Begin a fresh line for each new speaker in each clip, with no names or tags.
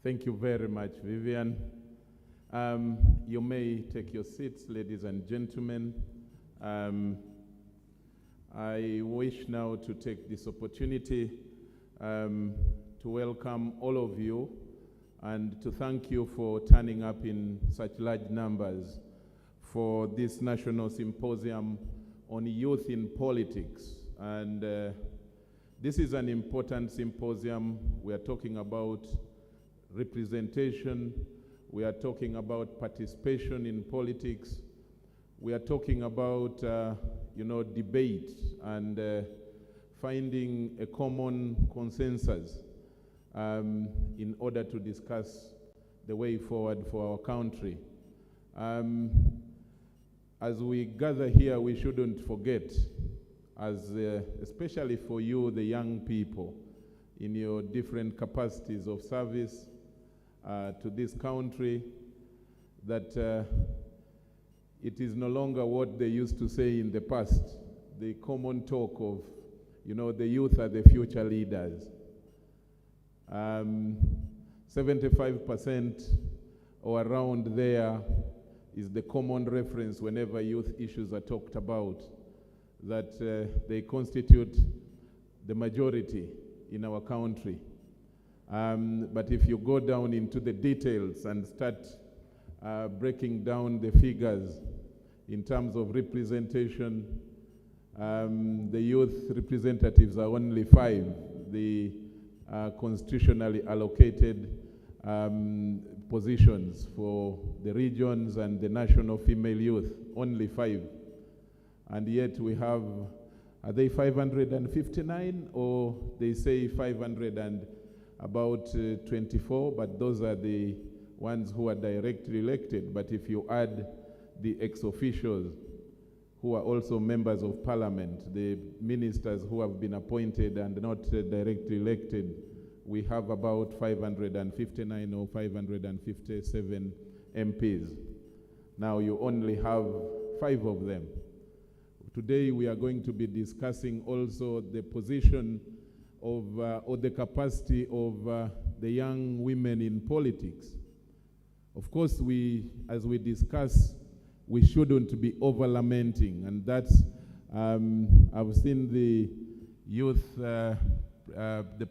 Thank you very much, Vivian. You may take your seats, ladies and gentlemen. I wish now to take this opportunity to welcome all of you and to thank you for turning up in such large numbers for this National Symposium on Youth in Politics. And this is an important symposium. We are talking about representation. We are talking about participation in politics. We are talking about, debate and finding a common consensus in order to discuss the way forward for our country. As we gather here, we shouldn't forget, especially for you, the young people, in your different capacities of service to this country, that it is no longer what they used to say in the past, the common talk of, the youth are the future leaders. 75% or around there is the common reference whenever youth issues are talked about, that they constitute the majority in our country. But if you go down into the details and start breaking down the figures in terms of representation, the youth representatives are only 5. The constitutionally allocated positions for the regions and the national female youth, only 5. And yet we have, are they 559 or they say 500 and about 24, but those are the ones who are directly elected. But if you add the ex-officials who are also members of parliament, the ministers who have been appointed and not directly elected, we have about 559 or 557 MPs. Now you only have 5 of them. Today we are going to be discussing also the position of, or the capacity of the young women in politics. Of course, as we discuss, we shouldn't be over-lamenting, and that's, I've seen the youth, the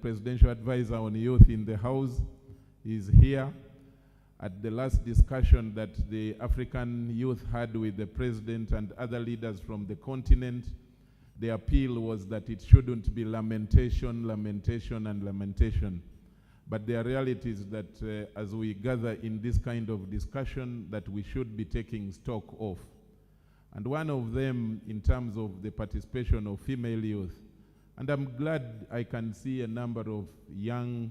presidential advisor on youth in the House is here. At the last discussion that the African youth had with the president and other leaders from the continent, the appeal was that it shouldn't be lamentation, lamentation, and lamentation. But the reality is that as we gather in this kind of discussion, that we should be taking stock of. And one of them, in terms of the participation of female youth, and I'm glad I can see a number of young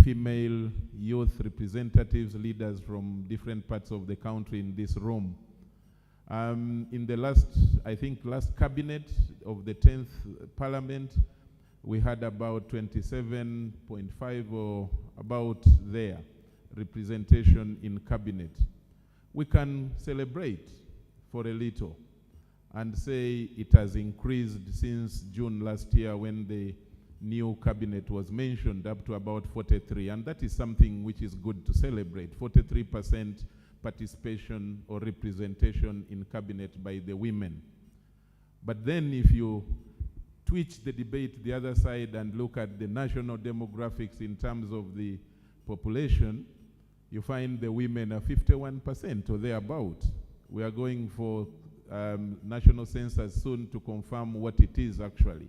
female youth representatives, leaders from different parts of the country in this room. In the last cabinet of the 10th Parliament, we had about 27.5 or about there representation in cabinet. We can celebrate for a little and say it has increased since June last year when the new cabinet was mentioned, up to about 43, and that is something which is good to celebrate. 43% participation or representation in cabinet by the women. But then if you switch the debate the other side and look at the national demographics in terms of the population, you find the women are 51% or thereabout. We are going for national census soon to confirm what it is actually.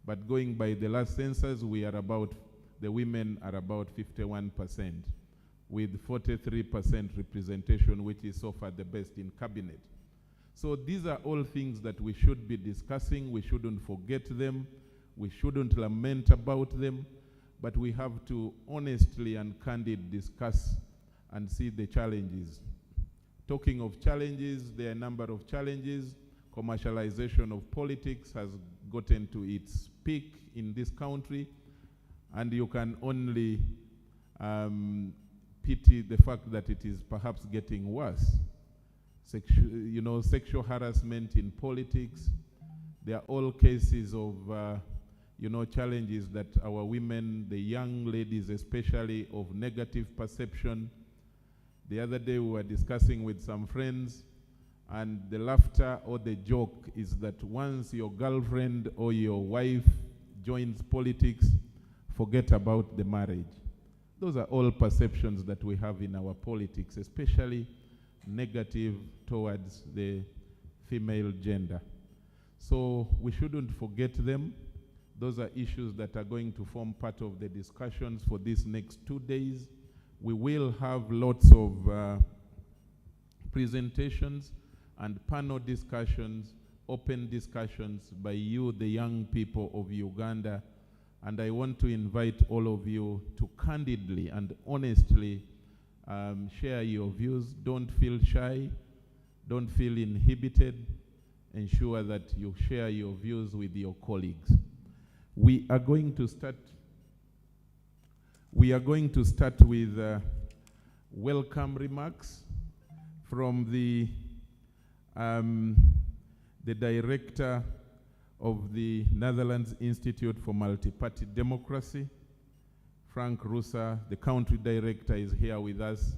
But going by the last census, the women are about 51%, with 43% representation, which is so far the best in cabinet. So these are all things that we should be discussing. We shouldn't forget them. We shouldn't lament about them. But we have to honestly and candidly discuss and see the challenges. Talking of challenges, there are a number of challenges. Commercialization of politics has gotten to its peak in this country, and you can only pity the fact that it is perhaps getting worse. Sexual harassment in politics. There are all cases of challenges that our women, the young ladies especially, of negative perception. The other day we were discussing with some friends, and the laughter or the joke is that once your girlfriend or your wife joins politics, forget about the marriage. Those are all perceptions that we have in our politics, especially negative towards the female gender. So we shouldn't forget them. Those are issues that are going to form part of the discussions for these next 2 days. We will have lots of presentations and panel discussions, open discussions by you, the young people of Uganda. And I want to invite all of you to candidly and honestly share your views. Don't feel shy. Don't feel inhibited. Ensure that you share your views with your colleagues. We are going to start with welcome remarks from the director of the Netherlands Institute for Multiparty Democracy, Frank Rusa. The country director is here with us.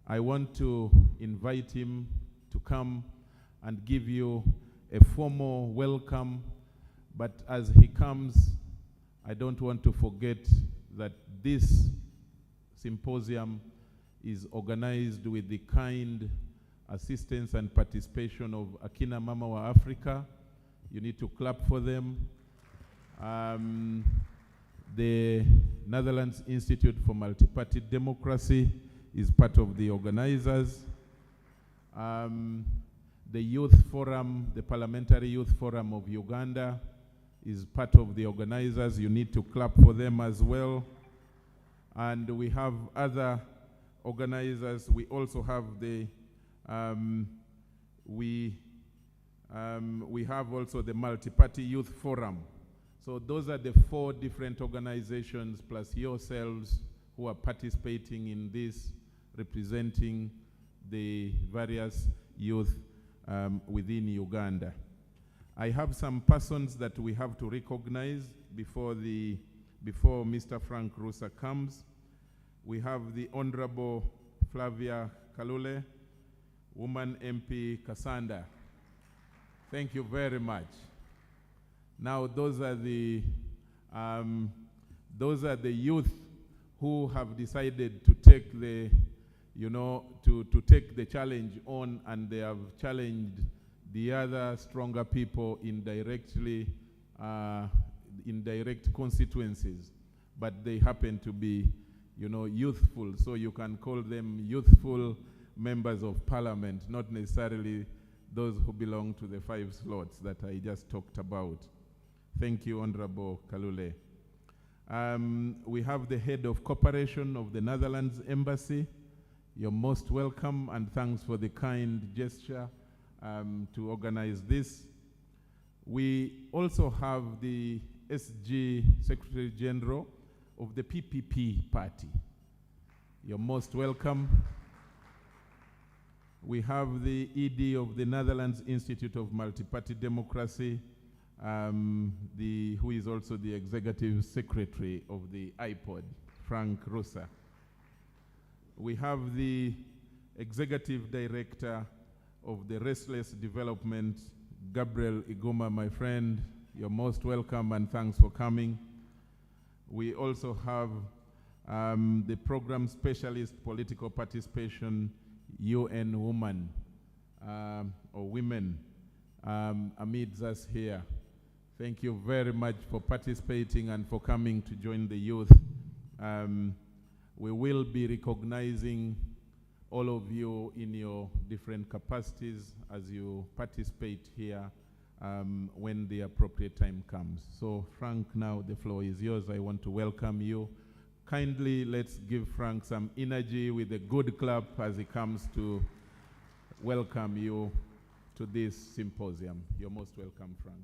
I want to invite him to come and give you a formal welcome, but as he comes, I don't want to forget that this symposium is organized with the kind assistance and participation of Akina Mama wa Afrika. You need to clap for them. The Netherlands Institute for Multiparty Democracy is part of the organizers. The Youth Forum, the Parliamentary Youth Forum of Uganda, is part of the organizers. You need to clap for them as well. And we have other organizers. We also have the we have also the Multiparty Youth Forum. So those are the 4 different organizations plus yourselves who are participating in this, representing the various youth within Uganda. I have some persons that we have to recognize before Mr. Frank Rusa comes. We have the Honorable Flavia Kalule, Woman MP Kasanda. Thank you very much. Now those are the youth who have decided to take the to take the challenge on, and they have challenged the other stronger people in direct constituencies, but they happen to be youthful, so you can call them youthful members of parliament, not necessarily those who belong to the 5 slots that I just talked about. Thank you, Honorable Kalule. We have the head of cooperation of the Netherlands Embassy. You're most welcome, and thanks for the kind gesture to organize this. We also have the SG Secretary General of the PPP party. You're most welcome. We have the ED of the Netherlands Institute of Multiparty Democracy, who is also the Executive Secretary of the IPOD, Frank Rusa. We have the Executive Director of the Restless Development, Gabriel Iguma, my friend. You're most welcome, and thanks for coming. We also have the Program Specialist Political Participation, UN Woman, or Women, amidst us here. Thank you very much for participating and for coming to join the youth. We will be recognizing all of you in your different capacities as you participate here when the appropriate time comes. So Frank, now the floor is yours. I want to welcome you. Kindly let's give Frank some energy with a good clap as he comes to welcome you to this symposium. You're most welcome, Frank.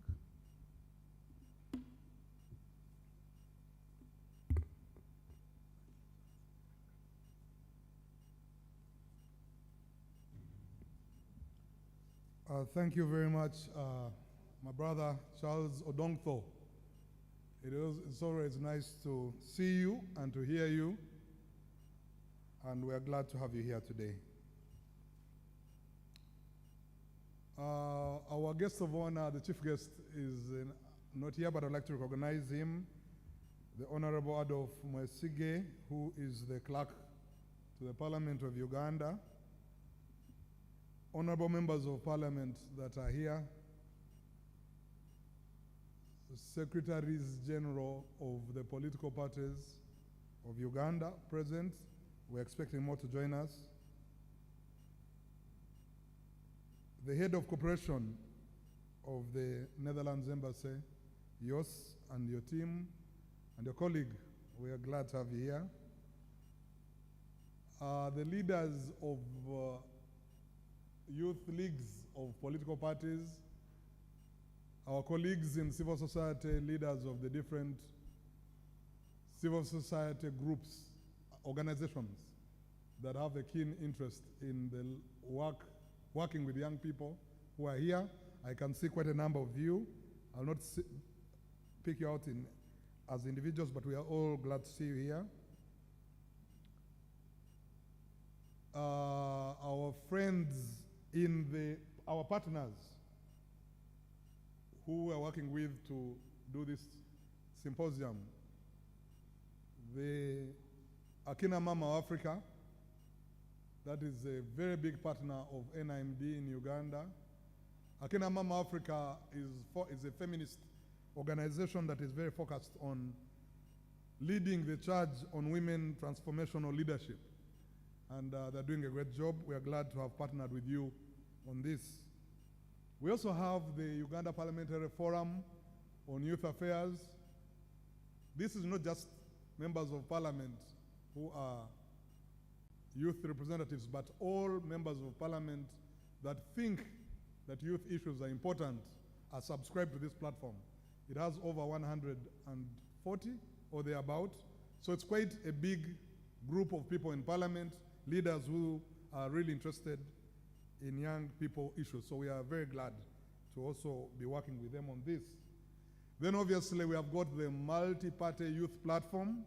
Thank you very much, my brother Charles Odongtho. It's always nice to see you and to hear you, and we are glad to have you here today. Our guest of honor, the chief guest, is not here, but I'd like to recognize him, the Honorable Adolf Mwesige, who is the clerk to the Parliament of Uganda, honorable members of Parliament that are here, Secretaries General of the political parties of Uganda present. We're expecting more to join us. The head of cooperation of the Netherlands Embassy, Jos, and your team, and your colleague, we are glad to have you here. The leaders of youth leagues of political parties, our colleagues in civil society, leaders of the different civil society groups, organizations that have a keen interest in the working with young people who are here. I can see quite a number of you. I'll not pick you out as individuals, but we are all glad to see you here. Our friends our partners who we are working with to do this symposium, the Akina Mama Afrika, that is a very big partner of NIMD in Uganda. Akina Mama Afrika is a feminist organization that is very focused on leading the charge on women transformational leadership. And they're doing a great job. We are glad to have partnered with you on this. We also have the Uganda Parliamentary Forum on Youth Affairs. This is not just members of parliament who are youth representatives, but all members of parliament that think that youth issues are important are subscribed to this platform. It has over 140 or thereabout. So it's quite a big group of people in parliament, leaders who are really interested in young people issues. So we are very glad to also be working with them on this. Then obviously we have got the Multi-Party Youth Platform,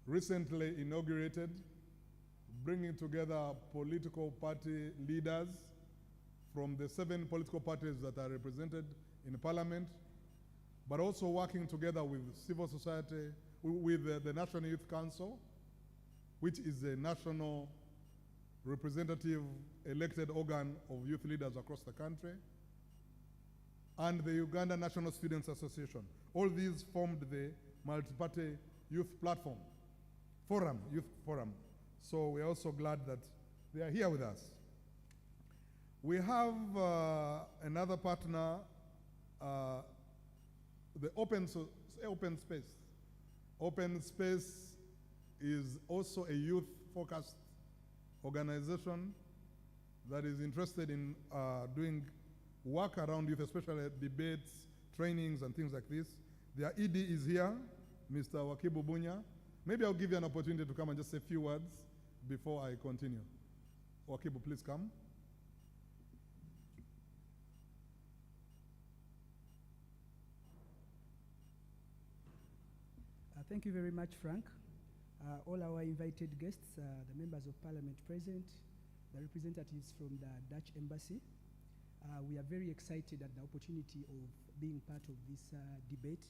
recently inaugurated, bringing together political party leaders from the 7 political parties that are represented in Parliament, but also working together with civil society, with the National Youth Council, which is a national representative elected organ of youth leaders across the country, and the Uganda National Students Association. All these formed the Multi-Party Youth Platform, Youth Forum. So we're also glad that they are here with us. We have another partner, the Open Space. Open Space is also a youth-focused organization that is interested in doing work around youth, especially debates, trainings, and things like this. Their ED is here, Mr. Wakibu Bunya. Maybe I'll give you an opportunity to come and just say a few words before I continue. Wakibu, please come.
Thank you very much, Frank. All our invited guests, the members of parliament present, the representatives from the Dutch embassy. We are very excited at the opportunity of being part of this debate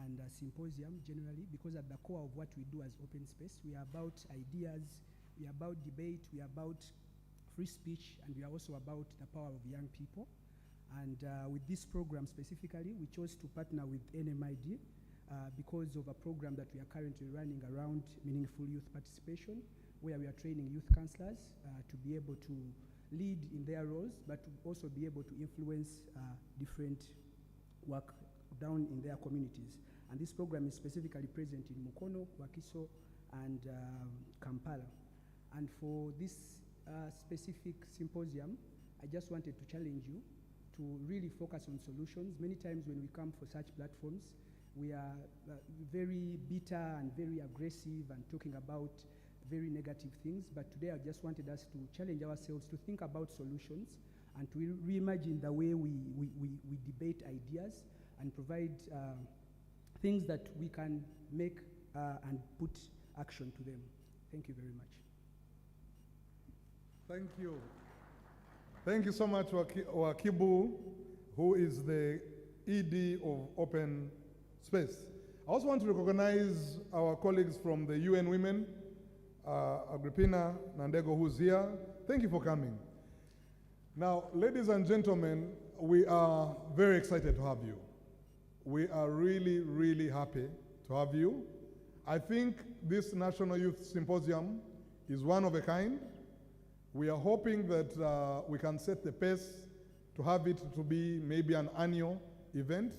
and symposium generally, because at the core of what we do as Open Space, we are about ideas, we are about debate, we are about free speech, and we are also about the power of young people. And with this program specifically, we chose to partner with NMID because of a program that we are currently running around meaningful youth participation, where we are training youth councillors to be able to lead in their roles, but to also be able to influence different work down in their communities. And this program is specifically present in Mukono, Wakiso, and Kampala. And for this specific symposium, I just wanted to challenge you to really focus on solutions. Many times when we come for such platforms, we are very bitter and very aggressive and talking about very negative things, but today I just wanted us to challenge ourselves to think about solutions and to reimagine the way we debate ideas and provide things that we can make and put action to them. Thank you very much.
Thank you. Thank you so much, Wakibu, who is the ED of Open Space. I also want to recognize our colleagues from the UN Women, Agrippina Nandego, who's here. Thank you for coming. Now, ladies and gentlemen, we are very excited to have you. We are really, really happy to have you. I think this National Youth Symposium is one of a kind. We are hoping that we can set the pace to have it to be maybe an annual event.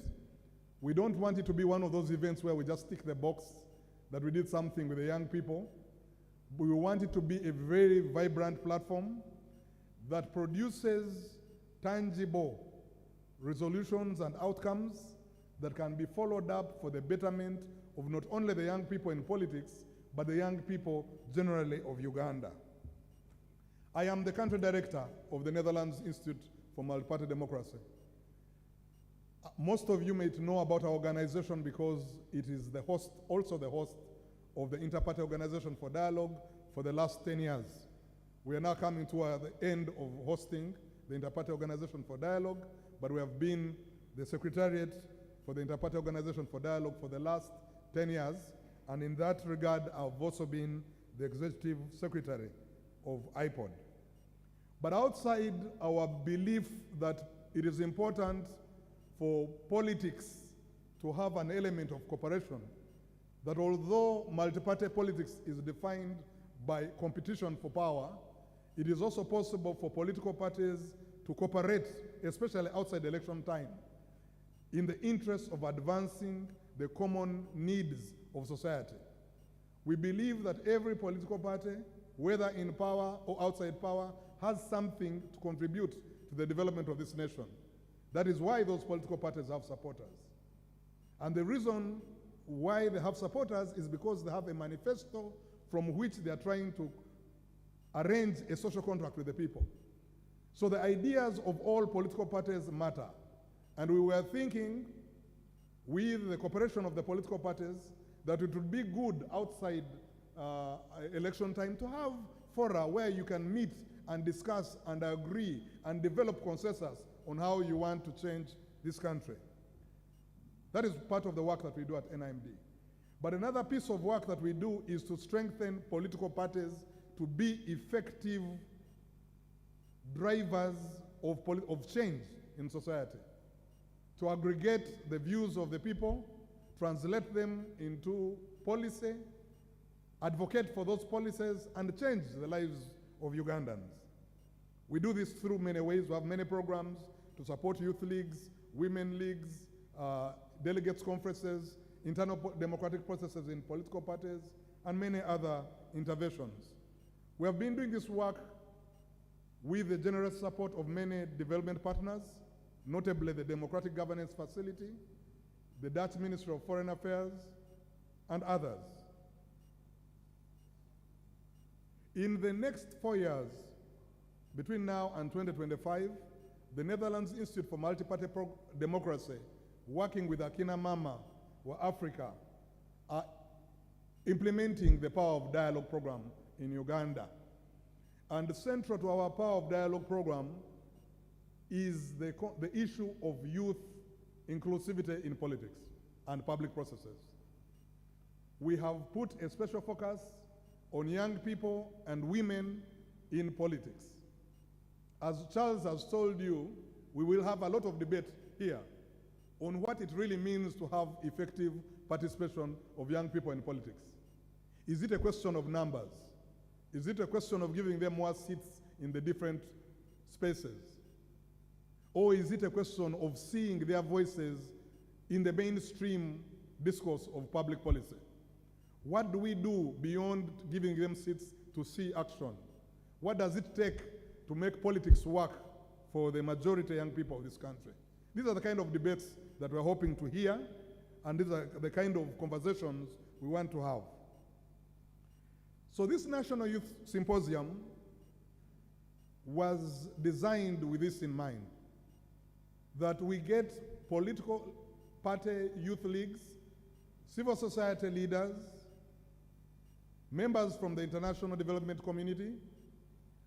We don't want it to be one of those events where we just tick the box that we did something with the young people. We want it to be a very vibrant platform that produces tangible resolutions and outcomes that can be followed up for the betterment of not only the young people in politics, but the young people generally of Uganda. I am the country director of the Netherlands Institute for Multiparty Democracy. Most of you may know about our organization because it is the host, also the host of the Interparty Organization for Dialogue for the last 10 years. We are now coming to the end of hosting the Interparty Organization for Dialogue, but we have been the secretariat for the Interparty Organization for Dialogue for the last 10 years, and in that regard, I've also been the executive secretary of IPOD. But outside our belief that it is important for politics to have an element of cooperation, that although multi-party politics is defined by competition for power, it is also possible for political parties to cooperate, especially outside election time, in the interest of advancing the common needs of society. We believe that every political party, whether in power or outside power, has something to contribute to the development of this nation. That is why those political parties have supporters. And the reason why they have supporters is because they have a manifesto from which they are trying to arrange a social contract with the people. So the ideas of all political parties matter. And we were thinking, with the cooperation of the political parties, that it would be good outside election time to have fora where you can meet and discuss and agree and develop consensus on how you want to change this country. That is part of the work that we do at NIMD. But another piece of work that we do is to strengthen political parties to be effective drivers of change in society, to aggregate the views of the people, translate them into policy, advocate for those policies, and change the lives of Ugandans. We do this through many ways. We have many programs to support youth leagues, women leagues, delegates conferences, internal democratic processes in political parties, and many other interventions. We have been doing this work with the generous support of many development partners, notably the Democratic Governance Facility, the Dutch Ministry of Foreign Affairs, and others. In the next 4 years, between now and 2025, the Netherlands Institute for Multiparty Democracy, working with Akina Mama or Afrika, are implementing the Power of Dialogue program in Uganda. And central to our Power of Dialogue program is the issue of youth inclusivity in politics and public processes. We have put a special focus on young people and women in politics. As Charles has told you, we will have a lot of debate here on what it really means to have effective participation of young people in politics. Is it a question of numbers? Is it a question of giving them more seats in the different spaces? Or is it a question of seeing their voices in the mainstream discourse of public policy? What do we do beyond giving them seats to see action? What does it take to make politics work for the majority of young people of this country? These are the kind of debates that we're hoping to hear, and these are the kind of conversations we want to have. So this National Youth Symposium was designed with this in mind, that we get political party youth leagues civil society leaders, members from the international development community,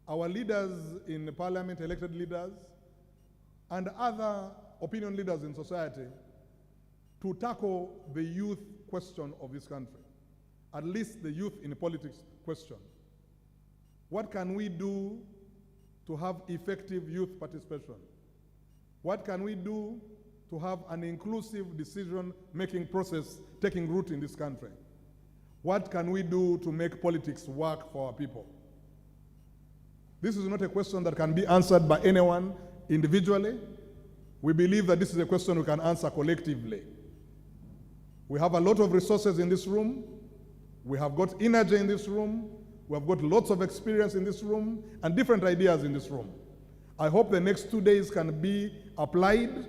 our leaders in the parliament, elected leaders, and other opinion leaders in society to tackle the youth question of this country, at least the youth in politics question. What can we do to have effective youth participation? What can we do to have an inclusive decision-making process taking root in this country? What can we do to make politics work for our people? This is not a question that can be answered by anyone individually. We believe that this is a question we can answer collectively. We have a lot of resources in this room. We have got energy in this room. We have got lots of experience in this room and different ideas in this room. I hope the next 2 days can be applied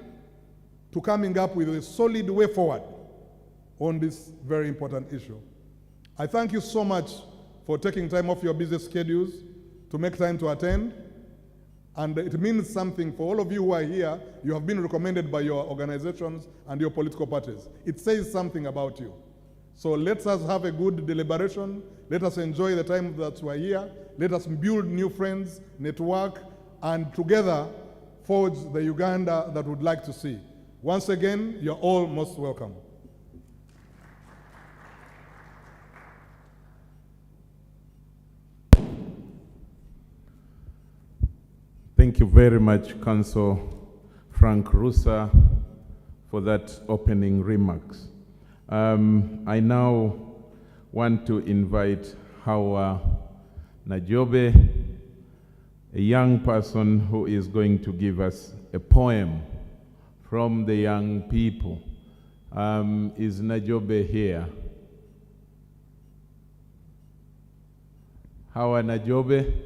to coming up with a solid way forward on this very important issue. I thank you so much for taking time off your busy schedules to make time to attend. And it means something for all of you who are here. You have been recommended by your organizations and your political parties. It says something about you. So let us have a good deliberation. Let us enjoy the time that we are here. Let us build new friends, network, and together forge the Uganda that we would like to see. Once again, you're all most welcome.
Thank you very much, Councillor Frank Rusa, for that opening remarks. I now want to invite Hawa Najobe, a young person who is going to give us a poem from the young people. Is Najobe here? Hawa Najobe?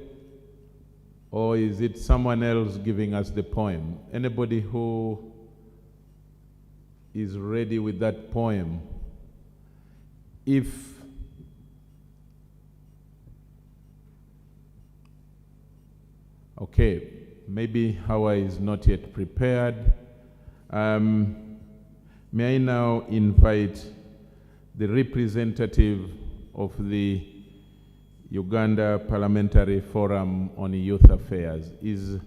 Or is it someone else giving us the poem? Anybody who is ready with that poem? Okay, maybe Hawa is not yet prepared. May I now invite the representative of the Uganda Parliamentary Forum on Youth Affairs. Is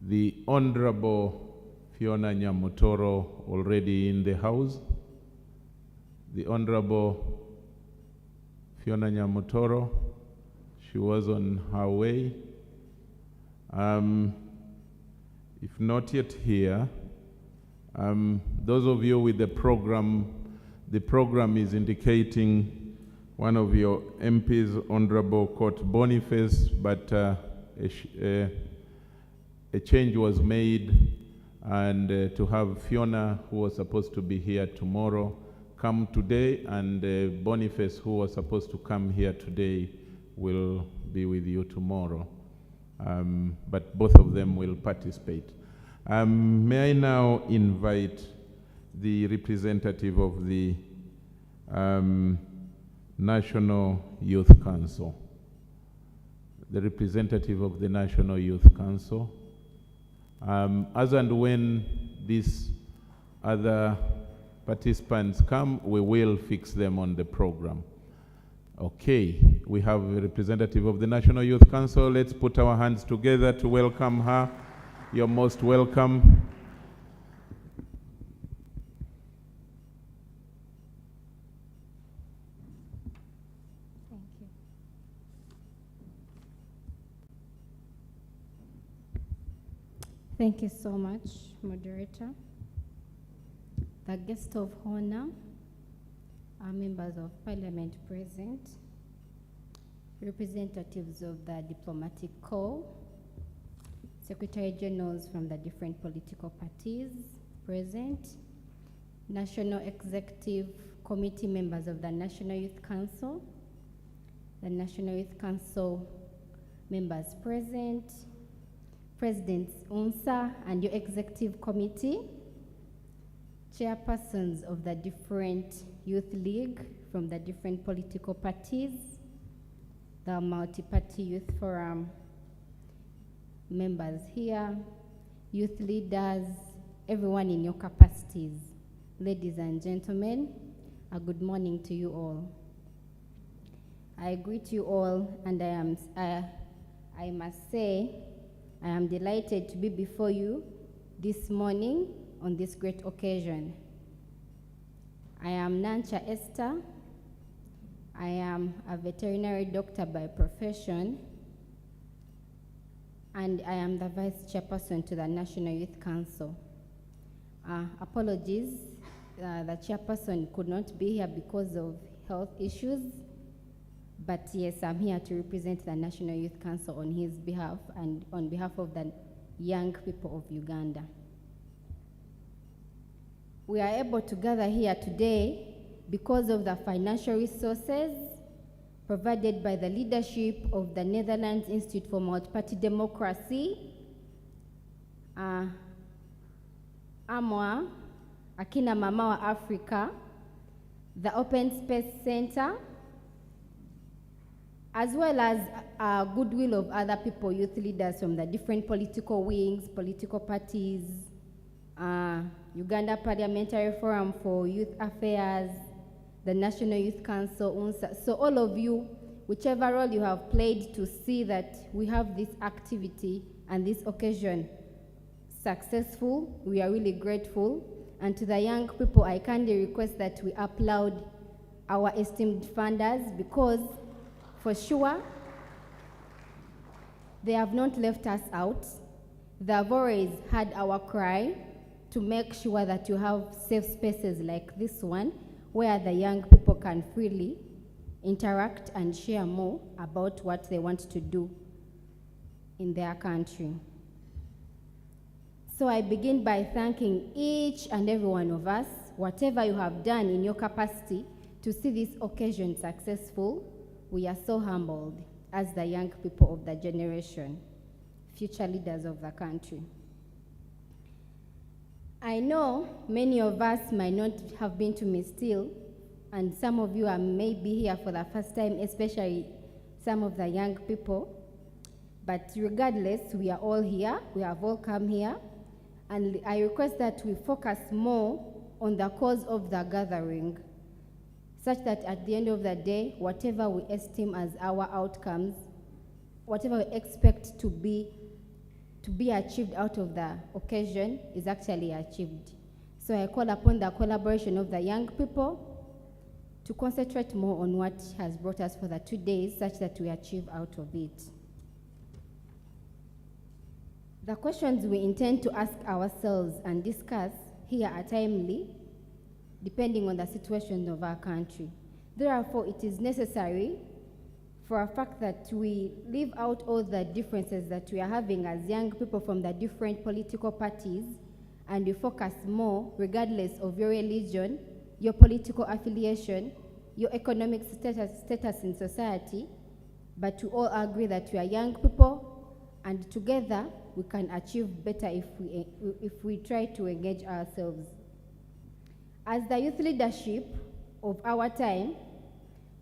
the Honorable Fiona Nyamutoro already in the house? The Honorable Fiona Nyamutoro, she was on her way. If not yet here, those of you with the program is indicating one of your MPs, Honorable Court Boniface, but a change was made, and to have Fiona, who was supposed to be here tomorrow, come today, and Boniface, who was supposed to come here today, will be with you tomorrow. But both of them will participate. May I now invite the representative of the National Youth Council. The representative of the National Youth Council. As and when these other participants come, we will fix them on the program. Okay, we have a representative of the National Youth Council. Let's put our hands together to welcome her. You're most welcome.
Thank you so much, moderator. The guest of honor, our members of parliament present, representatives of the diplomatic corps, secretary generals from the different political parties present, national executive committee members of the National Youth Council, the National Youth Council members present, President UNSA and your executive committee, chairpersons of the different youth league from the different political parties, the Multiparty Youth Forum members here, youth leaders, everyone in your capacities, ladies and gentlemen, A good morning to you all. I greet you all, and I must say I am delighted to be before you this morning on this great occasion. I am Nancha Esther. I am a veterinary doctor by profession, and I am the vice chairperson to the National Youth Council. Apologies, the chairperson could not be here because of health issues, but yes, I'm here to represent the National Youth Council on his behalf and on behalf of the young people of Uganda. We are able to gather here today because of the financial resources provided by the leadership of the Netherlands Institute for Multiparty Democracy, AMWA, Akina Mama Afrika, the Open Space Center, as well as goodwill of other people, youth leaders from the different political wings, political parties, Uganda Parliamentary Forum for Youth Affairs, the National Youth Council, UNSA. So all of you, whichever role you have played to see that we have this activity and this occasion successful, we are really grateful. And to the young people, I kindly request that we applaud our esteemed funders, because for sure, they have not left us out. They have always had our cry to make sure that you have safe spaces like this one, where the young people can freely interact and share more about what they want to do in their country. So I begin by thanking each and every one of us, whatever you have done in your capacity to see this occasion successful. We are so humbled as the young people of the generation, future leaders of the country. I know many of us might not have been to Mestil, and some of you may be here for the first time, especially some of the young people. But regardless, we are all here. We have all come here. And I request that we focus more on the cause of the gathering, such that at the end of the day, whatever we esteem as our outcomes, whatever we expect to be achieved out of the occasion is actually achieved. So I call upon the collaboration of the young people to concentrate more on what has brought us for the 2 days, such that we achieve out of it. The questions we intend to ask ourselves and discuss here are timely, depending on the situation of our country. Therefore, it is necessary for a fact that we leave out all the differences that we are having as young people from the different political parties, and we focus more, regardless of your religion, your political affiliation, your economic status in society, but we all agree that we are young people, and together we can achieve better if we try to engage ourselves. As the youth leadership of our time,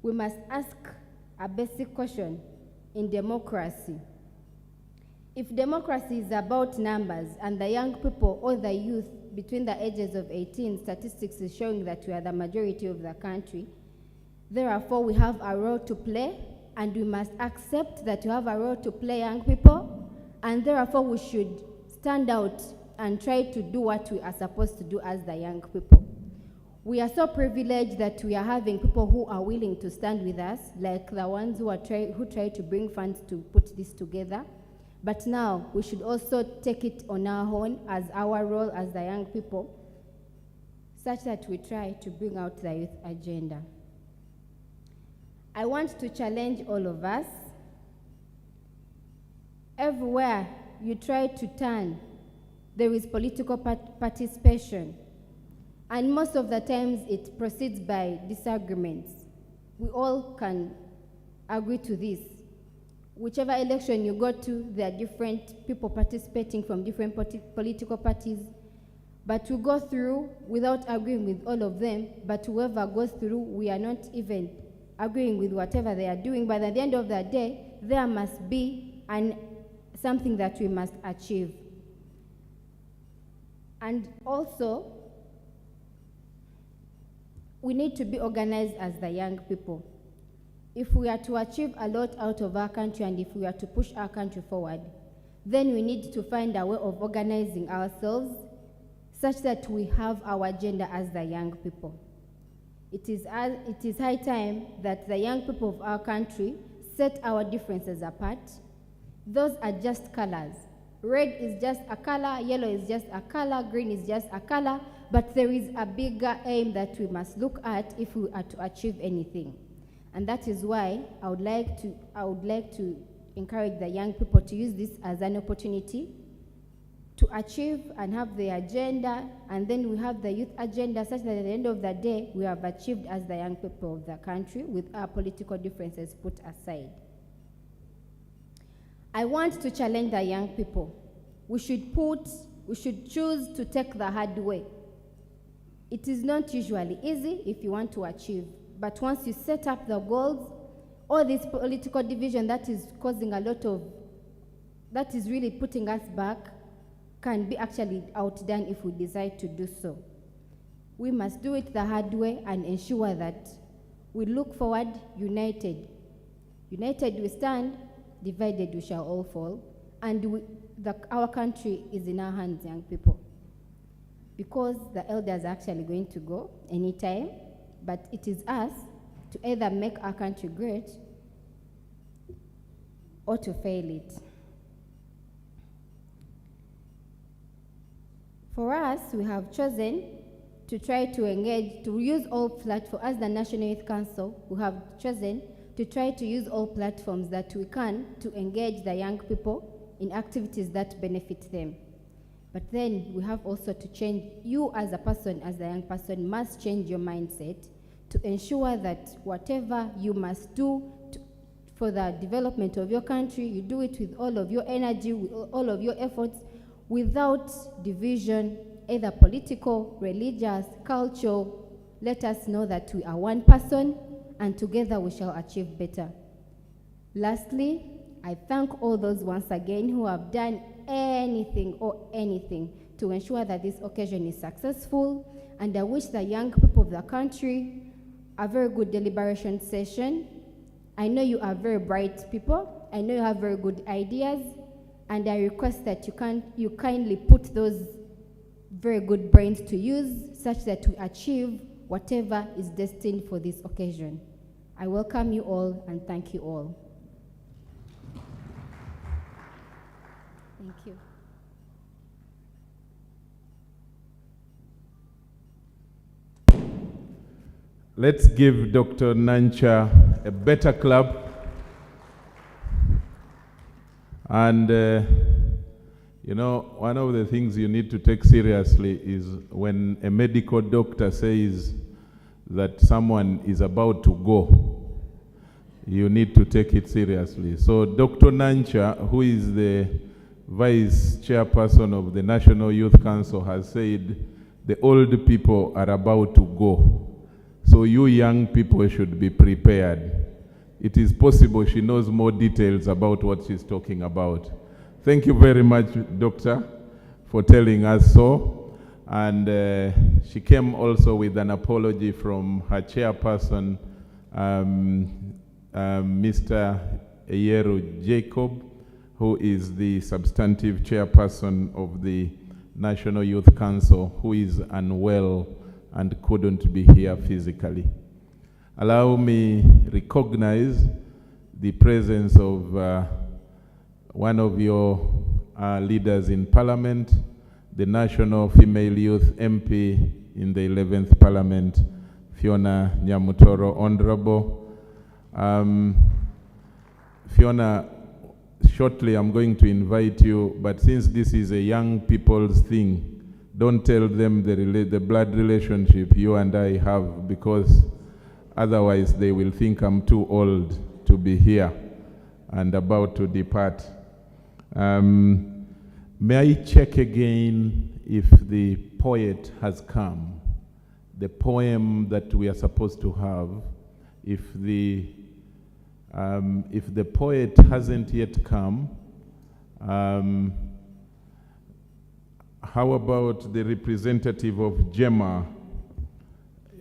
we must ask a basic question in democracy. If democracy is about numbers and the young people or the youth between the ages of 18, statistics is showing that we are the majority of the country, therefore we have a role to play, and we must accept that we have a role to play, young people, and therefore we should stand out and try to do what we are supposed to do as the young people. We are so privileged that we are having people who are willing to stand with us, like the ones who try to bring funds to put this together. But now we should also take it on our own as our role as the young people, such that we try to bring out the youth agenda. I want to challenge all of us. Everywhere you try to turn, there is political participation. And most of the times it proceeds by disagreements. We all can agree to this. Whichever election you go to, there are different people participating from different political parties. But we go through without agreeing with all of them, but whoever goes through, we are not even agreeing with whatever they are doing. But at the end of the day, there must be something that we must achieve. And also, we need to be organized as the young people. If we are to achieve a lot out of our country and if we are to push our country forward, then we need to find a way of organizing ourselves such that we have our agenda as the young people. It is high time that the young people of our country set our differences apart. Those are just colors. Red is just a color, yellow is just a color, green is just a color, but there is a bigger aim that we must look at if we are to achieve anything. And that is why I would like to encourage the young people to use this as an opportunity to achieve and have the agenda, and then we have the youth agenda such that at the end of the day, we have achieved as the young people of the country with our political differences put aside. I want to challenge the young people. We should choose to take the hard way. It is not usually easy if you want to achieve, but once you set up the goals, all this political division that is causing that is really putting us back, can be actually outdone if we decide to do so. We must do it the hard way and ensure that we look forward united. United we stand, divided we shall all fall, and our country is in our hands, young people. Because the elders are actually going to go anytime, but it is us to either make our country great or to fail it. For us, we have chosen to try to engage, to use all platforms. As the National Youth Council, we have chosen to try to use all platforms that we can to engage the young people in activities that benefit them. But then we have also to change, you as a person, as a young person, must change your mindset to ensure that whatever you must do for the development of your country, you do it with all of your energy, with all of your efforts, without division, either political, religious, cultural. Let us know that we are one person, and together we shall achieve better. Lastly, I thank all those once again who have done anything to ensure that this occasion is successful, and I wish the young people of the country a very good deliberation session. I know you are very bright people. I know you have very good ideas. And I request that you kindly put those very good brains to use such that we achieve whatever is destined for this occasion. I welcome you all and thank you all. Thank you.
Let's give Dr. Nancha a better clap. And, you know, one of the things you need to take seriously is when a medical doctor says that someone is about to go, you need to take it seriously. So Dr. Nancha, who is the Vice Chairperson of the National Youth Council, has said the old people are about to go. So you young people should be prepared. It is possible she knows more details about what she's talking about. Thank you very much, Doctor, for telling us so. And she came also with an apology from her chairperson, Mr. Eyeru Jacob, who is the substantive chairperson of the National Youth Council, who is unwell and couldn't be here physically. Allow me recognize the presence of one of your leaders in Parliament, the National Female Youth MP in the 11th Parliament, Fiona Nyamutoro, Honorable. Fiona, shortly I'm going to invite you, but since this is a young people's thing, don't tell them the blood relationship you and I have, because otherwise they will think I'm too old to be here and about to depart. May I check again if the poet has come? The poem that we are supposed to have, if the poet hasn't yet come, how about the representative of GEMA?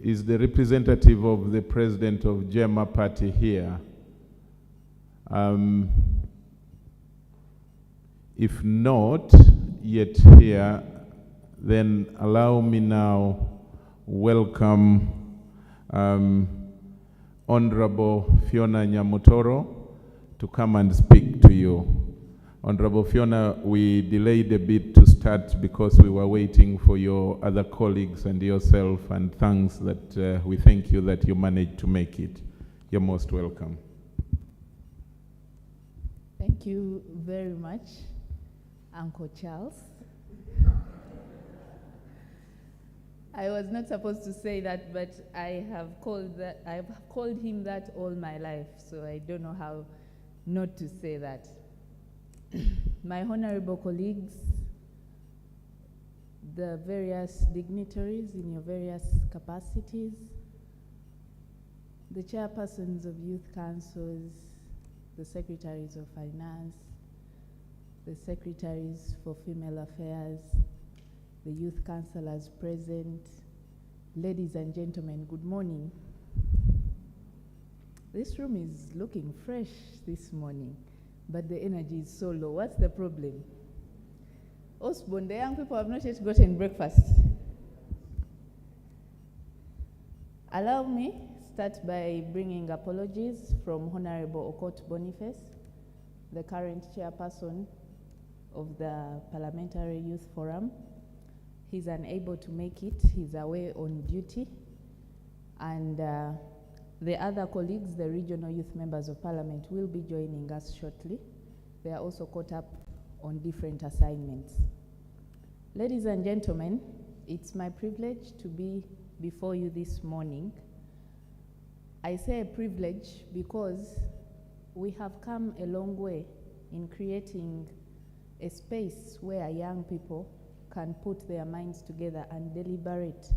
is the representative of the president of JEMA party here? If not yet here, then allow me now welcome Honorable Fiona Nyamutoro to come and speak to you. Honorable Fiona, we delayed a bit to start because we were waiting for your other colleagues and yourself, and thanks that we thank you that you managed to make it. You're most welcome.
Thank you very much, Uncle Charles. I was not supposed to say that, but I have called him that all my life, so I don't know how not to say that. My honorable colleagues, the various dignitaries in your various capacities, the chairpersons of youth councils, the secretaries of finance, the secretaries for female affairs, the youth councillors present, ladies and gentlemen, good morning. This room is looking fresh this morning, but the energy is so low. What's the problem? Osborne, the young people have not yet gotten breakfast. Allow me start by bringing apologies from Honorable Okot Boniface, the current chairperson of the Parliamentary Youth Forum. He's unable to make it. He's away on duty. And the other colleagues, the regional youth members of parliament, will be joining us shortly. They are also caught up on different assignments. Ladies and gentlemen, it's my privilege to be before you this morning. I say a privilege because we have come a long way in creating a space where young people can put their minds together and deliberate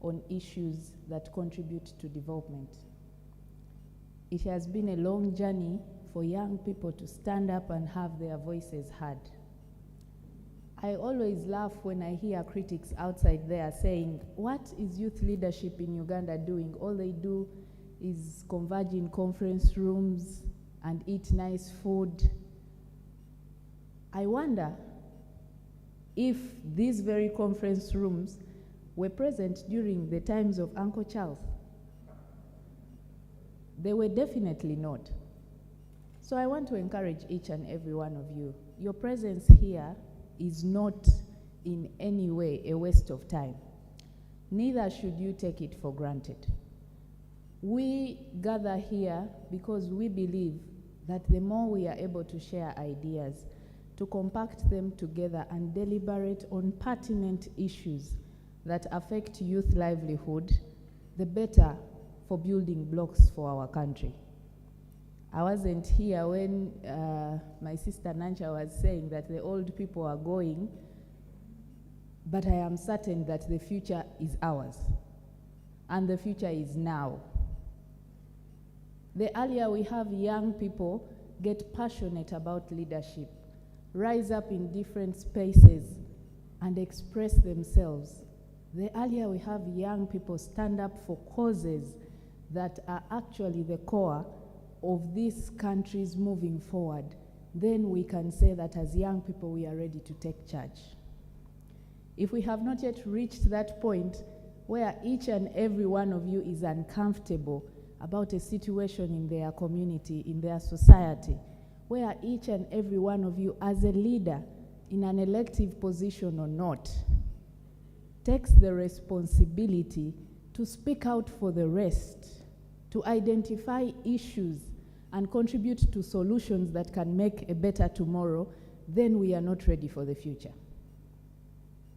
on issues that contribute to development. It has been a long journey for young people to stand up and have their voices heard. I always laugh when I hear critics outside there saying, what is youth leadership in Uganda doing? All they do is converge in conference rooms and eat nice food. I wonder if these very conference rooms were present during the times of Uncle Charles. They were definitely not. So I want to encourage each and every one of you. Your presence here is not in any way a waste of time. Neither should you take it for granted. We gather here because we believe that the more we are able to share ideas, to compact them together and deliberate on pertinent issues that affect youth livelihood, the better for building blocks for our country. I wasn't here when my sister Nancha was saying that the old people are going, but I am certain that the future is ours, and the future is now. The earlier we have young people get passionate about leadership, rise up in different spaces and express themselves, the earlier we have young people stand up for causes that are actually the core of this country's moving forward, then we can say that as young people we are ready to take charge. If we have not yet reached that point where each and every one of you is uncomfortable about a situation in their community, in their society, where each and every one of you as a leader in an elective position or not takes the responsibility to speak out for the rest, to identify issues and contribute to solutions that can make a better tomorrow, then we are not ready for the future.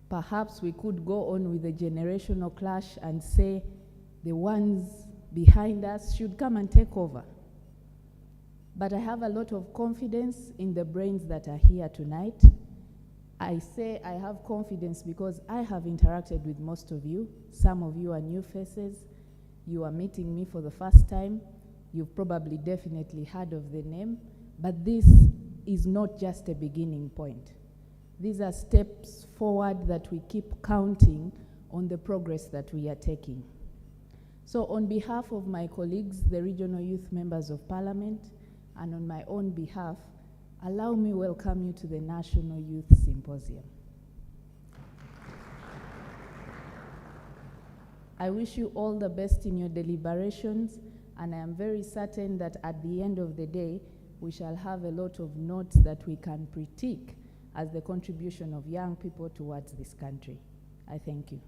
Perhaps we could go on with a generational clash and say the ones behind us should come and take over. But I have a lot of confidence in the brains that are here tonight. I say I have confidence because I have interacted with most of you. Some of you are new faces. You are meeting me for the first time. You've probably definitely heard of the name, but this is not just a beginning point. These are steps forward that we keep counting on the progress that we are taking. So on behalf of my colleagues, the regional youth members of parliament, and on my own behalf, allow me welcome you to the National Youth Symposium. I wish you all the best in your deliberations, and I am very certain that at the end of the day, we shall have a lot of notes that we can critique as the contribution of young people towards this country. I thank you.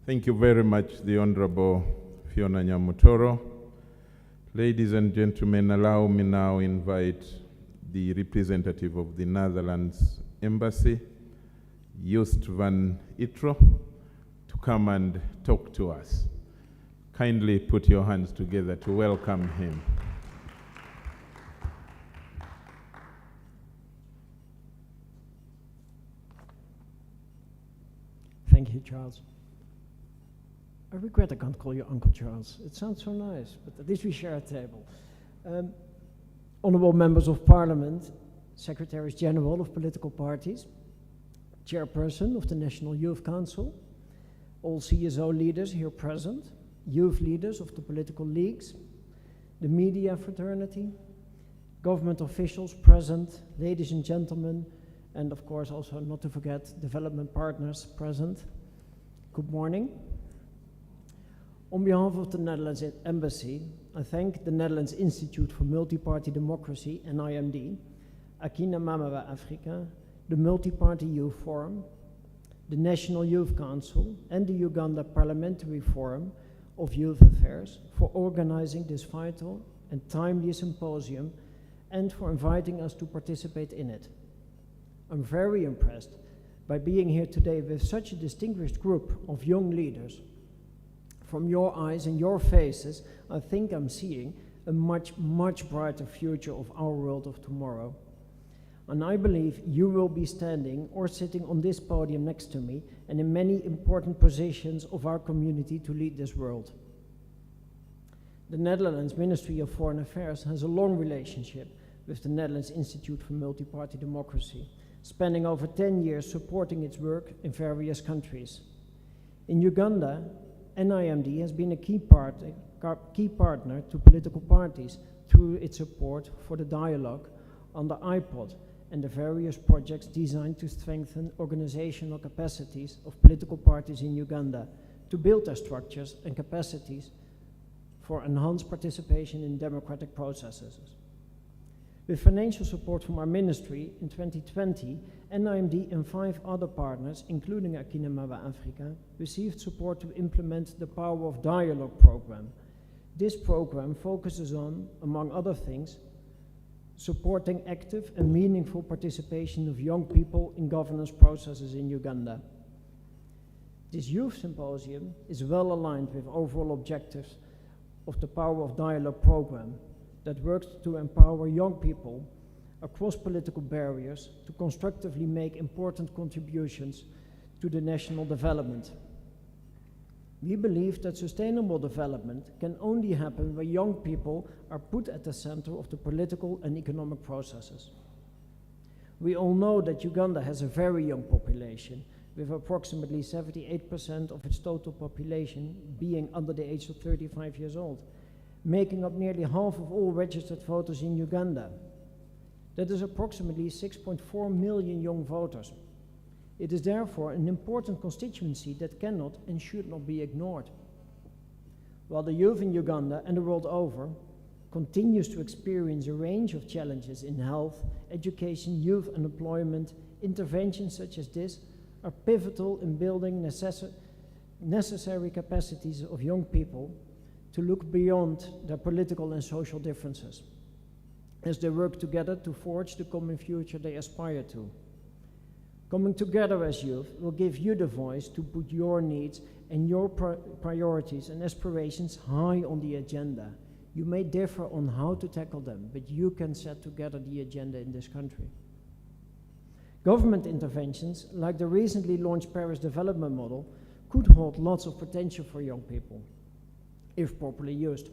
Thank you very much, the Honorable Fiona Nyamutoro. Ladies and gentlemen, allow me now invite the representative of the Netherlands Embassy, Joost van Itro, to come and talk to us. Kindly put your hands together to welcome him.
Thank you, Charles. I regret I can't call you Uncle Charles. It sounds so nice, but at least we share a table. Honourable members of Parliament, Secretaries General of political parties, Chairperson of the National Youth Council, all CSO leaders here present, youth leaders of the political leagues, the media fraternity, government officials present, ladies and gentlemen, and of course also not to forget development partners present. Good morning. On behalf of the Netherlands Embassy, I thank the Netherlands Institute for Multiparty Democracy, NIMD, Akina Mama Afrika, the Multiparty Youth Forum, the National Youth Council, and the Uganda Parliamentary Forum of Youth Affairs for organizing this vital and timely symposium and for inviting us to participate in it. I'm very impressed by being here today with such a distinguished group of young leaders. From your eyes and your faces, I think I'm seeing a much, much brighter future of our world of tomorrow. And I believe you will be standing or sitting on this podium next to me and in many important positions of our community to lead this world. The Netherlands Ministry of Foreign Affairs has a long relationship with the Netherlands Institute for Multiparty Democracy, spanning over 10 years supporting its work in various countries. In Uganda, NIMD has been a key partner to political parties through its support for the dialogue on the iPod and the various projects designed to strengthen organizational capacities of political parties in Uganda to build their structures and capacities for enhanced participation in democratic processes. With financial support from our ministry in 2020, NIMD and 5 other partners, including Akina Mama Afrika, received support to implement the Power of Dialogue program. This program focuses on, among other things, supporting active and meaningful participation of young people in governance processes in Uganda. This youth symposium is well aligned with overall objectives of the Power of Dialogue program that works to empower young people across political barriers to constructively make important contributions to the national development. We believe that sustainable development can only happen where young people are put at the center of the political and economic processes. We all know that Uganda has a very young population, with approximately 78% of its total population being under the age of 35 years old, making up nearly half of all registered voters in Uganda. That is approximately 6.4 million young voters. It is therefore an important constituency that cannot and should not be ignored. While the youth in Uganda and the world over continues to experience a range of challenges in health, education, youth unemployment, interventions such as this are pivotal in building necessary capacities of young people to look beyond their political and social differences as they work together to forge the common future they aspire to. Coming together as youth will give you the voice to put your needs and your priorities and aspirations high on the agenda. You may differ on how to tackle them, but you can set together the agenda in this country. Government interventions, like the recently launched Paris Development Model, could hold lots of potential for young people, if properly used.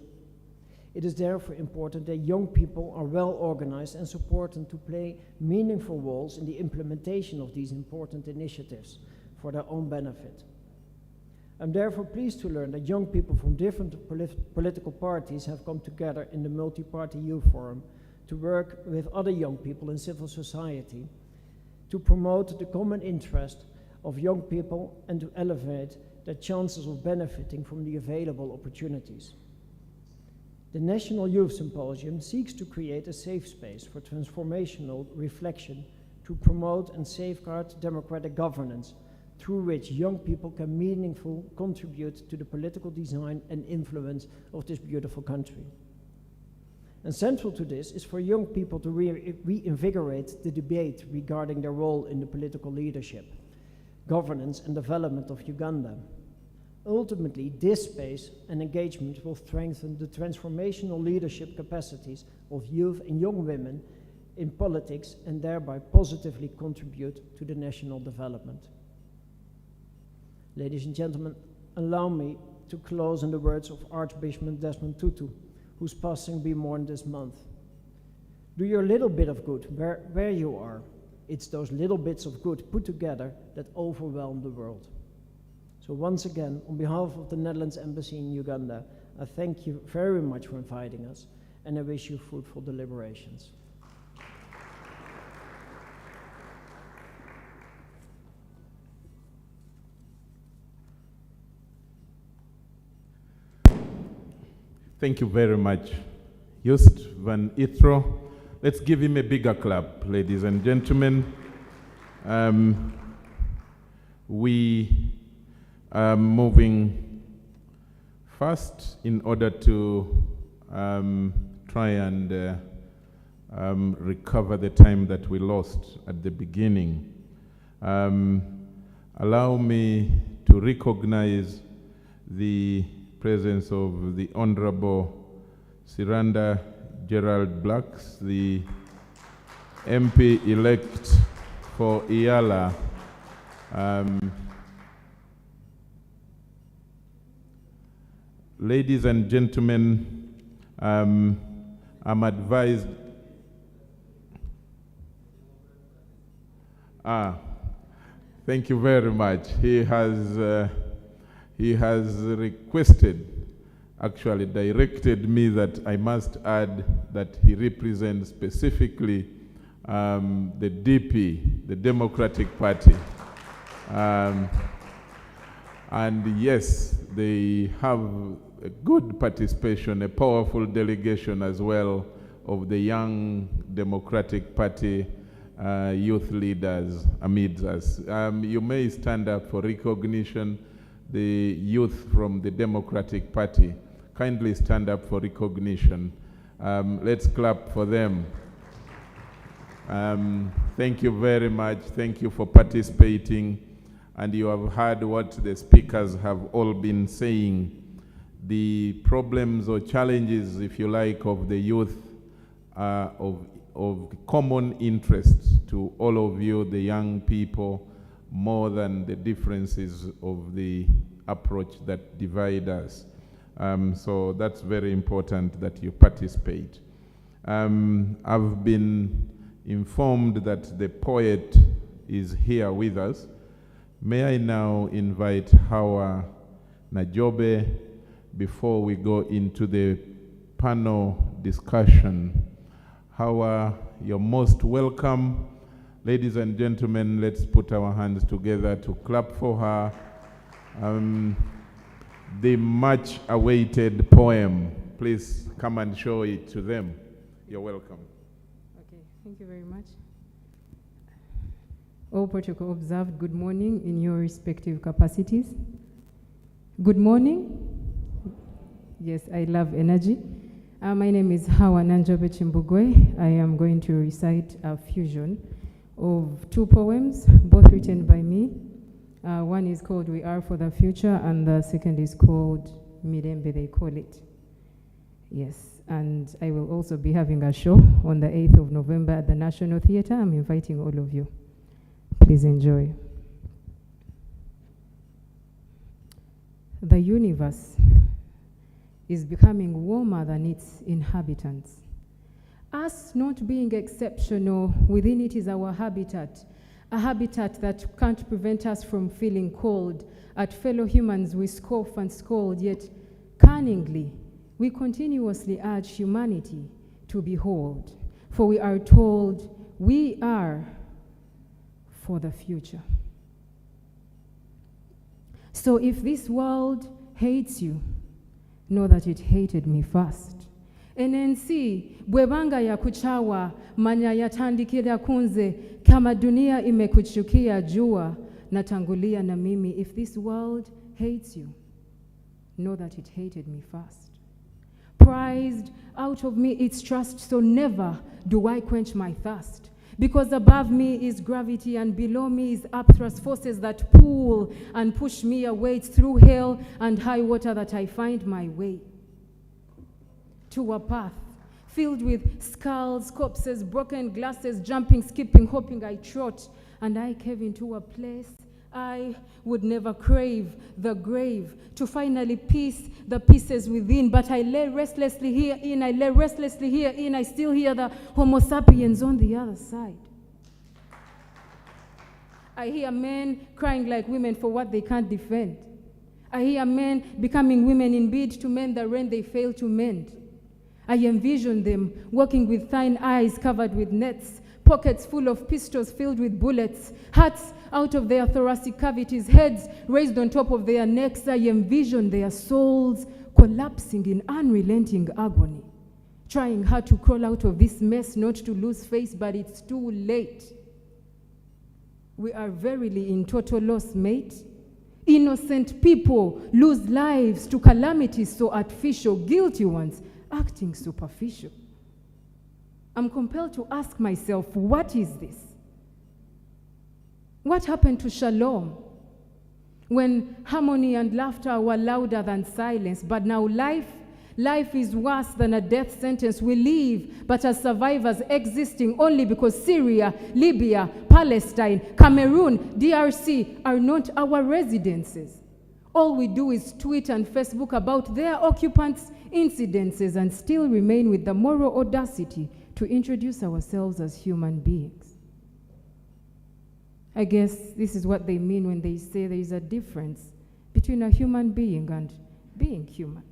It is therefore important that young people are well organized and supported to play meaningful roles in the implementation of these important initiatives for their own benefit. I'm therefore pleased to learn that young people from different political parties have come together in the Multiparty Youth Forum to work with other young people in civil society to promote the common interest of young people and to elevate their chances of benefiting from the available opportunities. The National Youth Symposium seeks to create a safe space for transformational reflection to promote and safeguard democratic governance, through which young people can meaningfully contribute to the political design and influence of this beautiful country. And central to this is for young people to reinvigorate the debate regarding their role in the political leadership, governance and development of Uganda. Ultimately, this space and engagement will strengthen the transformational leadership capacities of youth and young women in politics and thereby positively contribute to the national development. Ladies and gentlemen, allow me to close in the words of Archbishop Desmond Tutu, whose passing we mourn this month. Do your little bit of good where you are. It's those little bits of good put together that overwhelm the world. So once again, on behalf of the Netherlands Embassy in Uganda, I thank you very much for inviting us, and I wish you fruitful deliberations.
Thank you very much, Joost van Ithro. Let's give him a bigger clap, ladies and gentlemen. We are moving fast in order to try and recover the time that we lost at the beginning. Allow me to recognize the presence of the Honorable Siranda Gerald Blacks, the MP-elect for Iala. Ladies and gentlemen, I'm advised. Thank you very much. He has requested, actually directed me that I must add that he represents specifically the DP, the Democratic Party. And yes, they have a good participation, a powerful delegation as well of the young Democratic Party youth leaders amidst us. You may stand up for recognition. The youth from the Democratic Party, kindly stand up for recognition. Let's clap for them. Thank you very much. Thank you for participating. And you have heard what the speakers have all been saying. The problems or challenges, if you like, of the youth are of common interest to all of you, the young people, more than the differences of the approach that divide us. So that's very important that you participate. I've been informed that the poet is here with us. May I now invite Hawa Najobe before we go into the panel discussion. Hawa, you're most welcome. Ladies and gentlemen, let's put our hands together to clap for her. The much awaited poem. Please come and show it to them. You're welcome.
Okay, thank you very much. All protocol observed, good morning in your respective capacities. Good morning. Yes, I love energy. My name is Hawa Nanjobe Chimbugwe. I am going to recite a fusion of two poems, both written by me. One is called We Are for the Future, and the second is called Mirembe, they call it. Yes, and I will also be having a show on the 8th of November at the National Theatre. I'm inviting all of you. Please enjoy. The universe is becoming warmer than its inhabitants. Us not being exceptional within it is our habitat, a habitat that can't prevent us from feeling cold. At fellow humans we scoff and scold, yet cunningly we continuously urge humanity to behold, for we are told we are for the future. So if this world hates you, know that it hated me first. NNC bwebanga ya kuchawa manya yatandikira kunze kama dunia imekuchukia jua natangulia na mimi. If this world hates you, know that it hated me first. Prized out of me its trust, so never do I quench my thirst. Because above me is gravity and below me is upthrust forces that pull and push me away. It's through hell and high water that I find my way to a path filled with skulls, corpses, broken glasses, jumping, skipping, hoping I trot, and I cave into a place I would never crave, the grave, to finally piece the pieces within. But I lay restlessly herein, I lay restlessly herein, I still hear the Homo sapiens on the other side. I hear men crying like women for what they can't defend. I hear men becoming women in bid to mend the rent they fail to mend. I envision them walking with thine eyes covered with nets, pockets full of pistols filled with bullets, hearts out of their thoracic cavities, heads raised on top of their necks. I envision their souls collapsing in unrelenting agony, trying hard to crawl out of this mess, not to lose face, but it's too late. We are verily in total loss, mate. Innocent people lose lives to calamities so artificial, guilty ones acting superficial. I'm compelled to ask myself, what is this? What happened to shalom when harmony and laughter were louder than silence? But now life is worse than a death sentence. We live but as survivors, existing only because Syria, Libya, Palestine, Cameroon, DRC are not our residences. All we do is tweet and Facebook about their occupants' incidences and still remain with the moral audacity to introduce ourselves as human beings. I guess this is what they mean when they say there is a difference between a human being and being human.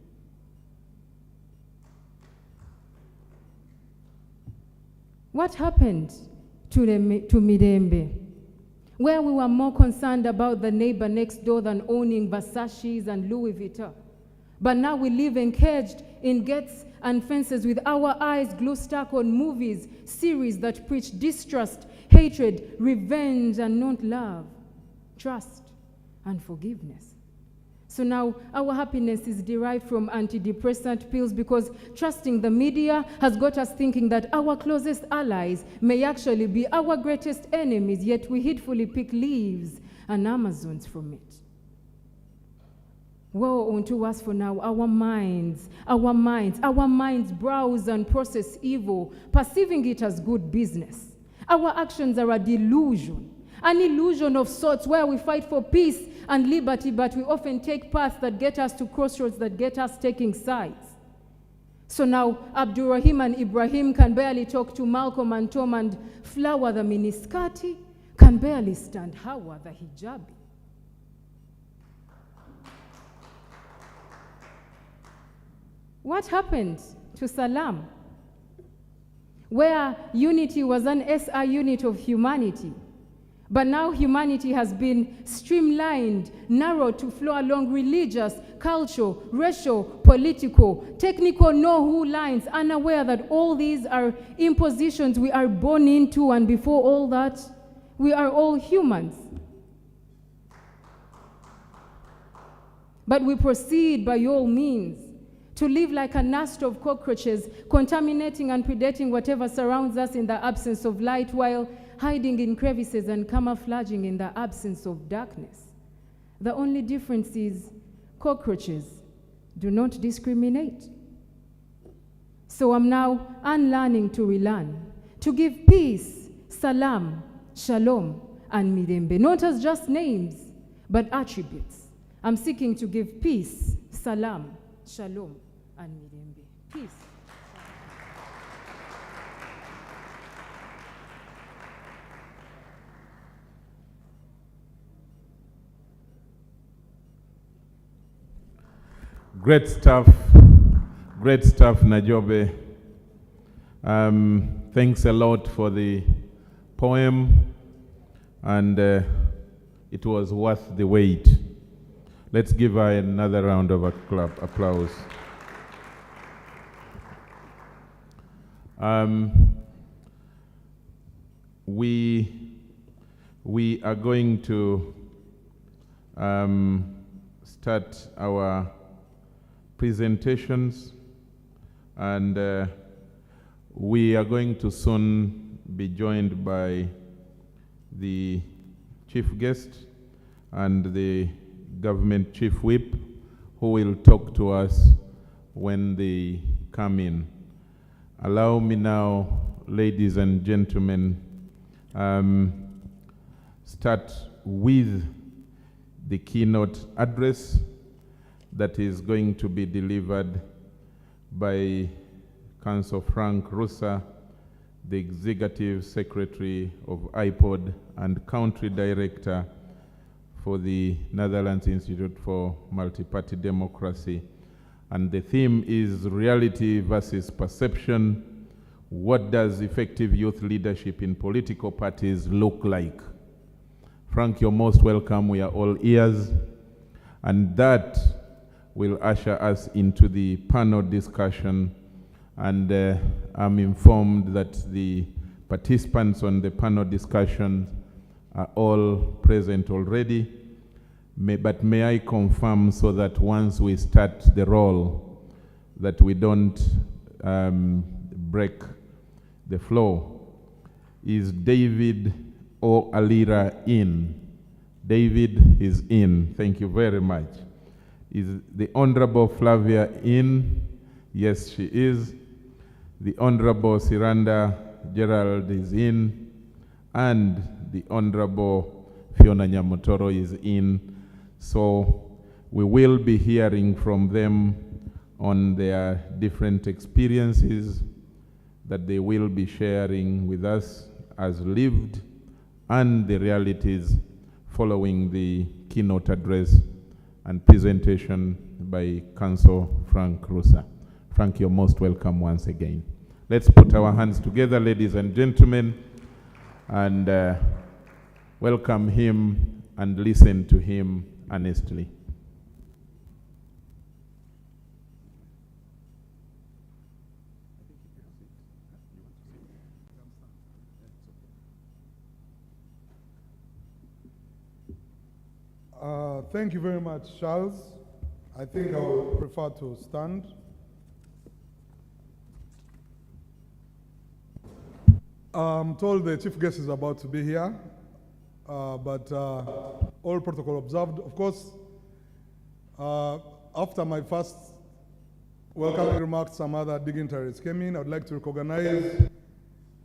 What happened to Mirembe, where we were more concerned about the neighbor next door than owning Versace's and Louis Vuitton? But now we live encaged in gates and fences with our eyes glued stuck on movies, series that preach distrust, hatred, revenge, and not love, trust, and forgiveness. So now our happiness is derived from antidepressant pills because trusting the media has got us thinking that our closest allies may actually be our greatest enemies, yet we heedfully pick leaves and Amazons from it. Woe unto us for now, our minds browse and process evil, perceiving it as good business. Our actions are a delusion, an illusion of sorts where we fight for peace and liberty, but we often take paths that get us to crossroads that get us taking sides. So now Abdurrahim and Ibrahim can barely talk to Malcolm and Tom, and Flower the miniskati can barely stand Hawa the hijabi. What happened to Salam, where unity was an SI unit of humanity? But now humanity has been streamlined, narrowed to flow along religious, cultural, racial, political, technical know-who lines, unaware that all these are impositions we are born into, and before all that, we are all humans. But we proceed by all means to live like a nest of cockroaches, contaminating and predating whatever surrounds us in the absence of light, while hiding in crevices and camouflaging in the absence of darkness. The only difference is cockroaches do not discriminate. So I'm now unlearning to relearn, to give peace, salam, shalom, and mirembe, not as just names, but attributes. I'm seeking to give peace, salam, shalom, and mirembe. Peace.
Great stuff, Najobe. Thanks a lot for the poem, and it was worth the wait. Let's give her another round of applause. We are going to start our presentations, and we are going to soon be joined by the chief guest and the government chief whip, who will talk to us when they come in. Allow me now, ladies and gentlemen, start with the keynote address that is going to be delivered by Councillor Frank Rusa, the Executive Secretary of IPOD and Country Director for the Netherlands Institute for Multiparty Democracy. And the theme is reality versus perception. What does effective youth leadership in political parties look like? Frank, you're most welcome. We are all ears. And that will usher us into the panel discussion. And I'm informed that the participants on the panel discussion are all present already. But may I confirm, so that once we start the roll, that we don't break the flow. Is David or Alira in? David is in. Thank you very much. Is the Honorable Flavia in? Yes, she is. The Honorable Siranda Gerald is in. And the Honorable Fiona Nyamotoro is in. So we will be hearing from them on their different experiences that they will be sharing with us as lived, and the realities following the keynote address and presentation by Councillor Frank Rusa. Frank, you're most welcome once again. Let's put our hands together, ladies and gentlemen, and welcome him and listen to him earnestly.
Thank you very much, Charles. I think I would prefer to stand. I'm told the chief guest is about to be here, but all protocol observed. Of course, after my first welcoming remarks, some other dignitaries came in. I would like to recognize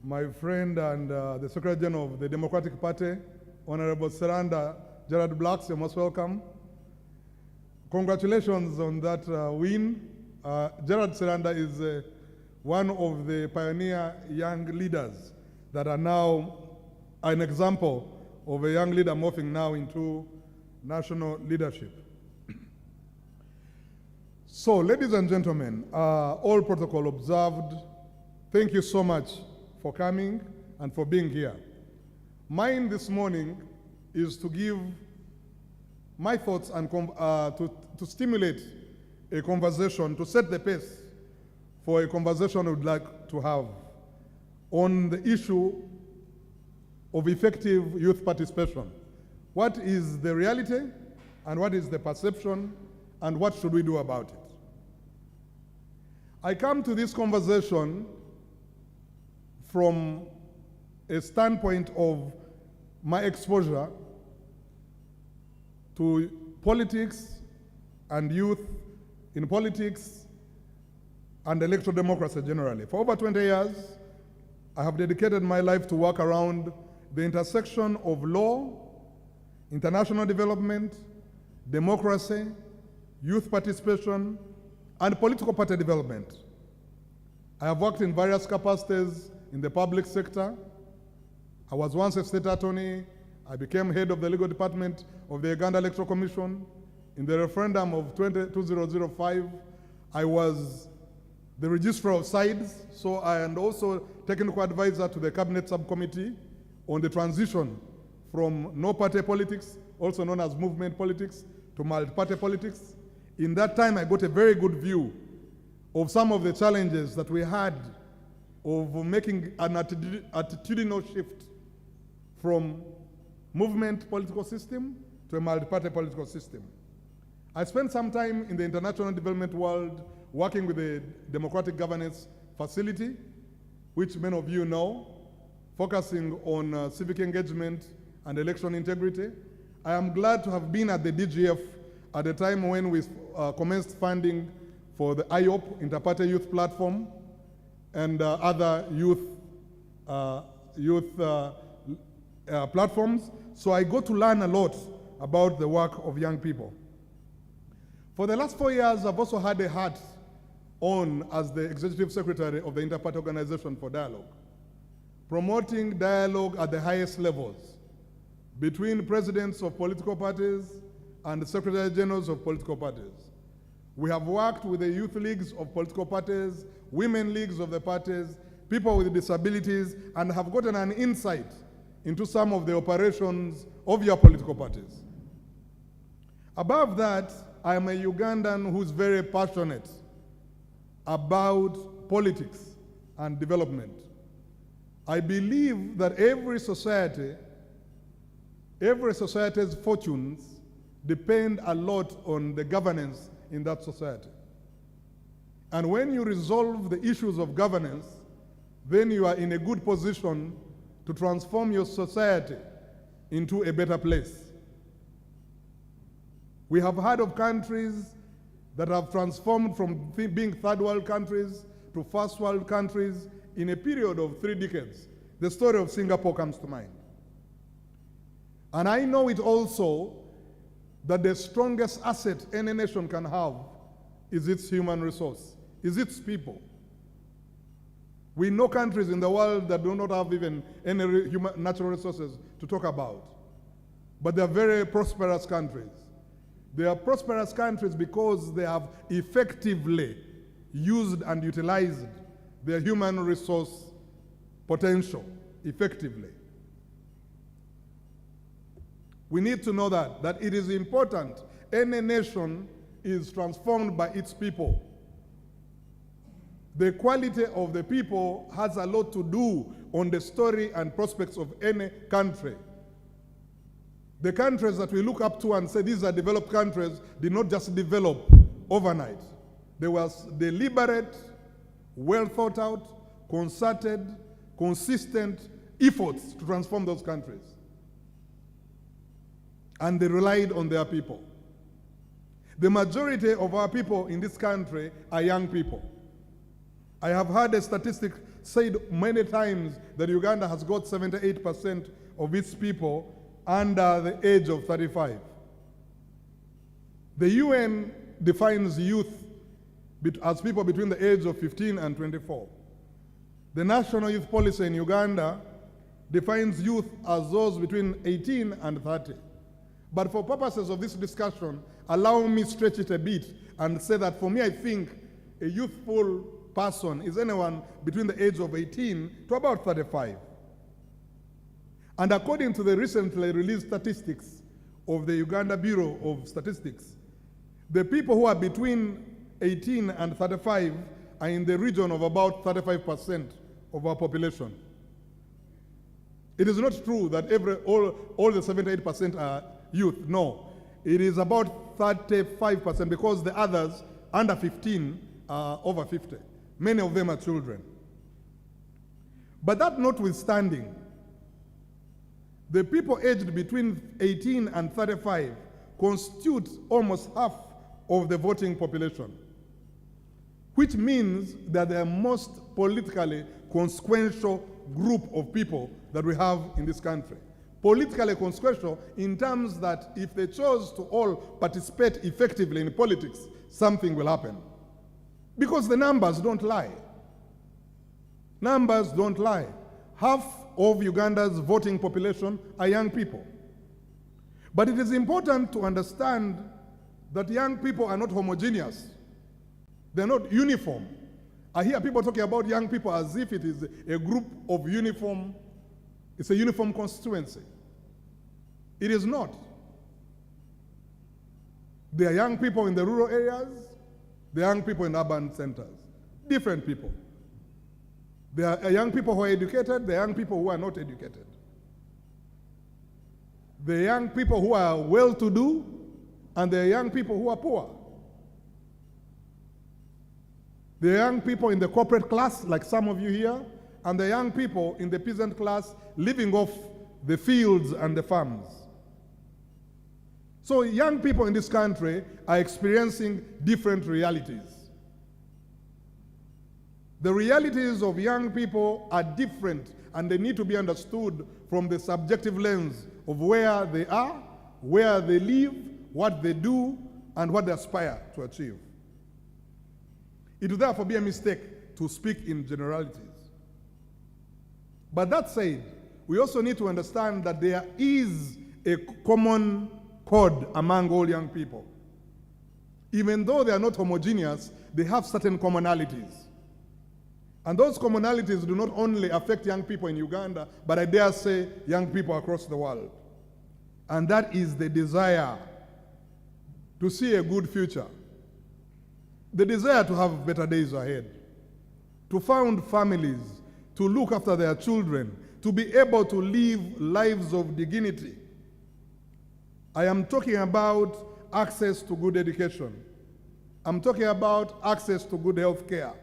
my friend and the Secretary General of the Democratic Party, Honorable Seranda Gerard Blacks. You're most welcome. Congratulations on that win. Gerard Seranda is one of the pioneer young leaders that are now an example of a young leader morphing now into national leadership. So, ladies and gentlemen, all protocol observed, thank you so much for coming and for being here. Mine this morning is to give my thoughts and to stimulate a conversation, to set the pace for a conversation I would like to have on the issue of effective youth participation. What is the reality and what is the perception and what should we do about it? I come to this conversation from a standpoint of my exposure to politics and youth in politics and electoral democracy generally. For over 20 years, I have dedicated my life to work around the intersection of law, international development, democracy, youth participation, and political party development. I have worked in various capacities in the public sector. I was once a state attorney. I became head of the legal department of the Uganda Electoral Commission. In the referendum of 2005, I was the registrar of sides, and also technical advisor to the cabinet subcommittee on the transition from no-party politics, also known as movement politics, to multi-party politics. In that time, I got a very good view of some of the challenges that we had of making an attitudinal shift from movement political system to a multi-party political system. I spent some time in the international development world working with the Democratic Governance Facility, which many of you know, focusing on civic engagement and election integrity. I am glad to have been at the DGF at the time when we commenced funding for the IOP, Interparty Youth Platform, and other youth platforms. So I got to learn a lot about the work of young people. For the last 4 years, I've also had a hat on as the Executive Secretary of the Interparty Organization for Dialogue, promoting dialogue at the highest levels between presidents of political parties and the Secretary Generals of political parties. We have worked with the youth leagues of political parties, women leagues of the parties, people with disabilities, and have gotten an insight into some of the operations of your political parties. Above that, I am a Ugandan who's very passionate about politics and development. I believe that every society's fortunes depend a lot on the governance in that society. And when you resolve the issues of governance, then you are in a good position to transform your society into a better place. We have heard of countries that have transformed from being third world countries to first world countries in a period of 3 decades. The story of Singapore comes to mind. And I know it also that the strongest asset any nation can have is its human resource, is its people. We know countries in the world that do not have even any natural resources to talk about, but they are very prosperous countries. They are prosperous countries because they have effectively used and utilized their human resource potential effectively. We need to know that it is important. Any nation is transformed by its people. The quality of the people has a lot to do on the story and prospects of any country. The countries that we look up to and say these are developed countries did not just develop overnight. There was deliberate, well thought out, concerted, consistent efforts to transform those countries. And they relied on their people. The majority of our people in this country are young people. I have heard a statistic said many times that Uganda has got 78% of its people under the age of 35. The UN defines youth as people between the age of 15 and 24. The National Youth Policy in Uganda defines youth as those between 18 and 30. But for purposes of this discussion, allow me to stretch it a bit and say that for me, I think a youthful person is anyone between the age of 18 to about 35. And according to the recently released statistics of the Uganda Bureau of Statistics, the people who are between 18 and 35 are in the region of about 35% of our population. It is not true that all the 78% are youth. No, it is about 35% because the others under 15 are over 50. Many of them are children. But that notwithstanding, the people aged between 18 and 35 constitute almost half of the voting population, which means that they are most politically consequential group of people that we have in this country. Politically consequential in terms that if they chose to all participate effectively in politics, something will happen. Because the numbers don't lie. Numbers don't lie. Half of Uganda's voting population are young people. But it is important to understand that young people are not homogeneous. They're not uniform. I hear people talking about young people as if it is a group of uniform, it's a uniform constituency. It is not. There are young people in the rural areas, there are young people in urban centers. Different people. There are young people who are educated, there are young people who are not educated. There are young people who are well-to-do, and there are young people who are poor. There are young people in the corporate class, like some of you here, and there are young people in the peasant class living off the fields and the farms. So young people in this country are experiencing different realities. The realities of young people are different, and they need to be understood from the subjective lens of where they are, where they live, what they do, and what they aspire to achieve. It would therefore be a mistake to speak in generalities. But that said, we also need to understand that there is a common code among all young people. Even though they are not homogeneous, they have certain commonalities. And those commonalities do not only affect young people in Uganda, but I dare say young people across the world. And that is the desire to see a good future, the desire to have better days ahead, to found families, to look after their children, to be able to live lives of dignity. I am talking about access to good education. I'm talking about access to good health care,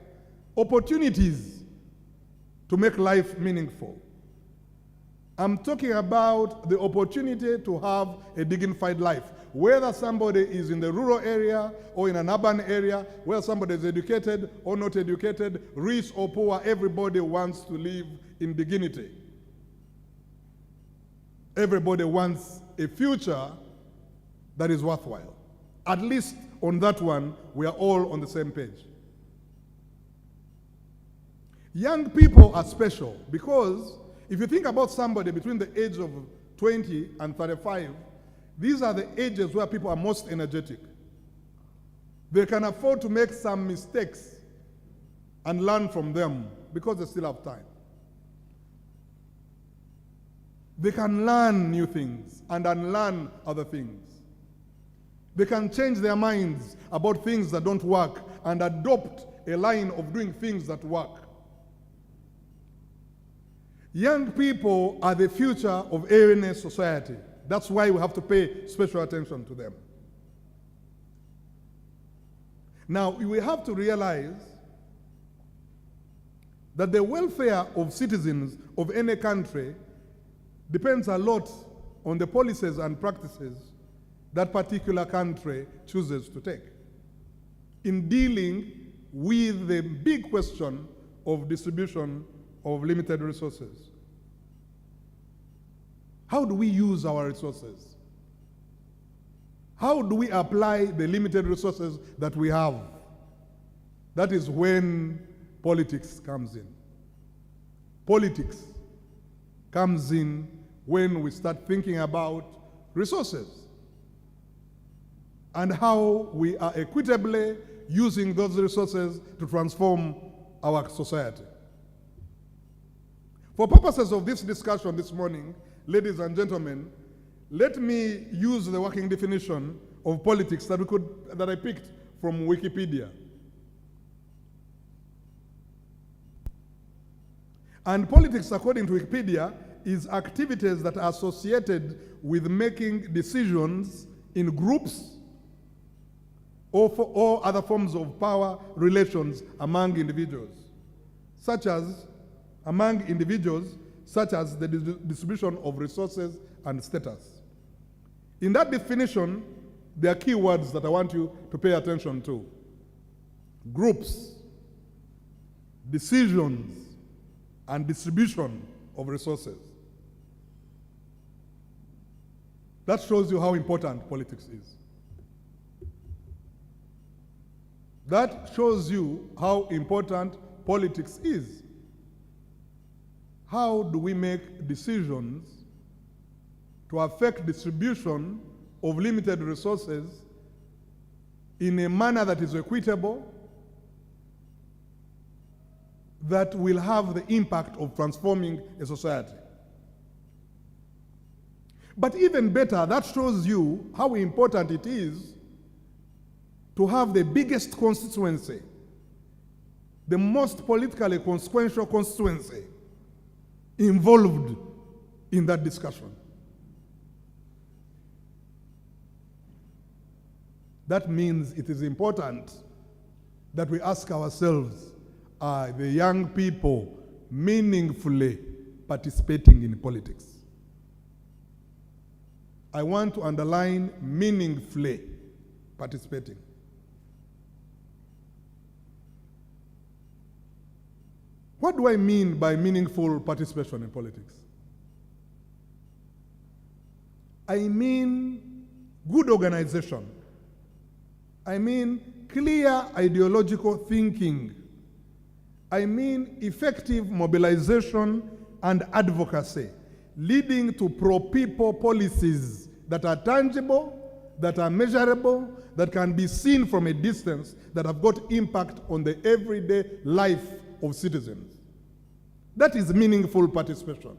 opportunities to make life meaningful. I'm talking about the opportunity to have a dignified life, whether somebody is in the rural area or in an urban area, whether somebody is educated or not educated, rich or poor, everybody wants to live in dignity. Everybody wants a future that is worthwhile. At least on that one, we are all on the same page. Young people are special because if you think about somebody between the age of 20 and 35, these are the ages where people are most energetic. They can afford to make some mistakes and learn from them because they still have time. They can learn new things and unlearn other things. They can change their minds about things that don't work and adopt a line of doing things that work. Young people are the future of any society. That's why we have to pay special attention to them. Now, we have to realize that the welfare of citizens of any country depends a lot on the policies and practices that particular country chooses to take in dealing with the big question of distribution of limited resources. How do we use our resources? How do we apply the limited resources that we have? That is when politics comes in. Politics comes in when we start thinking about resources and how we are equitably using those resources to transform our society. For purposes of this discussion this morning, ladies and gentlemen, let me use the working definition of politics that I picked from Wikipedia. And politics, according to Wikipedia, is activities that are associated with making decisions in groups or other forms of power relations among individuals, such as the distribution of resources and status. In that definition, there are key words that I want you to pay attention to. Groups, decisions, and distribution of resources. That shows you how important politics is. That shows you how important politics is. How do we make decisions to affect distribution of limited resources in a manner that is equitable, that will have the impact of transforming a society? But even better, that shows you how important it is to have the biggest constituency, the most politically consequential constituency involved in that discussion. That means it is important that we ask ourselves, are the young people meaningfully participating in politics? I want to underline meaningfully participating. What do I mean by meaningful participation in politics? I mean good organization. I mean clear ideological thinking. I mean effective mobilization and advocacy, leading to pro-people policies that are tangible, that are measurable, that can be seen from a distance, that have got impact on the everyday life of citizens. That is meaningful participation.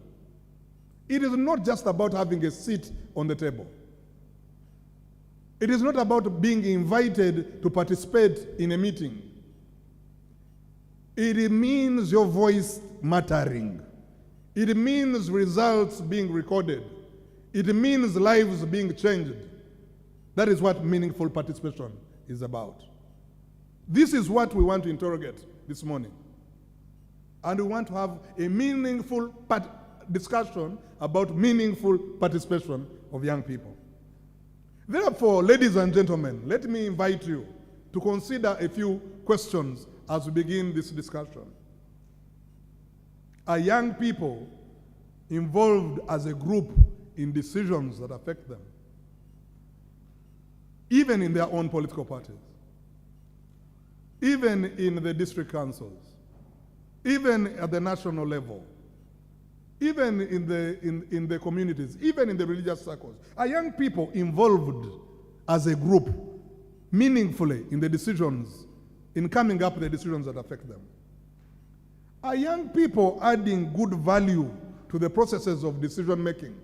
It is not just about having a seat on the table. It is not about being invited to participate in a meeting. It means your voice mattering. It means results being recorded. It means lives being changed. That is what meaningful participation is about. This is what we want to interrogate this morning. And we want to have a meaningful discussion about meaningful participation of young people. Therefore, ladies and gentlemen, let me invite you to consider a few questions as we begin this discussion. Are young people involved as a group in decisions that affect them, even in their own political parties, even in the district councils, even at the national level, even in the communities, even in the religious circles? Are young people involved as a group meaningfully in the decisions, in coming up with the decisions that affect them? Are young people adding good value to the processes of decision making?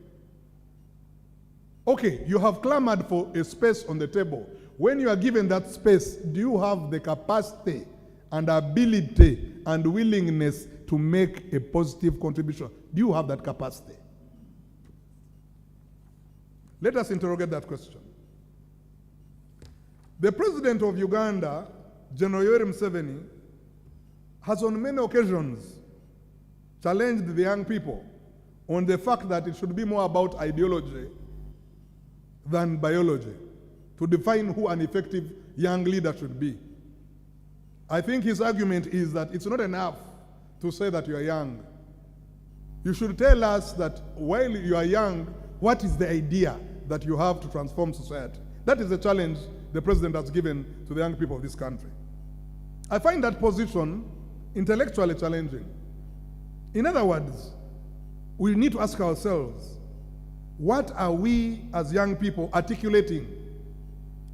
Okay, you have clamored for a space on the table. When you are given that space, do you have the capacity and ability and willingness to make a positive contribution? Do you have that capacity? Let us interrogate that question. The president of Uganda, General Yoweri Museveni, has on many occasions challenged the young people on the fact that it should be more about ideology than biology to define who an effective young leader should be. I think his argument is that it's not enough to say that you are young. You should tell us that while you are young, what is the idea that you have to transform society? That is the challenge the president has given to the young people of this country. I find that position intellectually challenging. In other words, we need to ask ourselves, what are we as young people articulating?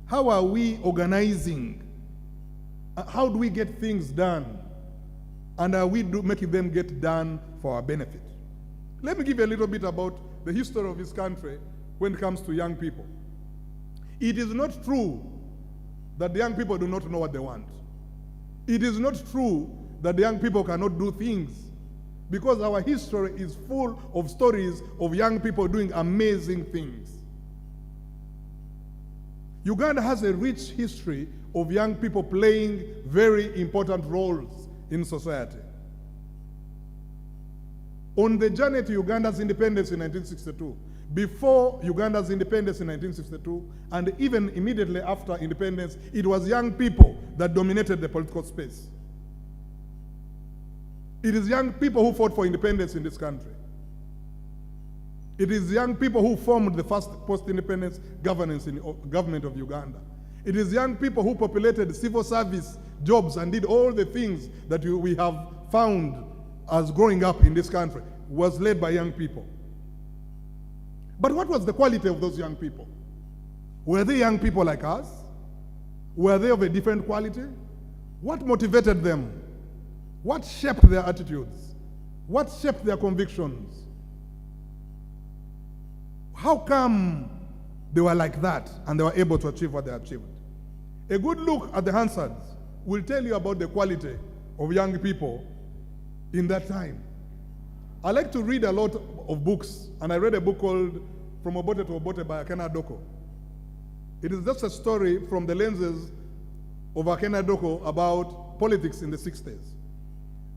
How are we organizing? How do we get things done? And are we making them get done for our benefit? Let me give you a little bit about the history of this country when it comes to young people. It is not true that the young people do not know what they want. It is not true that the young people cannot do things, because our history is full of stories of young people doing amazing things. Uganda has a rich history of young people playing very important roles in society. On the journey to Uganda's independence in 1962, before Uganda's independence in 1962, and even immediately after independence, it was young people that dominated the political space. It is young people who fought for independence in this country. It is young people who formed the first post-independence government of Uganda. It is young people who populated civil service jobs and did all the things that we have found as growing up in this country was led by young people. But what was the quality of those young people? Were they young people like us? Were they of a different quality? What motivated them? What shaped their attitudes? What shaped their convictions? How come they were like that and they were able to achieve what they achieved? A good look at the Hansards will tell you about the quality of young people in that time. I like to read a lot of books, and I read a book called From Obote to Obote by Akina Doko. It is just a story from the lenses of Akina Doko about politics in the 60s.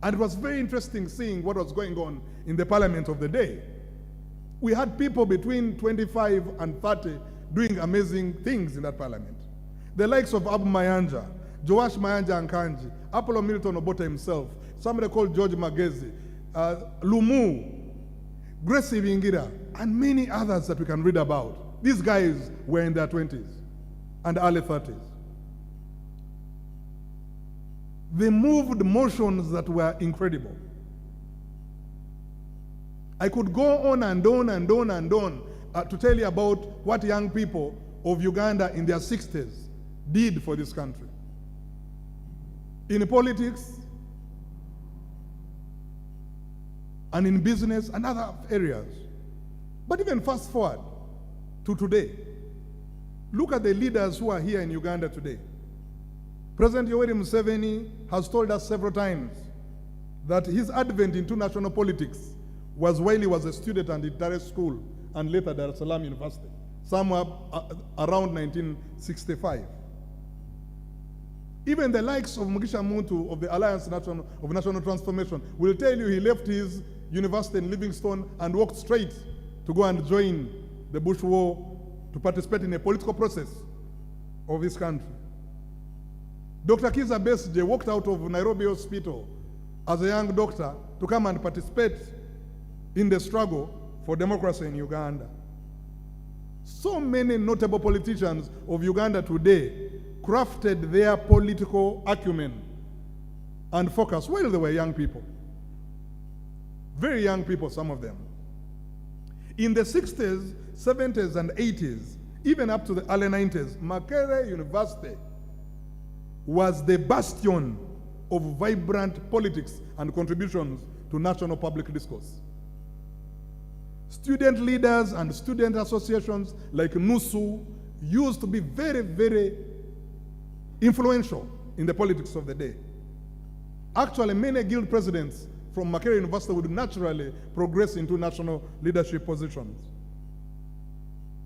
And it was very interesting seeing what was going on in the parliament of the day. We had people between 25 and 30 doing amazing things in that parliament. The likes of Abu Mayanja, Joash Mayanja Nkanji, Apollo Milton Obote himself, somebody called George Magezi, Lumu, Grace Ibingira, and many others that we can read about. These guys were in their 20s and early 30s. They moved motions that were incredible. I could go on and on and on and on to tell you about what young people of Uganda in their 60s did for this country. In politics, and in business and other areas. But even fast forward to today, look at the leaders who are here in Uganda today. President Yoweri Museveni has told us several times that his advent into national politics was while he was a student at Intare School and later Dar es Salaam University, somewhere around 1965. Even the likes of Mugisha Muntu of the Alliance of National Transformation will tell you he left his university in Livingstone and walked straight to go and join the Bush War to participate in a political process of his country. Dr. Kizza Besigye walked out of Nairobi Hospital as a young doctor to come and participate in the struggle for democracy in Uganda. So many notable politicians of Uganda today crafted their political acumen and focus while they were young people. Very young people, some of them. In the 60s, 70s, and 80s, even up to the early 90s, Makerere University was the bastion of vibrant politics and contributions to national public discourse. Student leaders and student associations like NUSU used to be very, very influential in the politics of the day. Actually, many guild presidents from Makerere University would naturally progress into national leadership positions.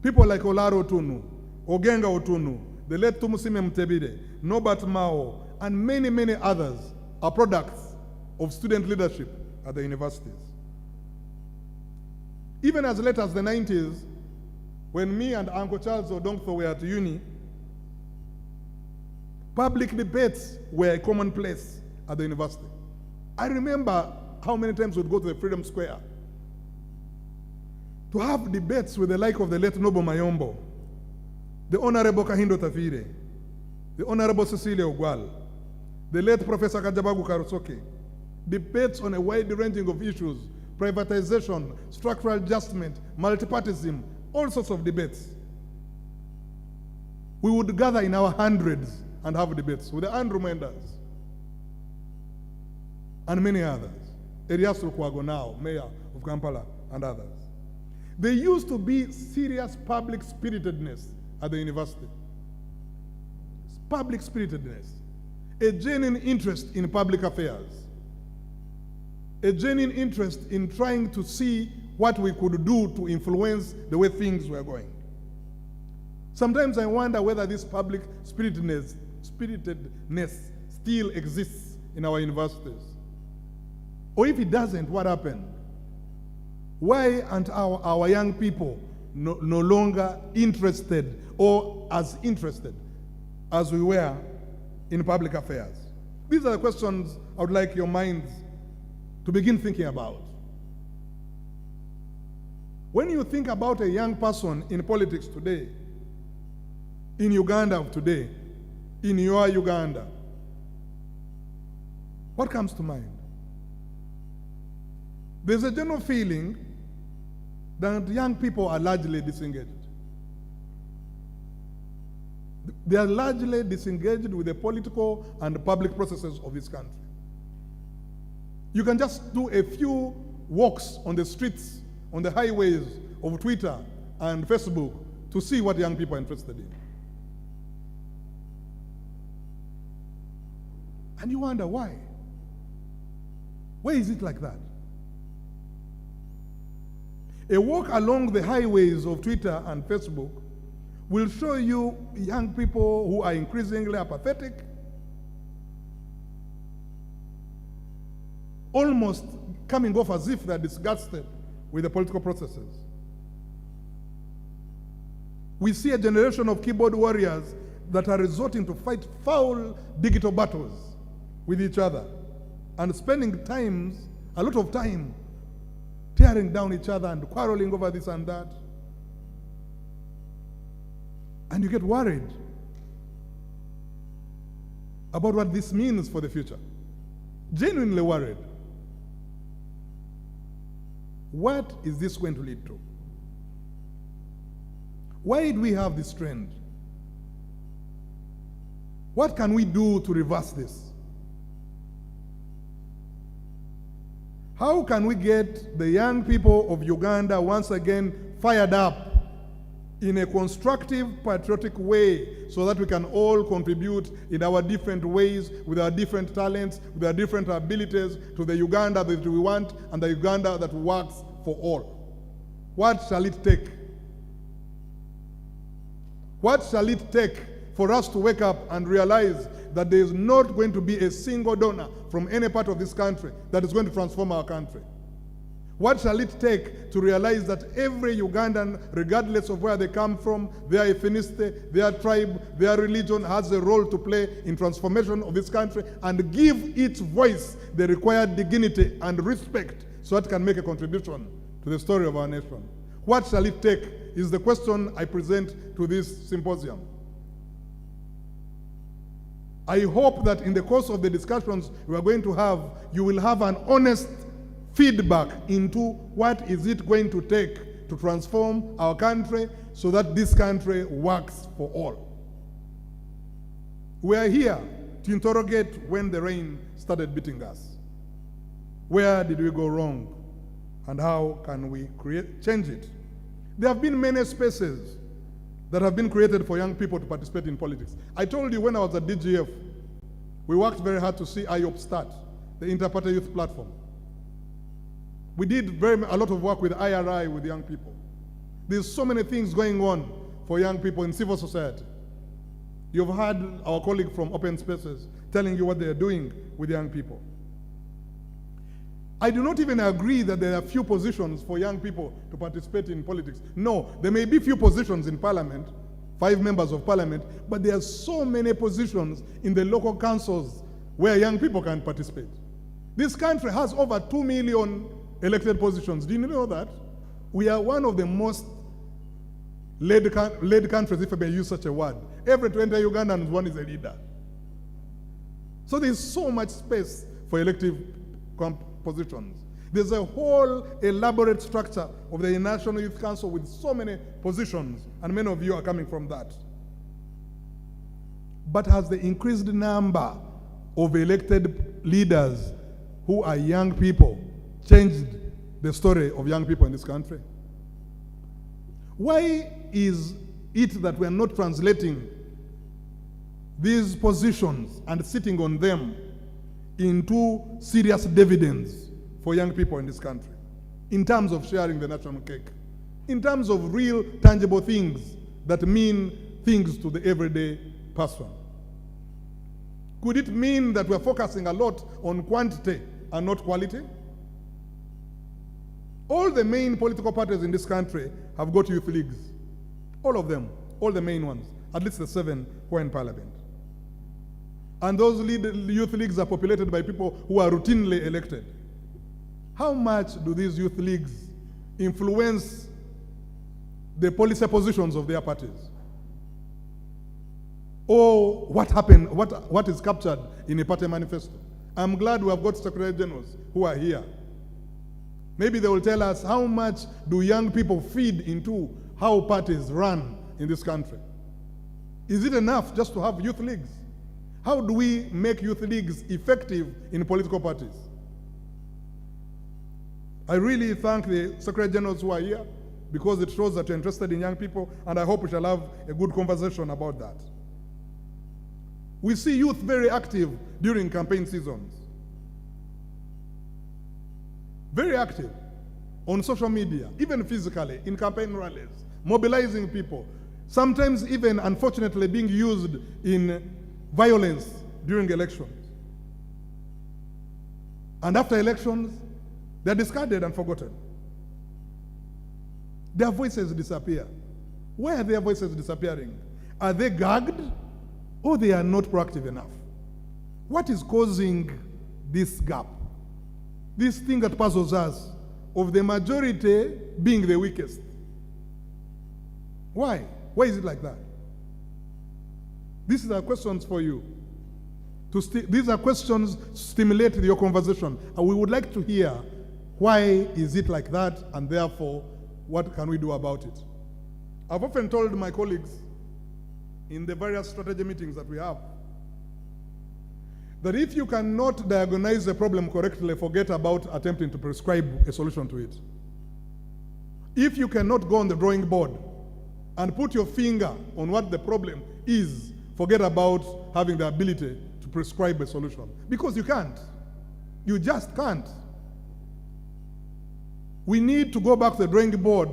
People like Olaro Otunu, Ogenga Otunu, the late Tumusime Mtebide, Norbert Mao, and many, many others are products of student leadership at the universities. Even as late as the 90s, when me and Uncle Charles Odonkso were at uni, public debates were commonplace at the university. I remember how many times we'd go to the Freedom Square to have debates with the like of the late Nobo Mayombo, the Honorable Kahindo Tafire, the Honorable Cecilia Ogwal, the late Professor Kajabagu Karusoke, debates on a wide ranging of issues, privatization, structural adjustment, multipartyism, all sorts of debates. We would gather in our hundreds and have debates with the Andrew Mendes and many others. Erias Lukwago now, Mayor of Kampala, and others. There used to be serious public spiritedness at the university. Public spiritedness. A genuine interest in public affairs. A genuine interest in trying to see what we could do to influence the way things were going. Sometimes I wonder whether this public spiritedness still exists in our universities. Or if it doesn't, what happened? Why aren't our young people no longer interested or as interested as we were in public affairs? These are the questions I would like your minds to begin thinking about. When you think about a young person in politics today, in Uganda of today, in your Uganda, what comes to mind? There's a general feeling that young people are largely disengaged. They are largely disengaged with the political and public processes of this country. You can just do a few walks on the streets, on the highways of Twitter and Facebook to see what young people are interested in. And you wonder why. Why is it like that? A walk along the highways of Twitter and Facebook will show you young people who are increasingly apathetic, almost coming off as if they're disgusted with the political processes. We see a generation of keyboard warriors that are resorting to fight foul digital battles with each other and spending a lot of time tearing down each other and quarreling over this and that. And you get worried about what this means for the future. Genuinely worried. What is this going to lead to? Why do we have this trend? What can we do to reverse this? How can we get the young people of Uganda once again fired up in a constructive, patriotic way so that we can all contribute in our different ways, with our different talents, with our different abilities to the Uganda that we want and the Uganda that works for all? What shall it take? What shall it take for us to wake up and realize that there is not going to be a single donor from any part of this country that is going to transform our country? What shall it take to realize that every Ugandan, regardless of where they come from, their ethnicity, their tribe, their religion, has a role to play in transformation of this country and give its voice the required dignity and respect so it can make a contribution to the story of our nation? What shall it take is the question I present to this symposium. I hope that in the course of the discussions we are going to have, you will have an honest feedback into what is it going to take to transform our country so that this country works for all. We are here to interrogate when the rain started beating us. Where did we go wrong? And how can we change it? There have been many spaces that have been created for young people to participate in politics. I told you when I was at DGF, we worked very hard to see IOP start, the Interparty Youth Platform. We did a lot of work with IRI, with young people. There's so many things going on for young people in civil society. You've heard our colleague from Open Spaces telling you what they're doing with young people. I do not even agree that there are few positions for young people to participate in politics. No, there may be few positions in Parliament, 5 members of Parliament, but there are so many positions in the local councils where young people can participate. This country has over 2 million elected positions. Do you know that? We are one of the most led countries, if I may use such a word. Every 20 Ugandans, one is a leader. So there's so much space for elective positions. There's a whole elaborate structure of the National Youth Council with so many positions, and many of you are coming from that. But has the increased number of elected leaders who are young people changed the story of young people in this country? Why is it that we are not translating these positions and sitting on them into serious dividends for young people in this country, in terms of sharing the national cake, in terms of real tangible things that mean things to the everyday person? Could it mean that we're focusing a lot on quantity and not quality? All the main political parties in this country have got youth leagues. All of them, all the main ones, at least the 7 who are in Parliament. And those youth leagues are populated by people who are routinely elected. How much do these youth leagues influence the policy positions of their parties? or what happened, what is captured in a party manifesto. I'm glad we have got Secretary Generals who are here. Maybe they will tell us how much do young people feed into how parties run in this country. Is it enough just to have youth leagues? How do we make youth leagues effective in political parties? I really thank the Secretary Generals who are here because it shows that you're interested in young people, and I hope we shall have a good conversation about that. We see youth very active during campaign seasons. Very active on social media, even physically, in campaign rallies, mobilizing people, sometimes even, unfortunately, being used in violence during elections. And after elections, they're discarded and forgotten. Their voices disappear. Why are their voices disappearing? Are they gagged or they are not proactive enough? What is causing this gap? This thing that puzzles us of the majority being the weakest. Why? Why is it like that? These are questions for you. These are questions to stimulate your conversation. And we would like to hear why is it like that, and therefore, what can we do about it? I've often told my colleagues in the various strategy meetings that we have that if you cannot diagnose the problem correctly, forget about attempting to prescribe a solution to it. If you cannot go on the drawing board and put your finger on what the problem is, forget about having the ability to prescribe a solution. Because you can't. You just can't. We need to go back to the drawing board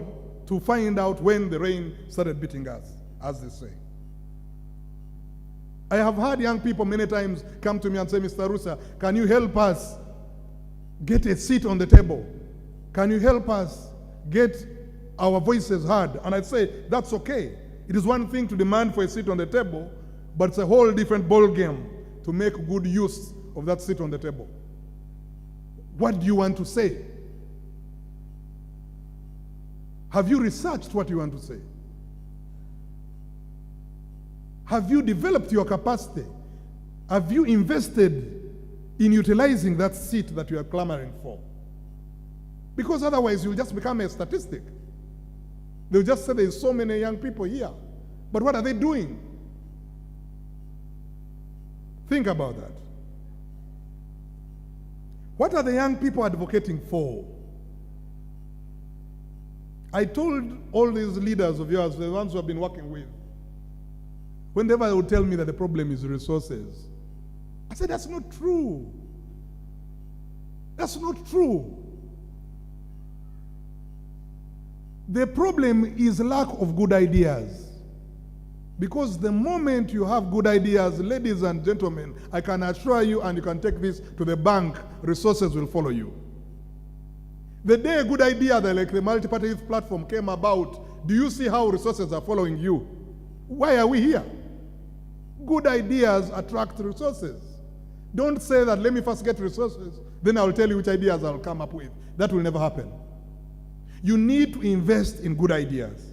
to find out when the rain started beating us, as they say. I have had young people many times come to me and say, Mr. Rusa, can you help us get a seat on the table? Can you help us get our voices heard? And I'd say, that's okay. It is one thing to demand for a seat on the table, but it's a whole different ball game to make good use of that seat on the table. What do you want to say? Have you researched what you want to say? Have you developed your capacity? Have you invested in utilizing that seat that you are clamoring for? Because otherwise you'll just become a statistic. They'll just say there's so many young people here. But what are they doing? Think about that. What are the young people advocating for? I told all these leaders of yours, the ones who have been working with, whenever they would tell me that the problem is resources, I said, that's not true. That's not true. The problem is lack of good ideas. Because the moment you have good ideas, ladies and gentlemen, I can assure you, and you can take this to the bank, resources will follow you. The day a good idea like the Multiparty Youth Platform came about, do you see how resources are following you? Why are we here? Good ideas attract resources. Don't say that, let me first get resources, then I'll tell you which ideas I'll come up with. That will never happen. You need to invest in good ideas.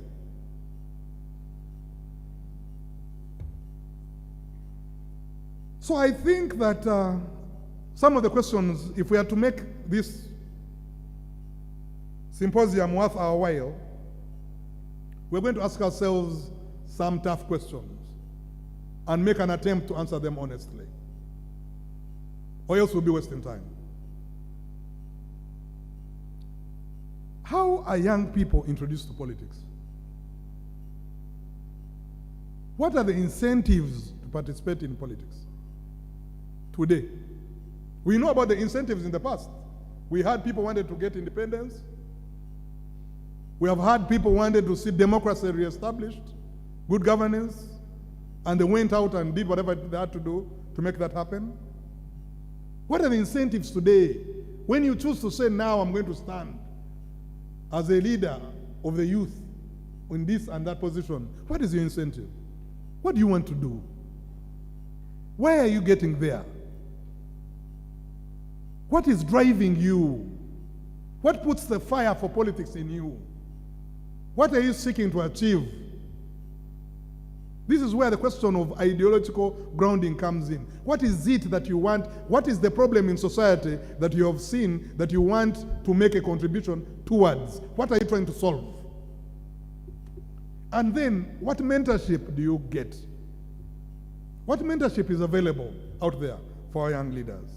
So I think that some of the questions, if we are to make this symposium worth our while, we're going to ask ourselves some tough questions and make an attempt to answer them honestly, or else we'll be wasting time. How are young people introduced to politics? What are the incentives to participate in politics today? We know about the incentives in the past. We had people wanted to get independence. We have had people wanted to see democracy reestablished, good governance, and they went out and did whatever they had to do to make that happen. What are the incentives today? When you choose to say, now I'm going to stand as a leader of the youth in this and that position, what is your incentive? What do you want to do? Why are you getting there? What is driving you? What puts the fire for politics in you? What are you seeking to achieve? This is where the question of ideological grounding comes in. What is it that you want? What is the problem in society that you have seen that you want to make a contribution towards? What are you trying to solve? And then, what mentorship do you get? What mentorship is available out there for our young leaders?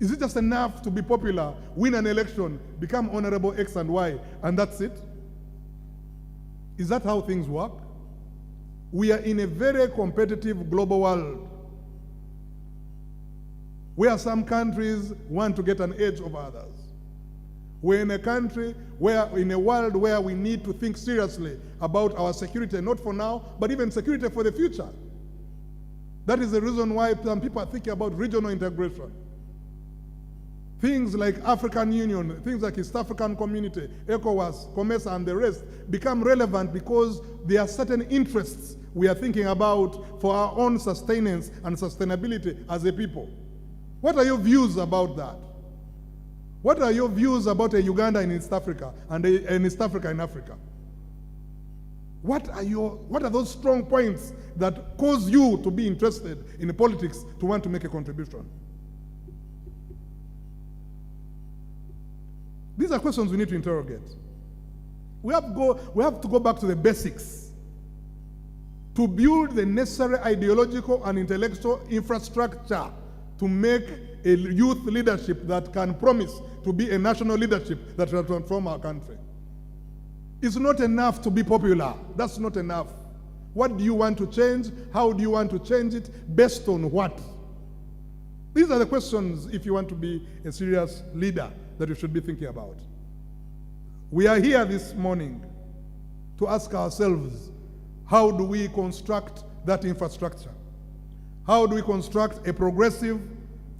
Is it just enough to be popular, win an election, become honorable X and Y, and that's it? Is that how things work? We are in a very competitive global world where some countries want to get an edge over others. We're in a country in a world where we need to think seriously about our security, not for now, but even security for the future. That is the reason why some people are thinking about regional integration. Things like African Union, things like East African Community, ECOWAS, COMESA, and the rest become relevant because there are certain interests we are thinking about for our own sustenance and sustainability as a people. What are your views about that? What are your views about a Uganda in East Africa and an East Africa in Africa? What are those strong points that cause you to be interested in politics, to want to make a contribution? These are questions we need to interrogate. We have to go back to the basics to build the necessary ideological and intellectual infrastructure to make a youth leadership that can promise to be a national leadership that will transform our country. It's not enough to be popular. That's not enough. What do you want to change? How do you want to change it? Based on what? These are the questions, if you want to be a serious leader, that you should be thinking about. We are here this morning to ask ourselves, how do we construct that infrastructure? How do we construct a progressive,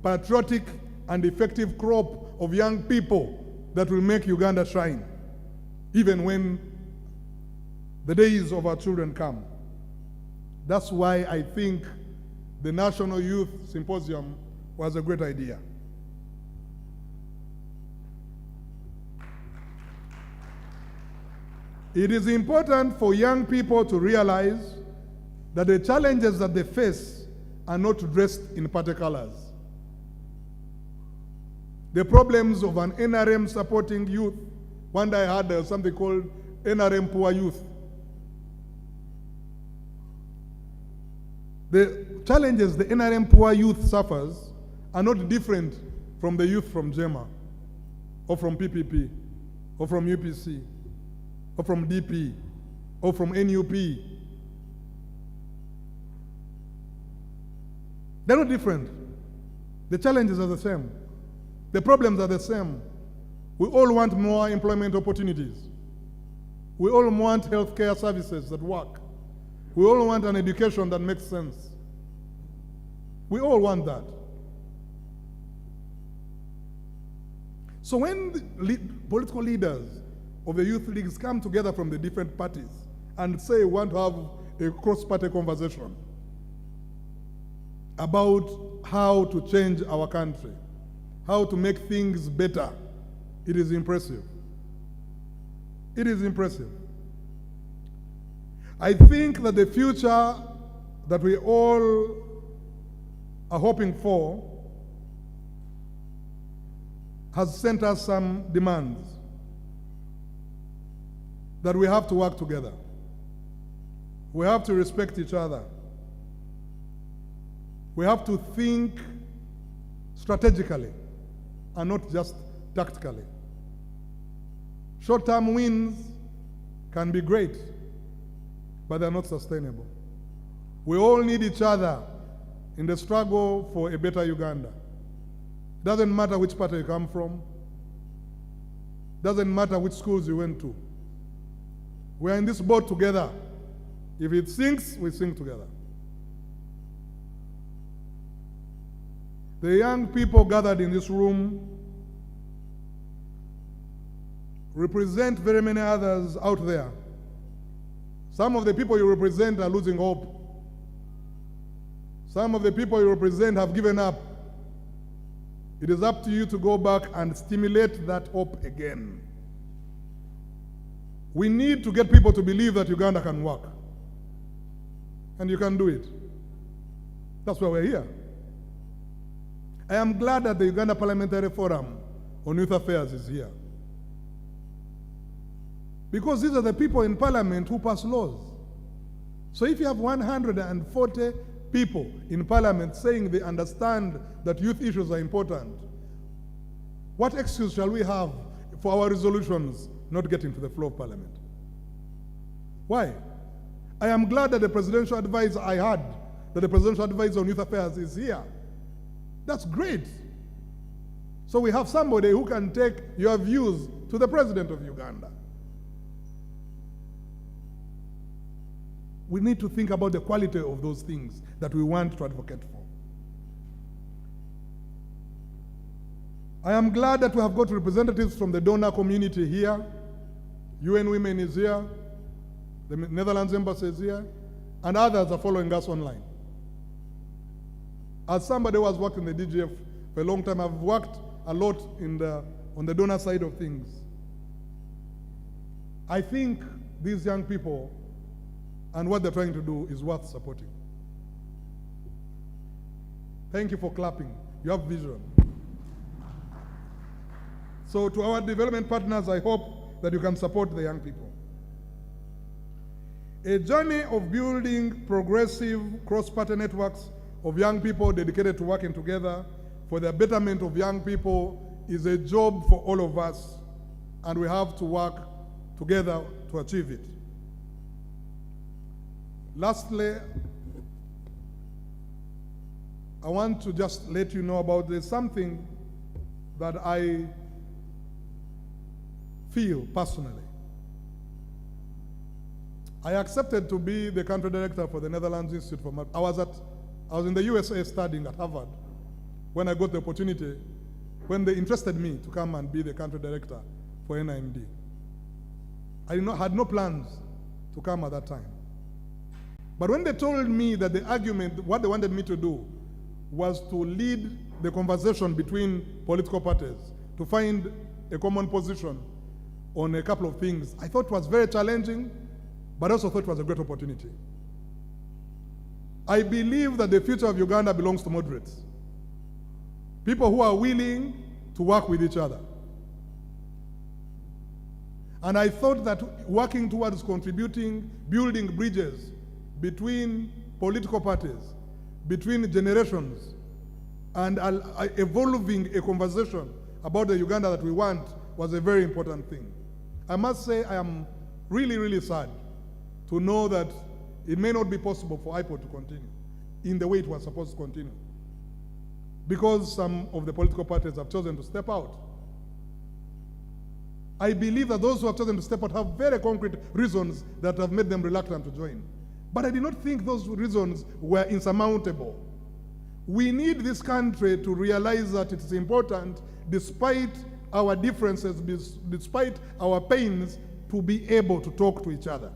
patriotic, and effective crop of young people that will make Uganda shine, even when the days of our children come? That's why I think the National Youth Symposium was a great idea. It is important for young people to realize that the challenges that they face are not dressed in party colors. The problems of an NRM supporting youth, one day I had something called NRM poor youth. The challenges the NRM poor youth suffers are not different from the youth from JEMA, or from PPP, or from UPC, or from DP, or from NUP. They're not different. The challenges are the same. The problems are the same. We all want more employment opportunities. We all want healthcare services that work. We all want an education that makes sense. We all want that. So when the political leaders of the youth leagues come together from the different parties and say we want to have a cross-party conversation about how to change our country, how to make things better, it is impressive. It is impressive. I think that the future that we all are hoping for has sent us some demands that we have to work together. We have to respect each other. We have to think strategically and not just tactically. Short-term wins can be great, but they're not sustainable. We all need each other in the struggle for a better Uganda. Doesn't matter which party you come from. Doesn't matter which schools you went to. We're in this boat together. If it sinks, we sink together. The young people gathered in this room represent very many others out there. Some of the people you represent are losing hope. Some of the people you represent have given up. It is up to you to go back and stimulate that hope again. We need to get people to believe that Uganda can work. And you can do it. That's why we're here. I am glad that the Uganda Parliamentary Forum on Youth Affairs is here. Because these are the people in Parliament who pass laws. So if you have 140 people in Parliament saying they understand that youth issues are important, what excuse shall we have for our resolutions not getting to the floor of Parliament? Why? I am glad that the presidential advisor I had, that the presidential advisor on youth affairs is here. That's great. So we have somebody who can take your views to the president of Uganda. We need to think about the quality of those things that we want to advocate for. I am glad that we have got representatives from the donor community here. UN Women is here. The Netherlands Embassy is here. And others are following us online. As somebody who has worked in the DGF for a long time, I've worked a lot on the donor side of things. I think these young people and what they're trying to do is worth supporting. Thank you for clapping. You have vision. So to our development partners, I hope that you can support the young people. A journey of building progressive cross-party networks of young people dedicated to working together for the betterment of young people is a job for all of us, and we have to work together to achieve it. Lastly, I want to just let you know about there's something that I feel personally. I accepted to be the country director for the Netherlands Institute for I was in the USA studying at Harvard when I got the opportunity, when they interested me to come and be the country director for NIMD. I had no plans to come at that time. But when they told me that the argument, what they wanted me to do was to lead the conversation between political parties, to find a common position on a couple of things, I thought it was very challenging, but also thought it was a great opportunity. I believe that the future of Uganda belongs to moderates. People who are willing to work with each other. And I thought that working towards contributing, building bridges between political parties, between generations, and evolving a conversation about the Uganda that we want was a very important thing. I must say I am really, really sad to know that it may not be possible for IPOD to continue in the way it was supposed to continue, because some of the political parties have chosen to step out. I believe that those who have chosen to step out have very concrete reasons that have made them reluctant to join. But I did not think those reasons were insurmountable. We need this country to realize that it is important, despite our differences, despite our pains, to be able to talk to each other.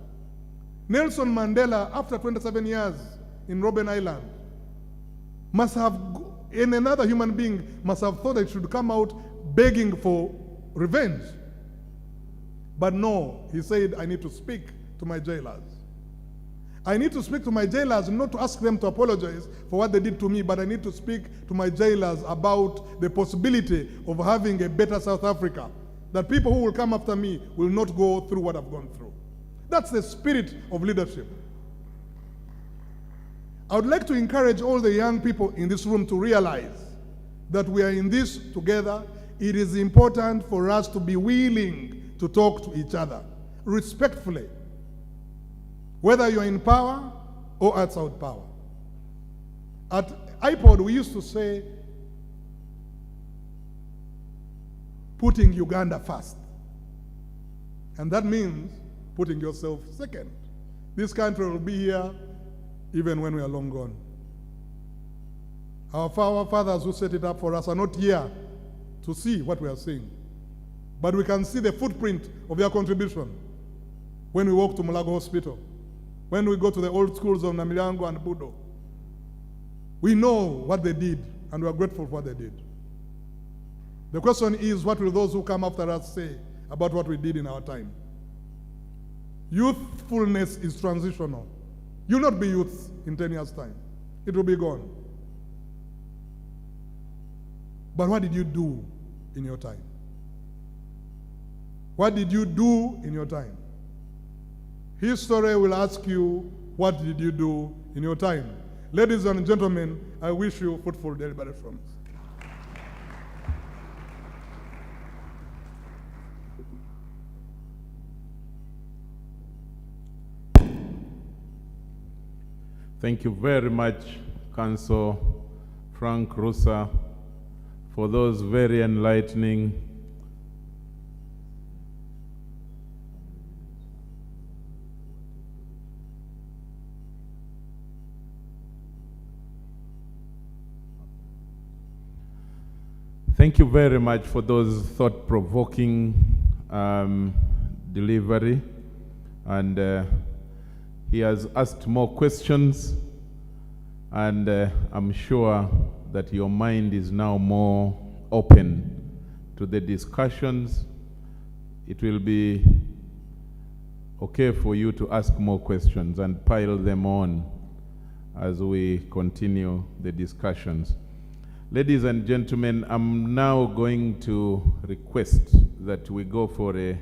Nelson Mandela, after 27 years in Robben Island, must have, and another human being must have thought that he should come out begging for revenge. But no, he said, I need to speak to my jailers. I need to speak to my jailers, not to ask them to apologize for what they did to me, but I need to speak to my jailers about the possibility of having a better South Africa, that people who will come after me will not go through what I've gone through. That's the spirit of leadership. I would like to encourage all the young people in this room to realize that we are in this together. It is important for us to be willing to talk to each other respectfully, whether you're in power or outside power. At IPOD, we used to say, putting Uganda first. And that means putting yourself second. This country will be here even when we are long gone. Our fathers who set it up for us are not here to see what we are seeing, but we can see the footprint of their contribution when we walk to Mulago Hospital, when we go to the old schools of Namilyango and Budo. We know what they did, and we are grateful for what they did. The question is, what will those who come after us say about what we did in our time? Youthfulness is transitional. You'll not be youth in 10 years' time. It will be gone. But what did you do in your time? What did you do in your time? History will ask you, what did you do in your time? Ladies and gentlemen, I wish you fruitful deliberate from.
Thank you very much, Council Frank Rusa, for those very enlightening Thank you very much for those thought-provoking delivery, and he has asked more questions, and I'm sure that your mind is now more open to the discussions. It will be okay for you to ask more questions and pile them on as we continue the discussions. Ladies and gentlemen, I'm now going to request that we go for a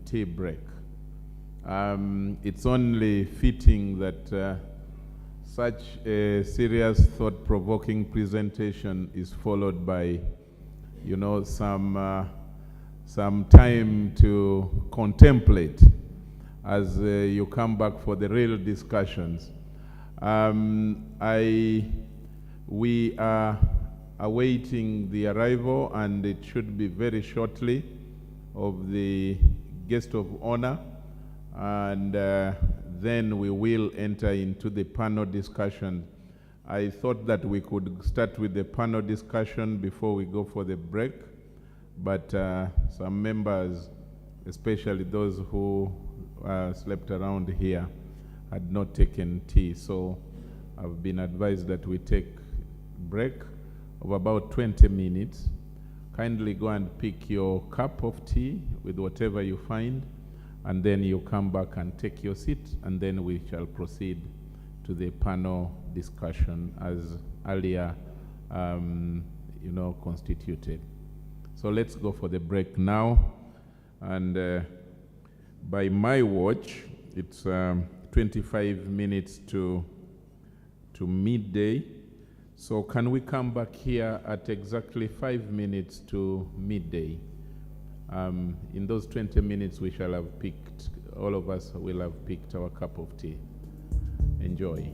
tea break. It's only fitting that such a serious, thought-provoking presentation is followed by, you know, some time to contemplate as you come back for the real discussions. We are awaiting the arrival, and it should be very shortly, of the guest of honor, and then we will enter into the panel discussion. I thought that we could start with the panel discussion before we go for the break, but some members, especially those who slept around here, had not taken tea, so I've been advised that we take break of about 20 minutes. Kindly go and pick your cup of tea with whatever you find, and then you come back and take your seat, and then we shall proceed to the panel discussion as earlier constituted. So let's go for the break now, and by my watch it's 25 minutes to midday. So can we come back here at exactly 5 minutes to midday? In those 20 minutes we shall have picked, all of us will have picked our cup of tea. Enjoy.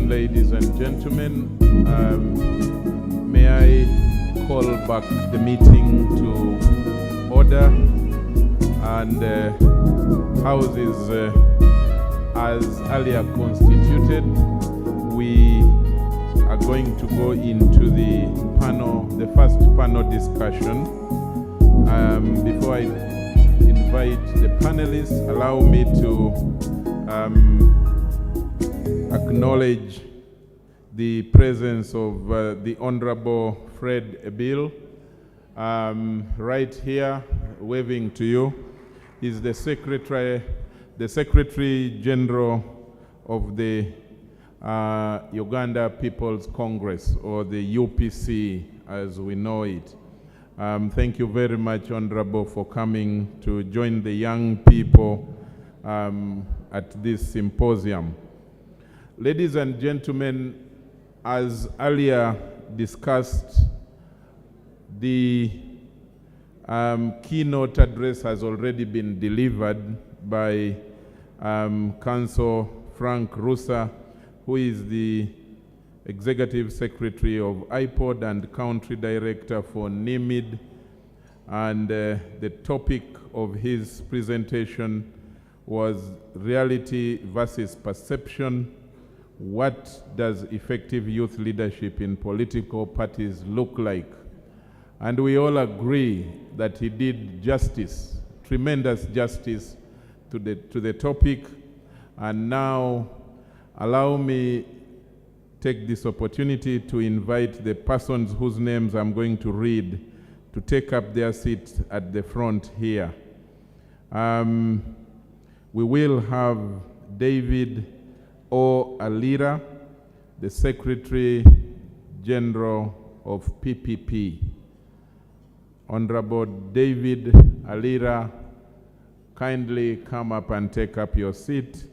Ladies and gentlemen, may I call back the meeting to order, and House is as earlier constituted. We are going to go into the first panel discussion. Before I invite the panelists, allow me to acknowledge the presence of the Honorable Fred Ebil, right here, waving to you. He's the Secretary General of the Uganda People's Congress, or the UPC as we know it. Thank you very much, Honorable, for coming to join the young people at this symposium. Ladies and gentlemen, as earlier discussed, the keynote address has already been delivered by Councillor Frank Rusa, who is the Executive Secretary of IPOD and Country Director for NIMID. And the topic of his presentation was reality versus perception. What does effective youth leadership in political parties look like? And we all agree that he did justice, tremendous justice to the topic. And now allow me take this opportunity to invite the persons whose names I'm going to read to take up their seats at the front here. We will have David O. Alira, the Secretary General of PPP. Honorable David Alira, kindly come up and take up your seat.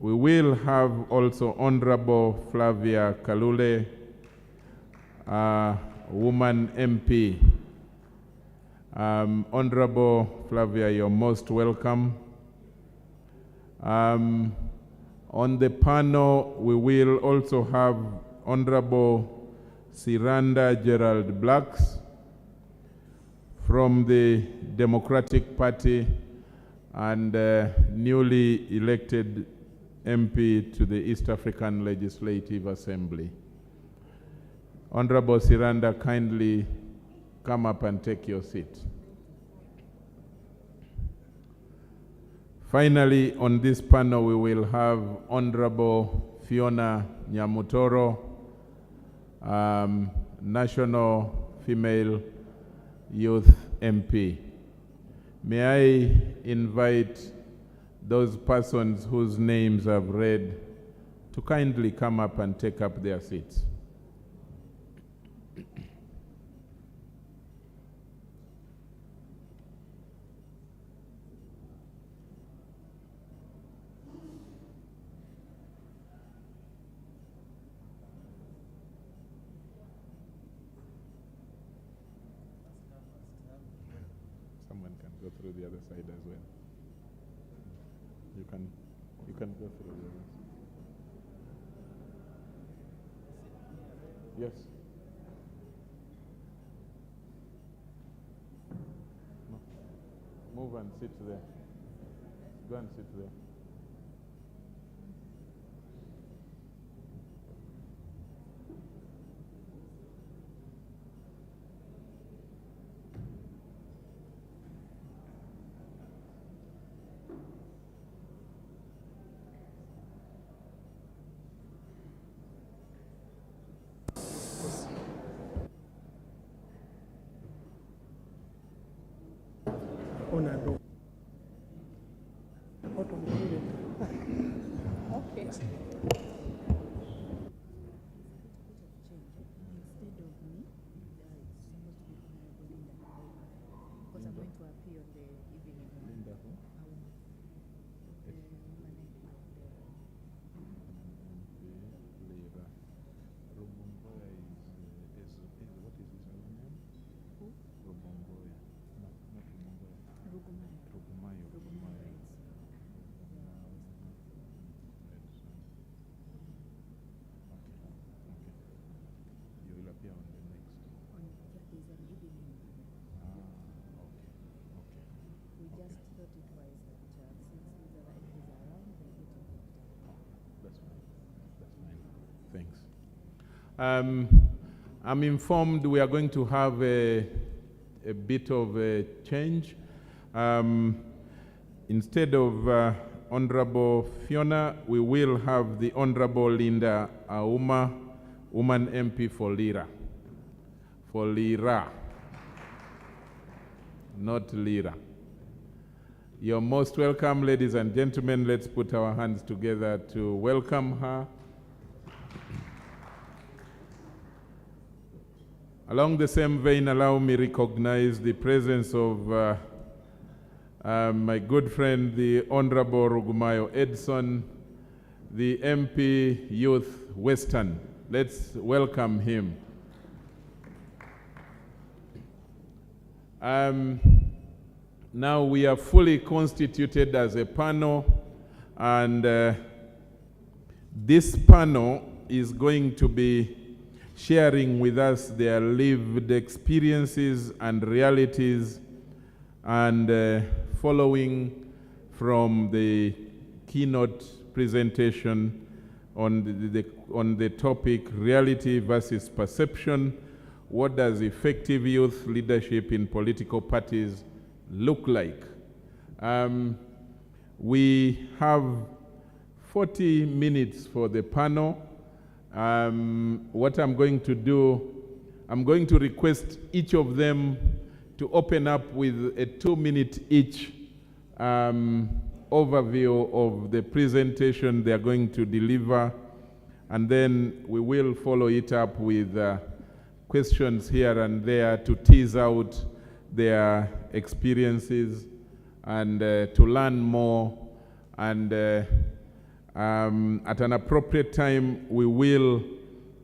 We will have also Honorable Flavia Kalule, woman MP. Honorable Flavia, you're most welcome. On the panel, we will also have Honorable Siranda Gerald Blacks from the Democratic Party and newly elected MP to the East African Legislative Assembly. Honorable Siranda, kindly come up and take your seat. Finally, on this panel, we will have Honorable Fiona Nyamutoro, National Female Youth MP. May I invite those persons whose names I've read to kindly come up and take up their seats. can go through the other side as well. You can go through the other side. Yes. No. Move and sit there. Go and sit there.
Okay.
I'm informed we are going to have a bit of a change. Instead of Honorable Fiona, we will have the Honorable Linda Auma, woman MP for Lira. For Lira, not Lira. You're most welcome, ladies and gentlemen. Let's put our hands together to welcome her. Along the same vein, allow me to recognize the presence of my good friend, the Honorable Rugumayo Edson, the MP Youth Western. Let's welcome him. Now we are fully constituted as a panel, and this panel is going to be sharing with us their lived experiences and realities, and following from the keynote presentation on the topic reality versus perception. What does effective youth leadership in political parties look like? We have 40 minutes for the panel. What I'm going to do, I'm going to request each of them to open up with a 2-minute each overview of the presentation they're going to deliver, and then we will follow it up with questions here and there to tease out their experiences and to learn more, and at an appropriate time, we will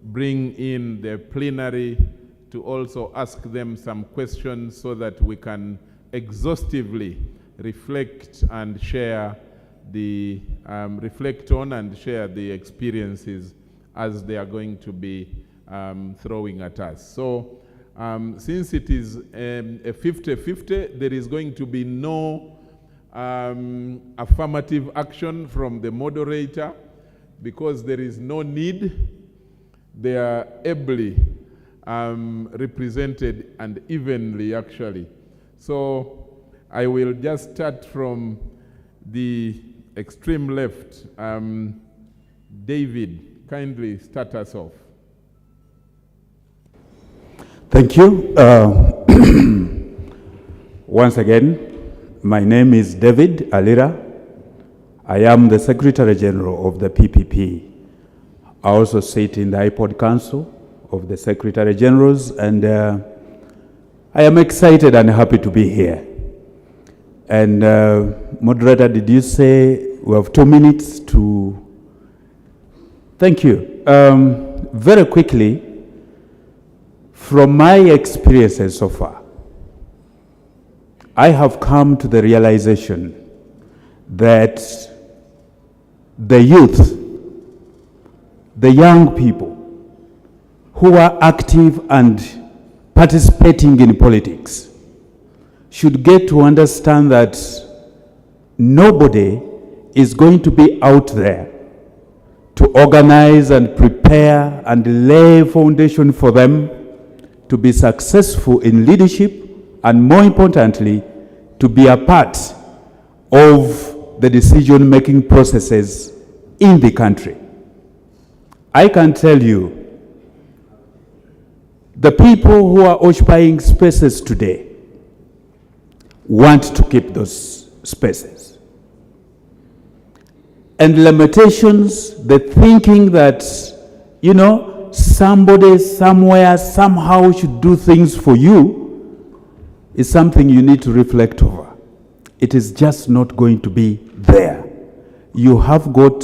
bring in the plenary to also ask them some questions so that we can exhaustively reflect and share the, reflect on and share the experiences as they are going to be throwing at us. So since it is a 50-50, there is going to be no affirmative action from the moderator because there is no need. They are ably represented and evenly, actually. So I will just start from the extreme left. David, kindly start us off.
Thank you. Once again, my name is David Alira. I am the Secretary General of the PPP. I also sit in the iPod Council of the Secretary Generals, and I am excited and happy to be here. And moderator, did you say we have 2 minutes to... Thank you. Very quickly, from my experiences so far, I have come to the realization that the youth, the young people who are active and participating in politics should get to understand that nobody is going to be out there to organize and prepare and lay foundation for them to be successful in leadership, and more importantly, to be a part of the decision-making processes in the country. I can tell you, the people who are occupying spaces today want to keep those spaces. And limitations, the thinking that, you know, somebody somewhere somehow should do things for you, is something you need to reflect over. It is just not going to be there. You have got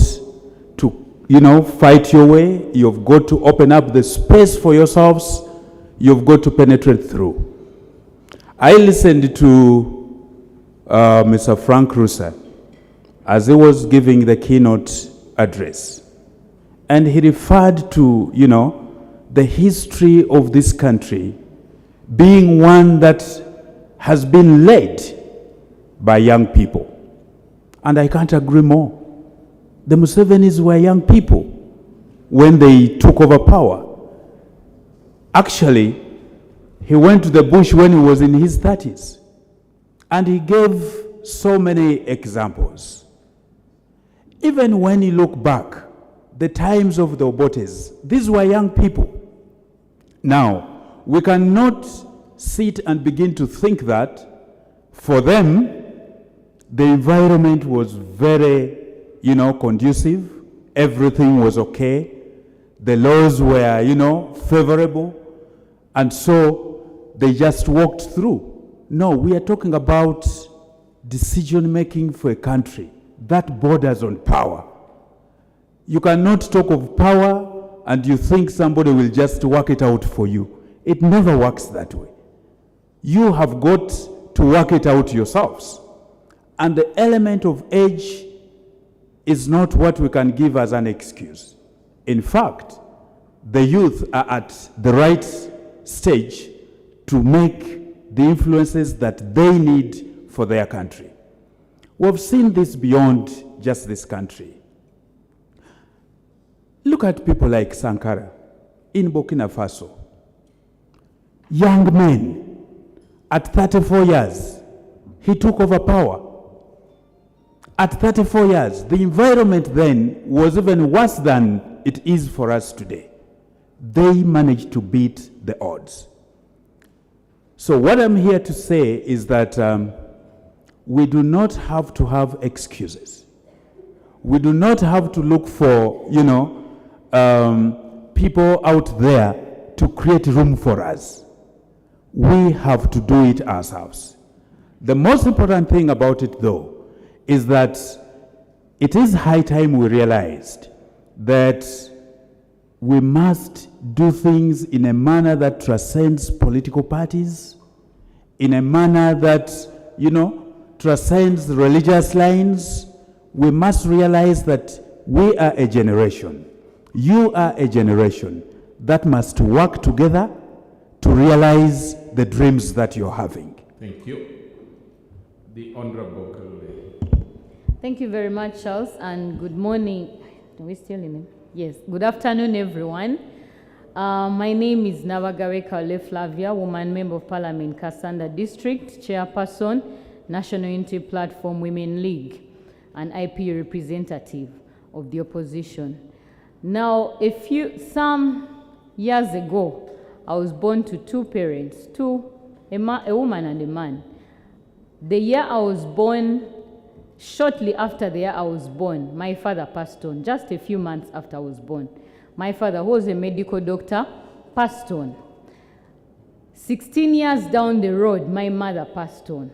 to, you know, fight your way. You've got to open up the space for yourselves. You've got to penetrate through. I listened to Mr. Frank Rusa as he was giving the keynote address. And he referred to, you know, the history of this country being one that has been led by young people. And I can't agree more. The Musevenis were young people when they took over power. Actually, he went to the bush when he was in his 30s. And he gave so many examples. Even when you look back, the times of the Obotes, these were young people. Now, we cannot sit and begin to think that for them, the environment was very, you know, conducive. Everything was okay. The laws were, you know, favorable. And so they just walked through. No, we are talking about decision-making for a country that borders on power. You cannot talk of power and you think somebody will just work it out for you. It never works that way. You have got to work it out yourselves. And the element of age is not what we can give as an excuse. In fact, the youth are at the right stage to make the influences that they need for their country. We've seen this beyond just this country. Look at people like Sankara in Burkina Faso. Young men, at 34 years, he took over power. At 34 years, the environment then was even worse than it is for us today. They managed to beat the odds. So what I'm here to say is that we do not have to have excuses. We do not have to look for, you know, people out there to create room for us. We have to do it ourselves. The most important thing about it, though, is that it is high time we realized that we must do things in a manner that transcends political parties, in a manner that, you know, transcends religious lines. We must realize that we are a generation. You are a generation that must work together to realize the dreams that you're having.
Thank you. The Honorable.
Thank you very much, Charles, and good morning. Are we still in it? Yes. Good afternoon, everyone. My name is Nabagawe Kaole Flavia, Woman Member of Parliament, Kasanda District, Chairperson, National Unity Platform Women League, and IP representative of the opposition. Now, some years ago, I was born to two parents, a woman and a man. The year I was born, shortly after the year I was born, my father passed on, just a few months after I was born. My father, who was a medical doctor, passed on. 16 years down the road, my mother passed on.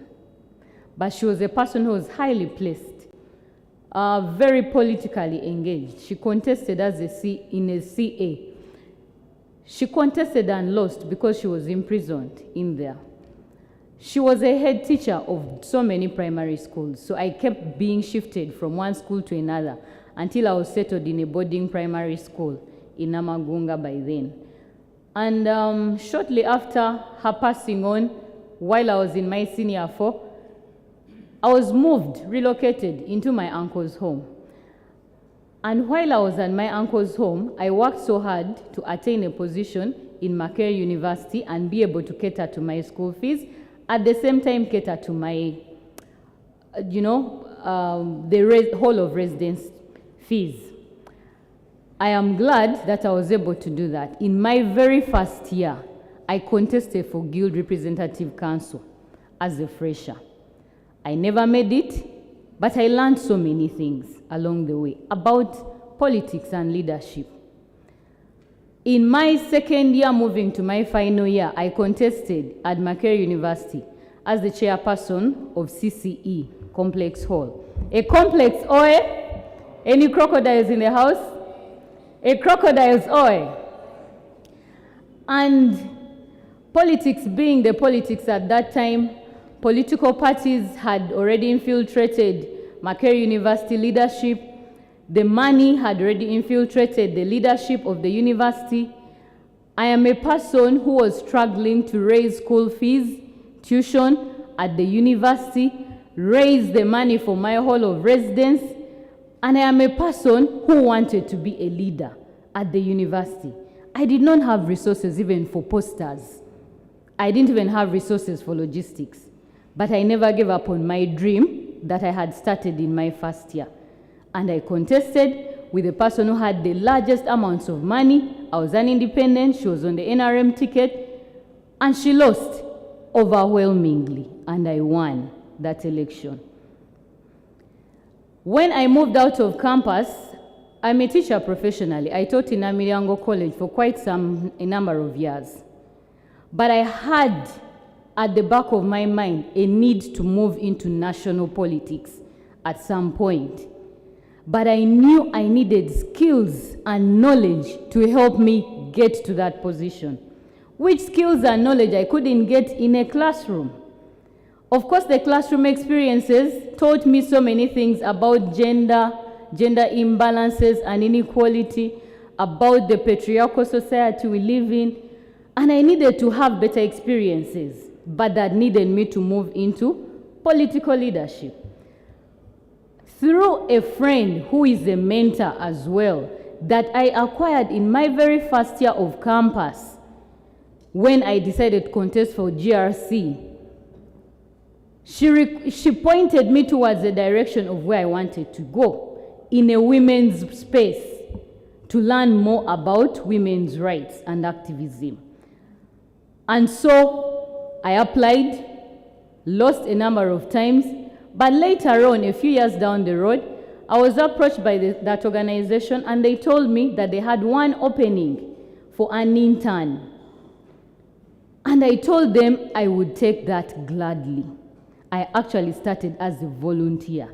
But she was a person who was highly placed, very politically engaged. She contested in a CA. She contested and lost because she was imprisoned in there. She was a head teacher of so many primary schools, so I kept being shifted from one school to another until I was settled in a boarding primary school in Namagunga by then. And shortly after her passing on, while I was in my senior 4, I was relocated into my uncle's home. And while I was at my uncle's home, I worked so hard to attain a position in Makerere University and be able to cater to my school fees, at the same time cater to my, the whole of residence fees. I am glad that I was able to do that. In my very first year, I contested for Guild Representative Council as a fresher. I never made it, but I learned so many things along the way about politics and leadership. In my second year, moving to my final year, I contested at Makerere University as the chairperson of CCE, Complex Hall. A complex oil? Any crocodiles in the house? A crocodile's oil. And politics being the politics at that time, political parties had already infiltrated Makerere University leadership. The money had already infiltrated the leadership of the university. I am a person who was struggling to raise school fees, tuition at the university, raise the money for my hall of residence, and I am a person who wanted to be a leader at the university. I did not have resources even for posters. I didn't even have resources for logistics. But I never gave up on my dream that I had started in my first year. And I contested with the person who had the largest amounts of money. I was an independent, she was on the NRM ticket, and she lost overwhelmingly, and I won that election. When I moved out of campus, I'm a teacher professionally. I taught in Amiliango College for quite a number of years. But I had at the back of my mind a need to move into national politics at some point. But I knew I needed skills and knowledge to help me get to that position. Which skills and knowledge I couldn't get in a classroom. Of course, the classroom experiences taught me so many things about gender imbalances and inequality, about the patriarchal society we live in, and I needed to have better experiences, but that needed me to move into political leadership. Through a friend who is a mentor as well, that I acquired in my very first year of campus, when I decided to contest for GRC, she pointed me towards the direction of where I wanted to go in a women's space to learn more about women's rights and activism. And so I applied, lost a number of times, but later on, a few years down the road, I was approached by that organization and they told me that they had one opening for an intern. And I told them I would take that gladly. I actually started as a volunteer.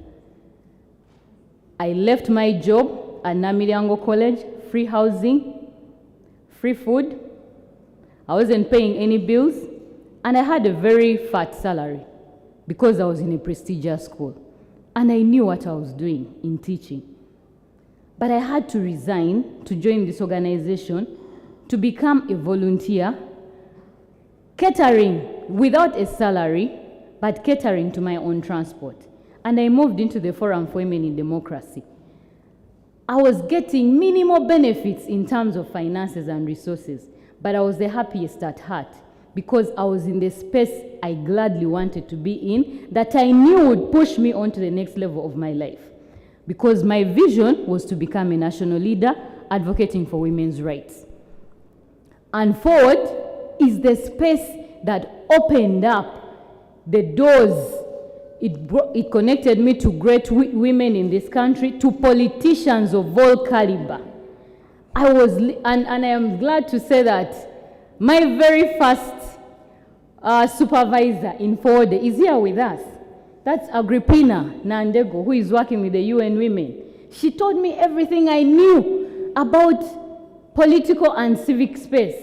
I left my job at Namiriango College, free housing, free food. I wasn't paying any bills, and I had a very fat salary because I was in a prestigious school. And I knew what I was doing in teaching. But I had to resign to join this organization to become a volunteer, catering without a salary, but catering to my own transport. And I moved into the Forum for Women in Democracy. I was getting minimal benefits in terms of finances and resources, but I was the happiest at heart because I was in the space I gladly wanted to be in that I knew would push me on to the next level of my life. Because my vision was to become a national leader advocating for women's rights. And Forward is the space that opened up the doors. It connected me to great women in this country, to politicians of all caliber. And I am glad to say that my very first supervisor in Forward is here with us. That's Agrippina Nandego, who is working with the UN Women. She told me everything I knew about political and civic space.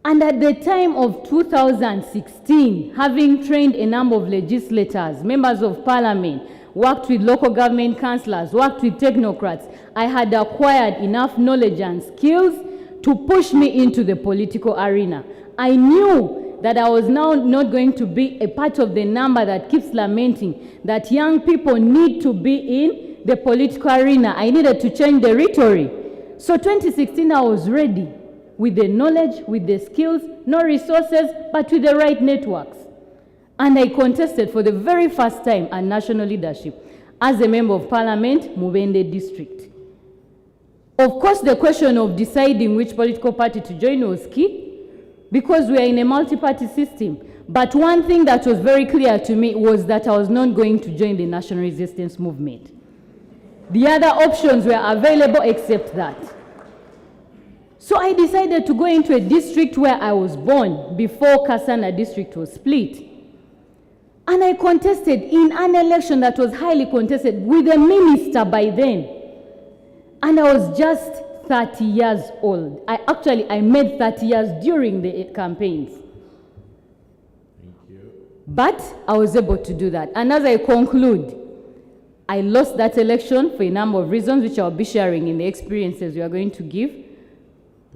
And at the time of 2016, having trained a number of legislators, members of parliament, worked with local government councillors, worked with technocrats, I had acquired enough knowledge and skills to push me into the political arena. I knew that I was now not going to be a part of the number that keeps lamenting that young people need to be in the political arena. I needed to change the rhetoric. So 2016, I was ready with the knowledge, with the skills, no resources, but with the right networks. And I contested for the very first time at national leadership as a member of parliament, Mubende district. Of course, the question of deciding which political party to join was key because we are in a multi-party system. But one thing that was very clear to me was that I was not going to join the national resistance movement. The other options were available except that. So I decided to go into a district where I was born before Kasana district was split. And I contested in an election that was highly contested with a minister by then. And I was just 30 years old. I made 30 years during the campaigns.
Thank you.
But I was able to do that. And as I conclude, I lost that election for a number of reasons, which I'll be sharing in the experiences we are going to give.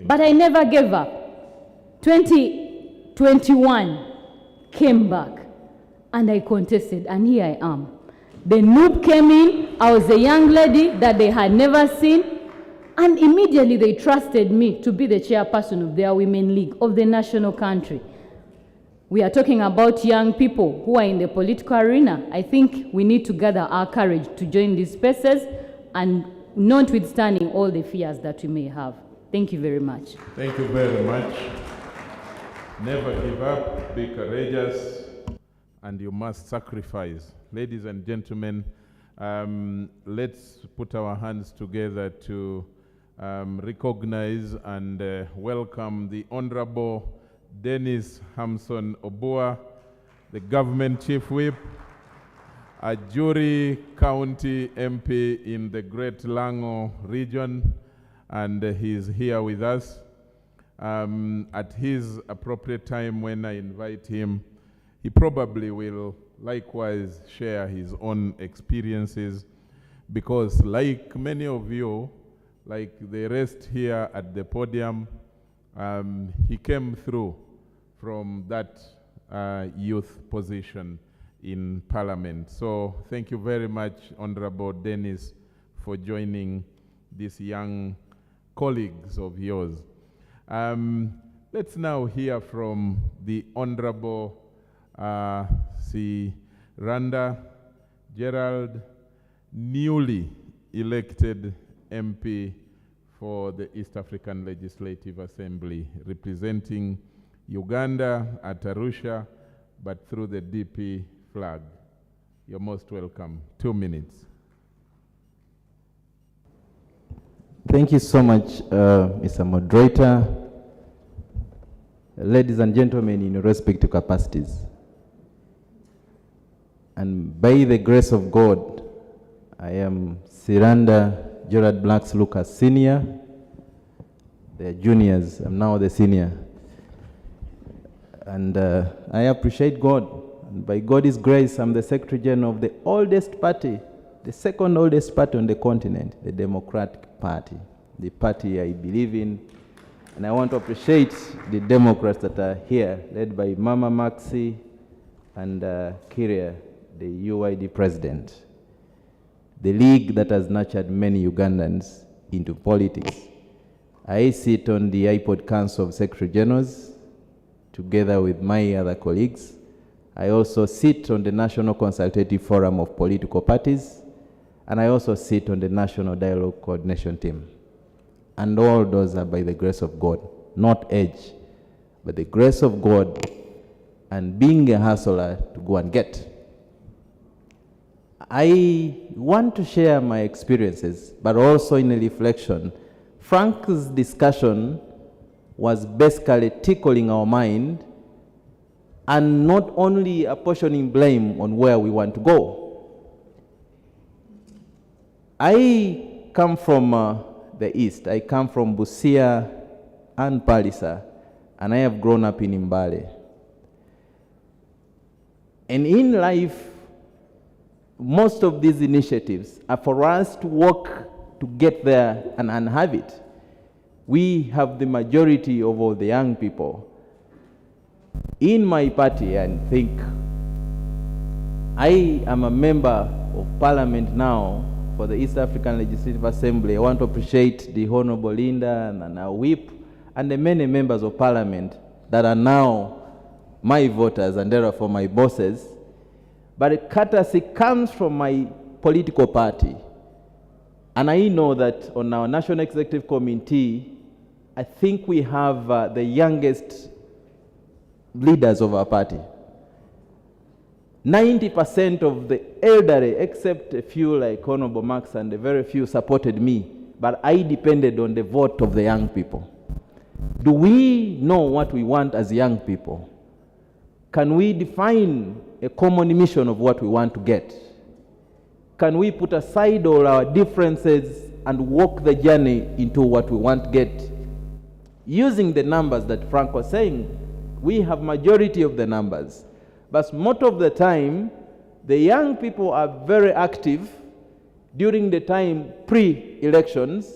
But I never gave up. 2021 came back and I contested, and here I am. The noob came in, I was a young lady that they had never seen, and immediately they trusted me to be the chairperson of their women league of the national country. We are talking about young people who are in the political arena. I think we need to gather our courage to join these spaces and notwithstanding all the fears that we may have. Thank you very much.
Thank you very much. Never give up, be courageous, and you must sacrifice. Ladies and gentlemen, let's put our hands together to recognize and welcome the Honorable Dennis Hamson Obua, the Government Chief Whip, a Jury County MP in the Great Lango region, and he's here with us. At his appropriate time when I invite him, he probably will likewise share his own experiences because like many of you, like the rest here at the podium, he came through from that youth position in Parliament. So thank you very much, Honorable Dennis, for joining these young colleagues of yours. Let's now hear from the Honorable Randa Gerald, newly elected MP for the East African Legislative Assembly, representing Uganda at Arusha, but through the DP flag. You're most welcome. 2 minutes.
Thank you so much, Mr. Moderator. Ladies and gentlemen, in your respective capacities, and by the grace of God, I am Siranda Gerard Blacks Lucas Senior. They're juniors, I'm now the senior. And I appreciate God. And by God's grace, I'm the Secretary General of the oldest party, the second oldest party on the continent, the Democratic Party, the party I believe in. And I want to appreciate the Democrats that are here, led by Mama Maxi and Kiria, the UID president. The league that has nurtured many Ugandans into politics. I sit on the iPod Council of Secretary Generals, together with my other colleagues. I also sit on the National Consultative Forum of Political Parties, and I also sit on the National Dialogue Coordination Team. And all those are by the grace of God, not age, but the grace of God and being a hustler to go and get. I want to share my experiences, but also in a reflection. Frank's discussion was basically tickling our mind and not only apportioning blame on where we want to go. I come from the East. I come from Busia and Palisa, and I have grown up in Mbale. And in life, most of these initiatives are for us to work to get there and have it. We have the majority of all the young people. In my party, I think I am a member of Parliament now for the East African Legislative Assembly. I want to appreciate the Honorable Linda and our whip and the many members of Parliament that are now my voters and therefore my bosses. But courtesy comes from my political party. And I know that on our National Executive Committee, I think we have the youngest leaders of our party. 90% of the elderly, except a few like Honorable Max and a very few supported me, but I depended on the vote of the young people. Do we know what we want as young people? Can we define a common mission of what we want to get? Can we put aside all our differences and walk the journey into what we want to get? Using the numbers that Frank was saying, we have majority of the numbers. But most of the time, the young people are very active during the time pre-elections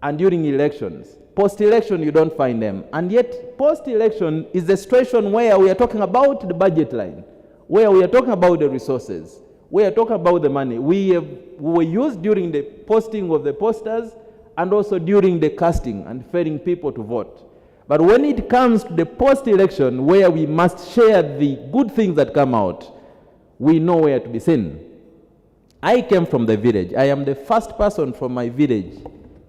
and during elections. Post-election, you don't find them. And yet, post-election is the situation where we are talking about the budget line, where we are talking about the resources, we are talking about the money. We were used during the posting of the posters and also during the casting and ferrying people to vote. But when it comes to the post-election, where we must share the good things that come out, we know where to be seen. I came from the village. I am the first person from my village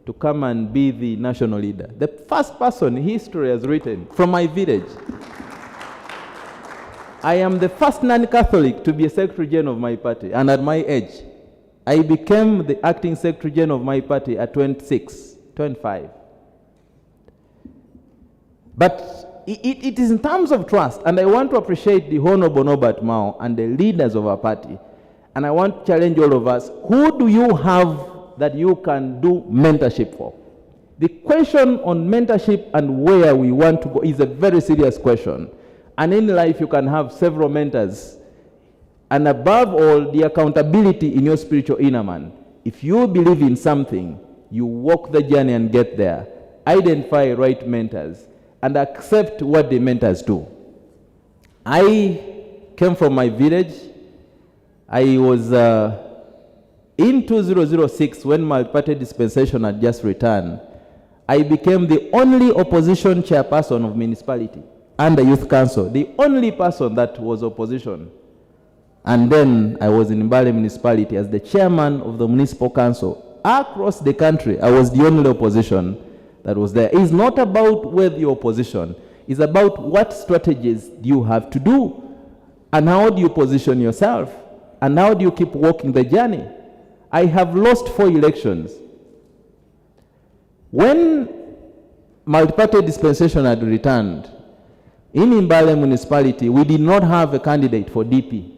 to come and be the national leader. The first person history has written from my village. I am the first non-Catholic to be a Secretary General of my party, and at my age, I became the acting Secretary General of my party at 26, 25. But it is in terms of trust, and I want to appreciate the Honorable Norbert Mao and the leaders of our party, and I want to challenge all of us, who do you have that you can do mentorship for? The question on mentorship and where we want to go is a very serious question. And in life, you can have several mentors. And above all, the accountability in your spiritual inner man. If you believe in something, you walk the journey and get there. Identify right mentors and accept what the mentors do. I came from my village. I was in 2006, when Multiparty Dispensation had just returned, I became the only opposition chairperson of municipality and the youth council, the only person that was opposition. And then I was in Mbale municipality as the chairman of the municipal council. Across the country, I was the only opposition that was there. It's not about whether you're opposition. It's about what strategies do you have to do, and how do you position yourself, and how do you keep walking the journey. I have lost 4 elections. When Multiparty Dispensation had returned, in Mbale municipality, we did not have a candidate for DP.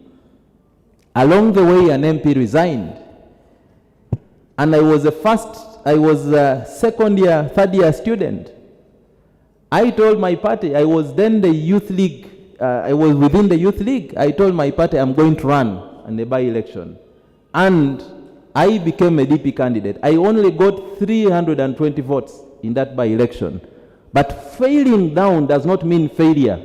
Along the way, an MP resigned. And I was a second year, third year student. I told my party, I was then the youth league, I was within the youth league. I told my party I'm going to run in the by-election. And I became a DP candidate. I only got 320 votes in that by-election. But failing down does not mean failure.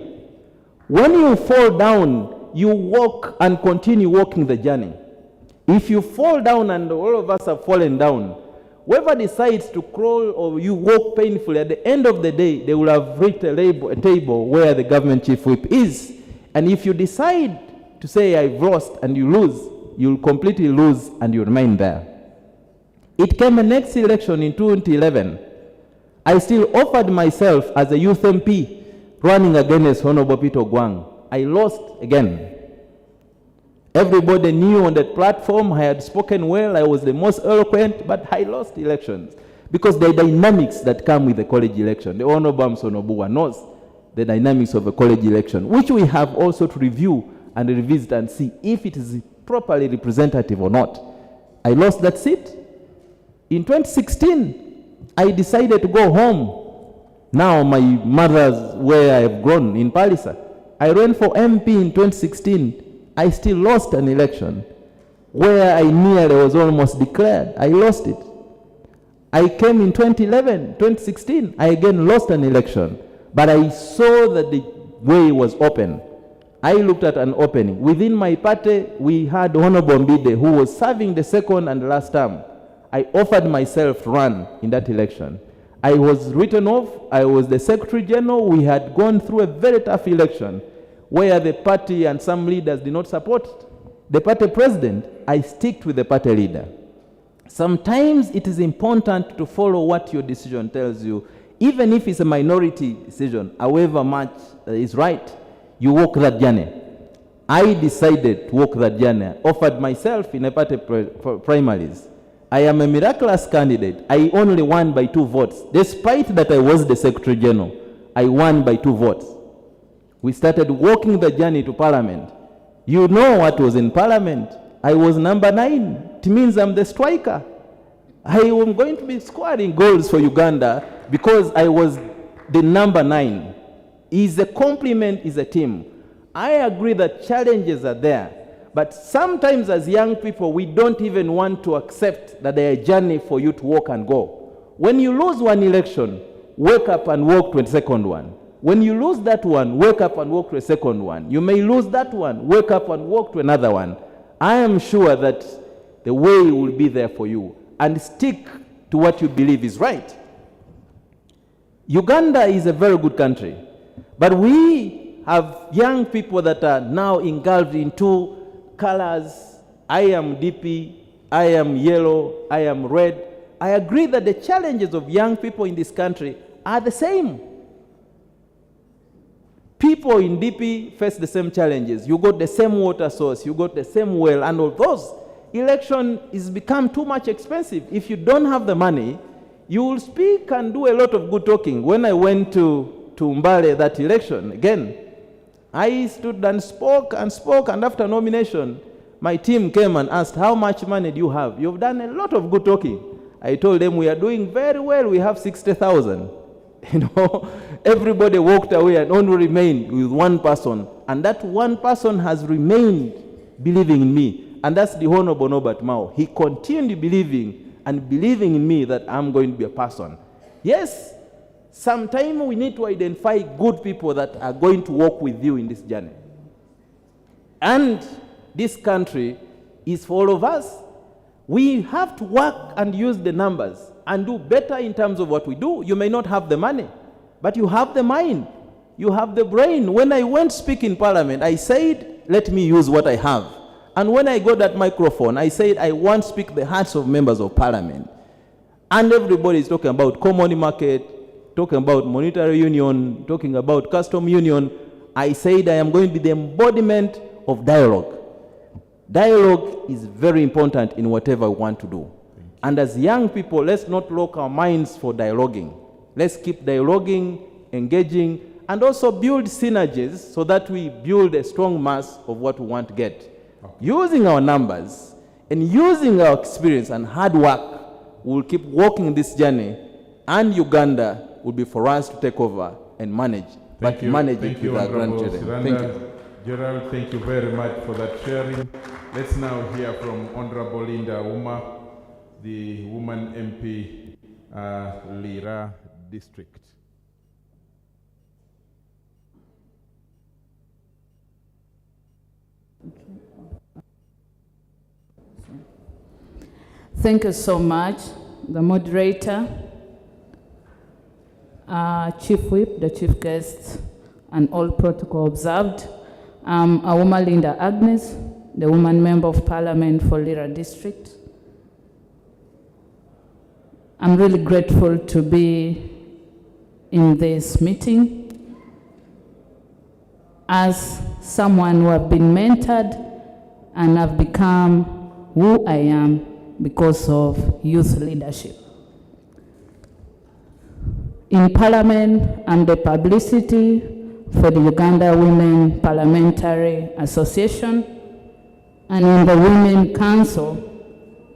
When you fall down, you walk and continue walking the journey. If you fall down, and all of us have fallen down, whoever decides to crawl or you walk painfully, at the end of the day, they will have reached a table where the government chief whip is. And if you decide to say, I've lost, and you lose, you'll completely lose and you remain there. It came a next election in 2011. I still offered myself as a youth MP running against Honorable Peter Gwang. I lost again. Everybody knew on that platform I had spoken well, I was the most eloquent, but I lost elections because the dynamics that come with the college election. The Honorable Msonobuwa knows the dynamics of a college election, which we have also to review and revisit and see if it is properly representative or not. I lost that seat. In 2016, I decided to go home. Now my mother's where I have grown in Palisa. I ran for MP in 2016. I still lost an election. Where I nearly was almost declared, I lost it. I came in 2011, 2016, I again lost an election. But I saw that the way was open. I looked at an opening. Within my party, we had Honorable Mbide, who was serving the second and last term. I offered myself to run in that election. I was written off. I was the Secretary General. We had gone through a very tough election where the party and some leaders did not support the party president. I stick with the party leader. Sometimes it is important to follow what your decision tells you, even if it's a minority decision, however much is right, you walk that journey. I decided to walk that journey. I offered myself in a party primaries. I am a miraculous candidate. I only won by 2 votes. Despite that I was the Secretary General, I won by 2 votes. We started walking the journey to Parliament. You know what was in Parliament. I was number 9. It means I'm the striker. I am going to be scoring goals for Uganda because I was the number 9. Is a compliment, is a team. I agree that challenges are there, but sometimes as young people, we don't even want to accept that there is a journey for you to walk and go. When you lose one election, wake up and walk to a second one. When you lose that one, wake up and walk to a second one. You may lose that one, wake up and walk to another one. I am sure that the way will be there for you, and stick to what you believe is right. Uganda is a very good country, but we have young people that are now engulfed into colors. I am DP, I am yellow, I am red. I agree that the challenges of young people in this country are the same. People in DP face the same challenges. You got the same water source, you got the same well, and all those. Election is become too much expensive. If you don't have the money, you will speak and do a lot of good talking. When I went to Mbale that election, again, I stood and spoke, and after nomination, my team came and asked, how much money do you have? You've done a lot of good talking. I told them, we are doing very well, we have 60,000. You know, everybody walked away and only remained with one person. And that one person has remained believing in me. And that's the Honorable Norbert Mao. He continued believing in me that I'm going to be a person. Yes, sometimes we need to identify good people that are going to walk with you in this journey. And this country is for all of us. We have to work and use the numbers and do better in terms of what we do. You may not have the money, but you have the mind. You have the brain. When I went to speak in Parliament, I said, let me use what I have. And when I got that microphone, I said, I want to speak the hearts of members of Parliament. And everybody is talking about common market, talking about monetary union, talking about custom union. I said, I am going to be the embodiment of dialogue. Dialogue is very important in whatever we want to do. And as young people, let's not lock our minds for dialoguing. Let's keep dialoguing, engaging, and also build synergies so that we build a strong mass of what we want to get. Using our numbers and using our experience and hard work, we'll keep walking this journey, and Uganda will be for us to take over and manage. Manage it with our grandchildren. Thank you.
Gerald, thank you very much for that sharing. Let's now hear from Honorable Linda Uma, the woman MP, Lira District.
Thank you so much, the moderator, Chief Whip, the Chief Guest, and all protocol observed. I'm Awoma Linda Agnes, the woman member of Parliament for Lira District. I'm really grateful to be in this meeting as someone who have been mentored and have become who I am because of youth leadership. In Parliament, I'm the publicity for the Uganda Women Parliamentary Association, and in the Women Council,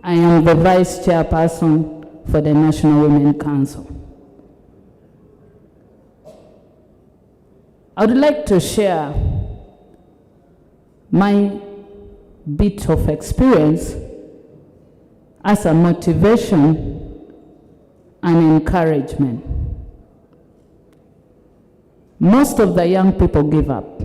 I am the Vice Chairperson for the National Women Council. I would like to share my bit of experience as a motivation and encouragement. Most of the young people give up.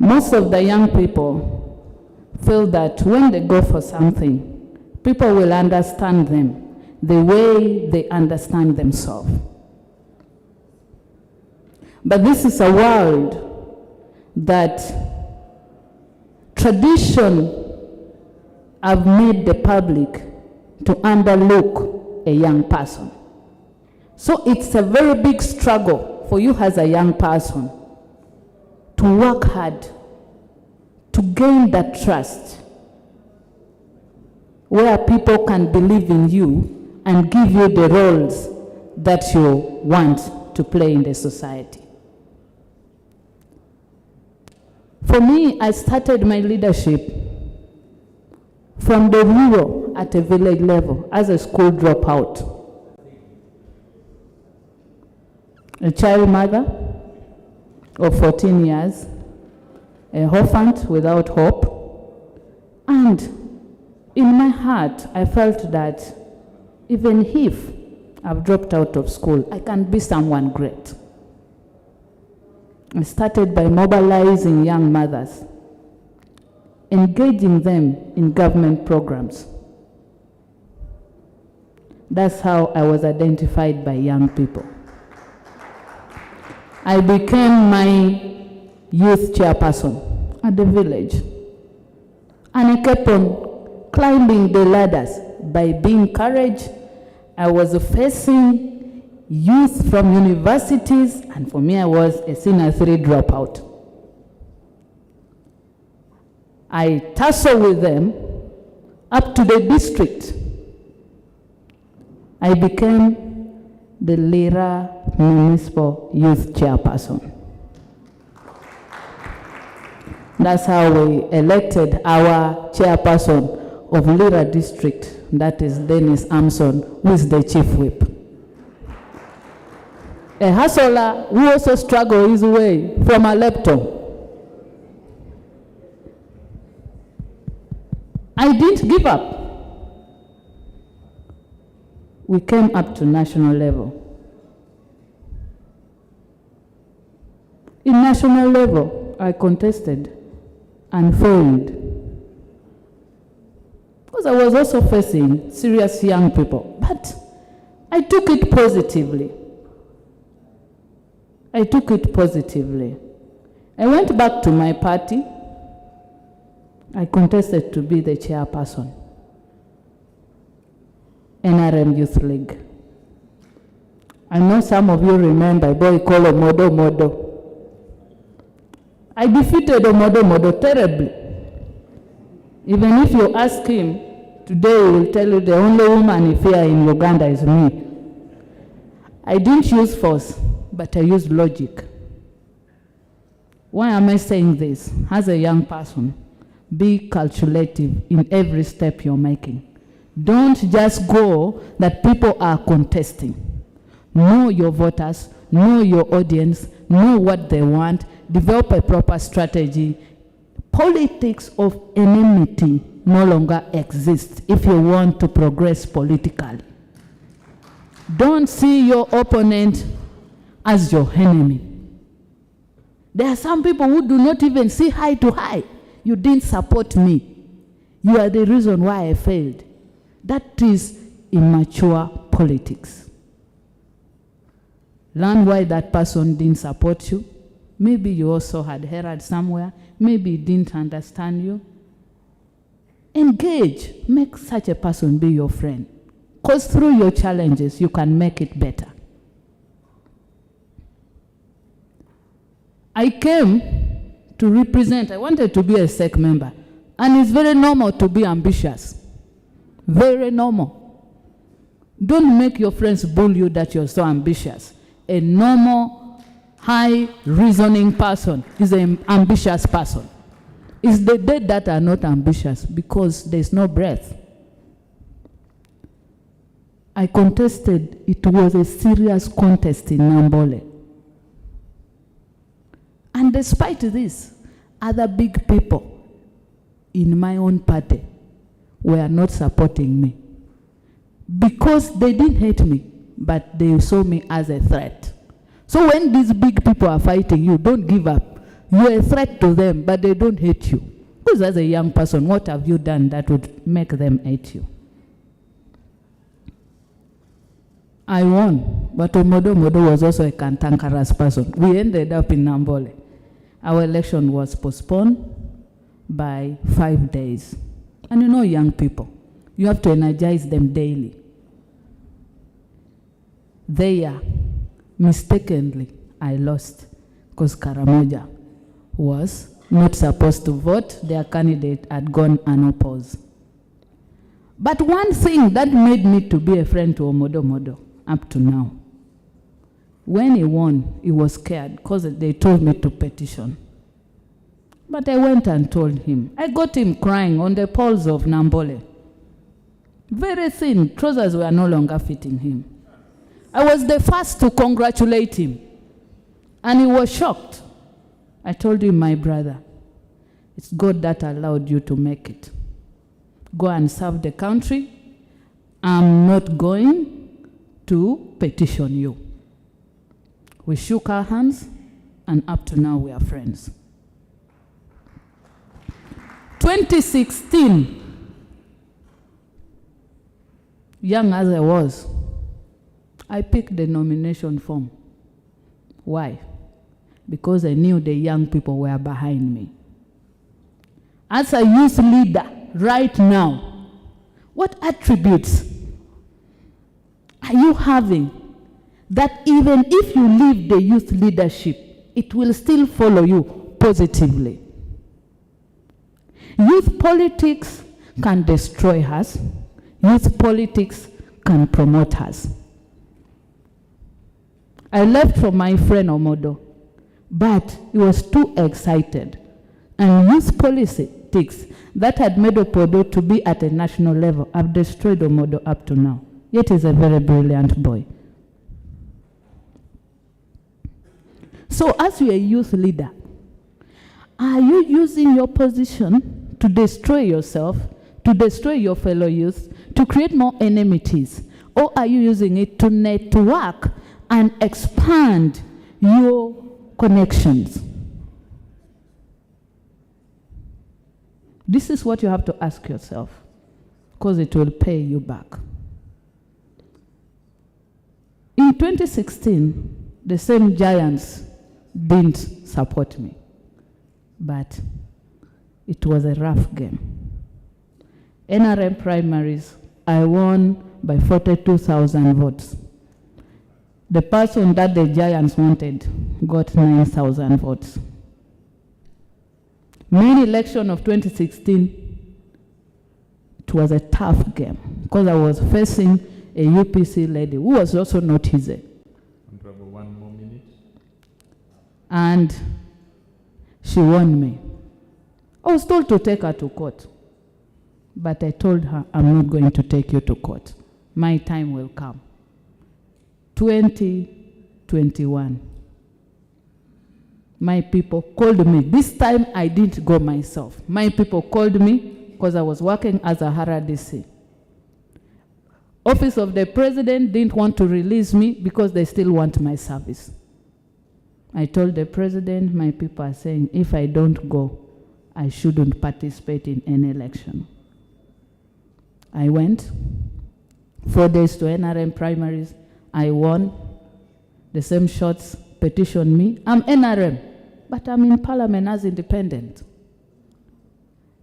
Most of the young people feel that when they go for something, people will understand them the way they understand themselves. But this is a world that tradition have made the public to underlook a young person. So it's a very big struggle for you as a young person to work hard to gain that trust where people can believe in you and give you the roles that you want to play in the society. For me, I started my leadership from the rural at a village level as a school dropout. A child mother of 14 years, a orphan without hope, and in my heart, I felt that even if I've dropped out of school, I can be someone great. I started by mobilizing young mothers, engaging them in government programs. That's how I was identified by young people. I became my youth chairperson at the village. And I kept on climbing the ladders by being encouraged. I was facing youth from universities, and for me, I was a senior 3 dropout. I tussled with them up to the district. I became the Lira Municipal Youth Chairperson. That's how we elected our chairperson of Lira District, that is Dennis Amson, who is the chief whip. A hustler who also struggled his way from a laptop. I didn't give up. We came up to national level. In national level, I contested and failed. Because I was also facing serious young people. But I took it positively. I took it positively. I went back to my party. I contested to be the chairperson. NRM Youth League. I know some of you remember a boy called Omodo Modo. I defeated Omodo Modo terribly. Even if you ask him, today he will tell you the only woman he fears in Uganda is me. I didn't use force, but I used logic. Why am I saying this? As a young person, be calculative in every step you're making. Don't just go that people are contesting. Know your voters, know your audience, know what they want, develop a proper strategy. Politics of enmity no longer exists if you want to progress politically. Don't see your opponent as your enemy. There are some people who do not even see eye to eye. You didn't support me. You are the reason why I failed. That is immature politics. Learn why that person didn't support you. Maybe you also had heard somewhere. Maybe he didn't understand you. Engage. Make such a person be your friend. Because through your challenges, you can make it better. I came to represent. I wanted to be a SEC member. And it's very normal to be ambitious. Very normal. Don't make your friends bully you that you're so ambitious. A normal, high reasoning person is an ambitious person. It's the dead that are not ambitious because there's no breath. I contested. It was a serious contest in Nambole. despite this, other big people in my own party were not supporting me because they didn't hate me, but they saw me as a threat. So when these big people are fighting you, don't give up. You're a threat to them, but they don't hate you. Because as a young person, what have you done that would make them hate you? I won, but Omodo was also a cantankerous person. We ended up in Nambole. Our election was postponed by 5 days. And you know young people, you have to energize them daily. There, mistakenly, I lost because Karamoja was not supposed to vote. Their candidate had gone unopposed. But one thing that made me to be a friend to Omodo up to now, when he won, he was scared because they told me to petition. But I went and told him. I got him crying on the poles of Nambole. Very thin, trousers were no longer fitting him. I was the first to congratulate him. And he was shocked. I told him, my brother, it's God that allowed you to make it. Go and serve the country. I'm not going to petition you. We shook our hands, and up to now we are friends. 2016, young as I was, I picked the nomination form. Why? Because I knew the young people were behind me. As a youth leader right now, what attributes are you having that even if you leave the youth leadership, it will still follow you positively? Youth politics can destroy us. Youth politics can promote us. I left from my friend Omodo, but he was too excited. And youth politics that had made Opodo to be at a national level have destroyed Omodo up to now. Yet he's a very brilliant boy. So as you're a youth leader, are you using your position to destroy yourself, to destroy your fellow youth, to create more enmities? Or are you using it to network and expand your connections? This is what you have to ask yourself, because it will pay you back. In 2016, the same giants didn't support me, but it was a rough game. NRM primaries, I won by 42,000 votes. The person that the giants wanted got 9,000 votes. Main election of 2016, it was a tough game because I was facing a UPC lady who was also not easy.
Honorable, 1 more minute.
And she won me. I was told to take her to court, but I told her, I'm not going to take you to court. My time will come. 2021. My people called me. This time I didn't go myself. My people called me because I was working as a RDC. Office of the President didn't want to release me because they still want my service. I told the President, my people are saying, if I don't go, I shouldn't participate in any election. I went. 4 days to NRM primaries. I won. The same shots petitioned me. I'm NRM, but I'm in Parliament as independent.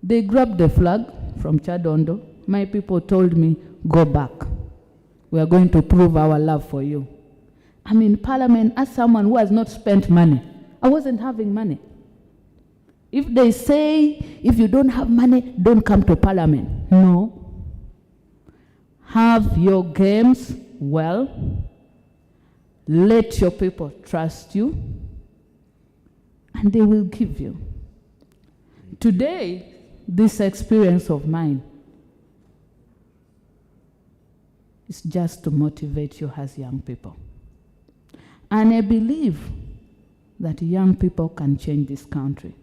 They grabbed the flag from Chadondo. My people told me, go back. We are going to prove our love for you. I'm in Parliament as someone who has not spent money. I wasn't having money. If they say, if you don't have money, don't come to Parliament. No. Have your games well. Let your people trust you, and they will give you. Today, this experience of mine is just to motivate you as young people. And I believe that young people can change this country.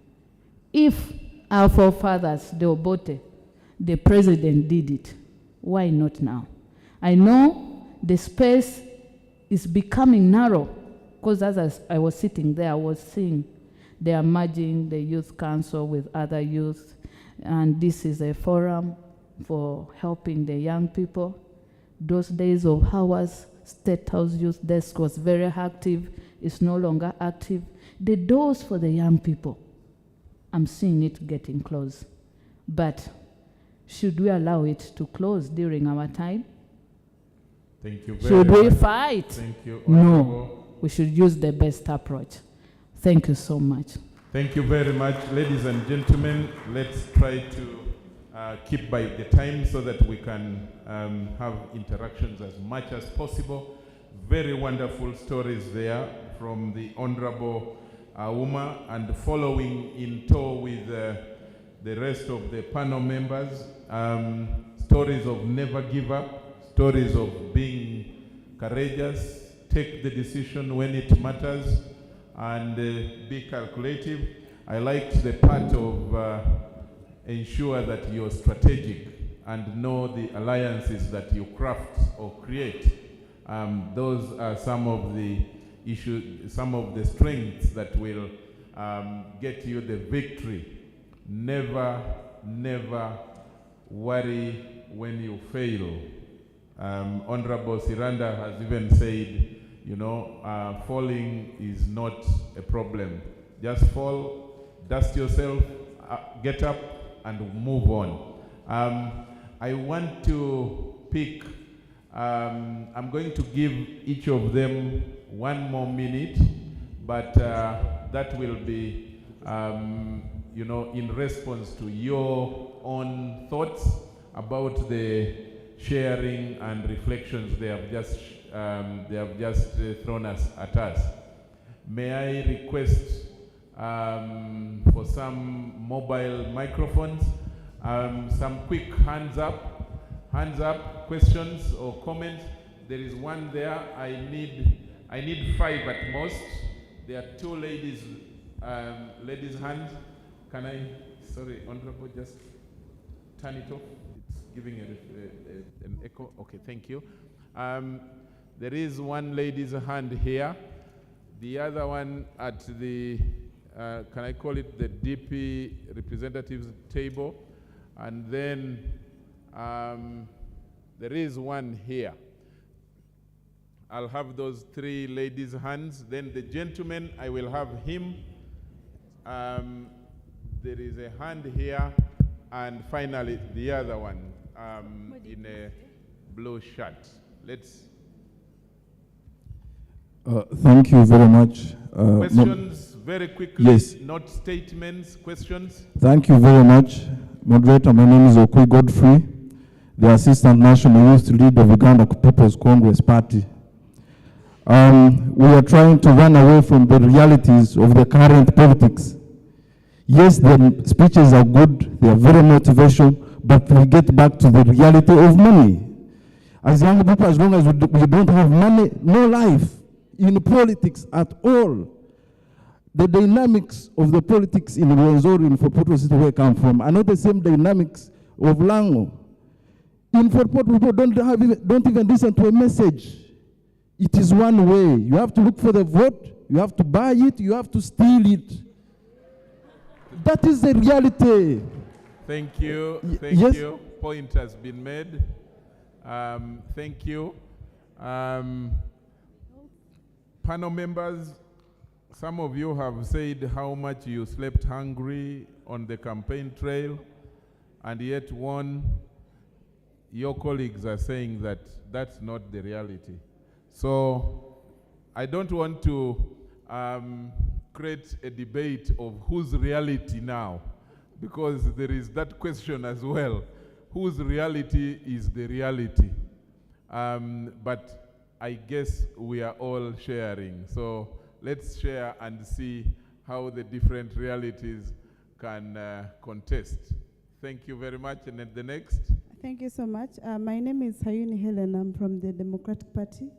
If our forefathers, the Obote, the president did it, why not now? I know the space is becoming narrow, because as I was sitting there, I was seeing they are merging the youth council with other youth, and this is a forum for helping the young people. Those days of Howard's State House Youth Desk was very active. It's no longer active. The doors for the young people, I'm seeing it getting closed. But should we allow it to close during our time?
Thank you very
Should
much.
we fight?
Thank you.
No. We should use the best approach. Thank you so much.
Thank you very much. Ladies and gentlemen, let's try to keep by the time so that we can have interactions as much as possible. Very wonderful stories there from the Honorable woman, and following in tow with the rest of the panel members, stories of never give up, stories of being courageous, take the decision when it matters, and be calculative. I liked the part of ensure that you're strategic and know the alliances that you craft or create. Those are some of the issues, some of the strengths that will get you the victory. Never, never worry when you fail. Honorable Siranda has even said, you know, falling is not a problem. Just fall, dust yourself, get up, and move on. I want to pick, I'm going to give each of them 1 more minute, but that will be, you know, in response to your own thoughts about the sharing and reflections they have just thrown at us. May I request for some mobile microphones, some quick hands up questions or comments. There is one there. I need 5 at most. There are 2 ladies hands. Can I, sorry, Honorable, just turn it off? It's giving an echo. Okay, thank you. There is 1 lady's hand here. The other one at the, can I call it the DP representatives table? And then there is 1 here. I'll have those 3 ladies' hands. Then the gentleman, I will have him. There is a hand here. And finally, the other one in a blue shirt. Let's.
Thank you very much.
Questions, very quickly.
Yes.
Not statements, questions.
Thank you very much. Moderator, my name is Okwi Godfrey, the Assistant National Youth Leader of Uganda People's Congress Party. We are trying to run away from the realities of the current politics. Yes, the speeches are good, they are very motivational, but we get back to the reality of money. As young people, as long as we don't have money, no life in politics at all. The dynamics of the politics in Rwenzori, in Fort Portal City, where I come from, are not the same dynamics of Lango. In Fort Portal, people don't even listen to a message. It is one way. You have to look for the vote, you have to buy it, you have to steal it. That is the reality.
Thank you. Thank you. Point has been made. Thank you. Panel members, some of you have said how much you slept hungry on the campaign trail, and yet your colleagues are saying that that's not the reality. So I don't want to create a debate of whose reality now, because there is that question as well. Whose reality is the reality? But I guess we are all sharing. So let's share and see how the different realities can contest. Thank you very much. And then the next.
Thank you so much. My name is Hayuni Helen. I'm from the Democratic Party.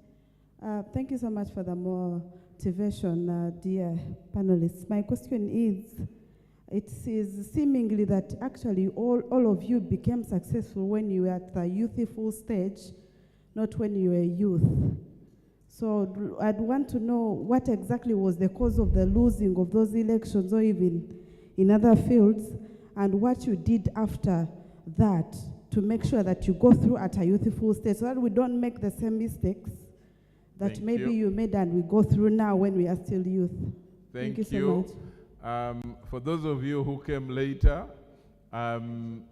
Thank you so much for the more motivation, dear panelists. My question is, it is seemingly that actually all of you became successful when you were at the youthful stage, not when you were youth. So I'd want to know what exactly was the cause of the losing of those elections or even in other fields, and what you did after that to make sure that you go through at a youthful stage so that we don't make the same mistakes that maybe you made and we go through now when we are still youth. Thank you so much.
For those of you who came later,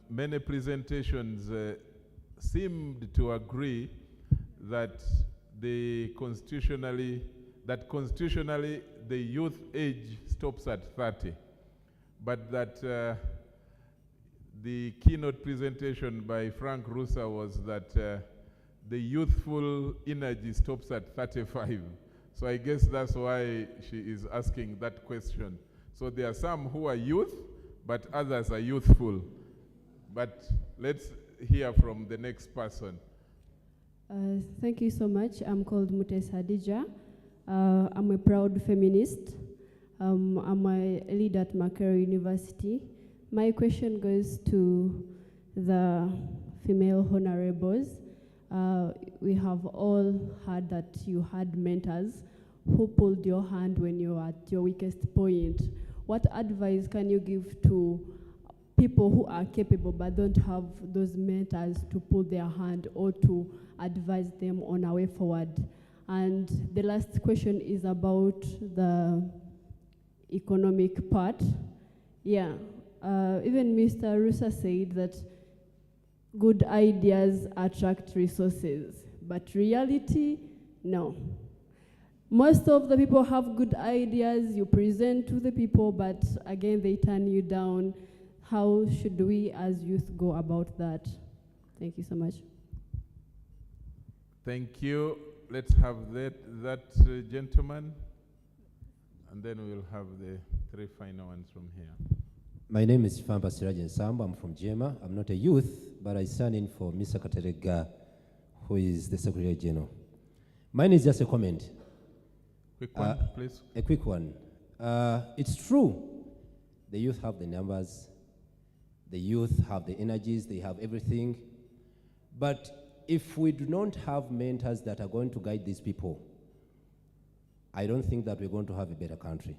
many presentations seemed to agree that constitutionally the youth age stops at 30, but that the keynote presentation by Frank Rusa was that the youthful energy stops at 35. So I guess that's why she is asking that question. So there are some who are youth, but others are youthful. But let's hear from the next person.
Thank you so much. I'm called Mutes Hadija. I'm a proud feminist. I'm a leader at Makerere University. My question goes to the female honorables. We have all heard that you had mentors who pulled your hand when you were at your weakest point. What advice can you give to people who are capable but don't have those mentors to pull their hand or to advise them on a way forward? And the last question is about the economic part. Yeah, even Mr. Rusa said that good ideas attract resources, but reality, no. Most of the people have good ideas, you present to the people, but again, they turn you down. How should we as youth go about that? Thank you so much.
Thank you. Let's have that gentleman, and then we'll have the three final ones from here.
My name is Famba Sirajan Samba. I'm from Jema. I'm not a youth, but I stand in for Mr. Katerega, who is the Secretary General. Mine is just a comment.
Quick one, please.
A quick one. It's true. The youth have the numbers. The youth have the energies. They have everything. But if we do not have mentors that are going to guide these people, I don't think that we're going to have a better country.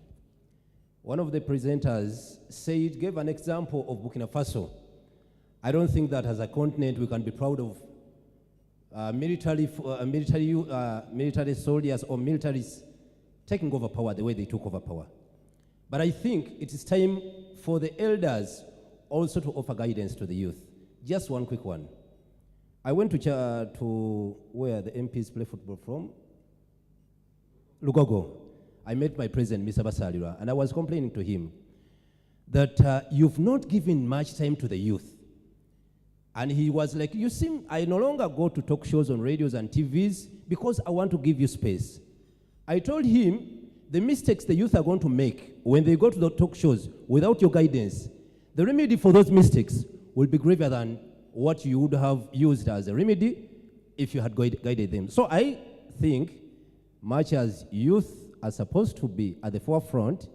One of the presenters gave an example of Burkina Faso. I don't think that as a continent we can be proud of military soldiers or militaries taking over power the way they took over power. But I think it is time for the elders also to offer guidance to the youth. Just one quick one. I went to where the MPs play football from, Lugogo. I met my president, Mr. Basalira, and I was complaining to him that you've not given much time to the youth. And he was like, you see, I no longer go to talk shows on radios and TVs because I want to give you space. I told him the mistakes the youth are going to make when they go to the talk shows without your guidance, the remedy for those mistakes will be greater than what you would have used as a remedy if you had guided them. So I think much as youth are supposed to be at the forefront,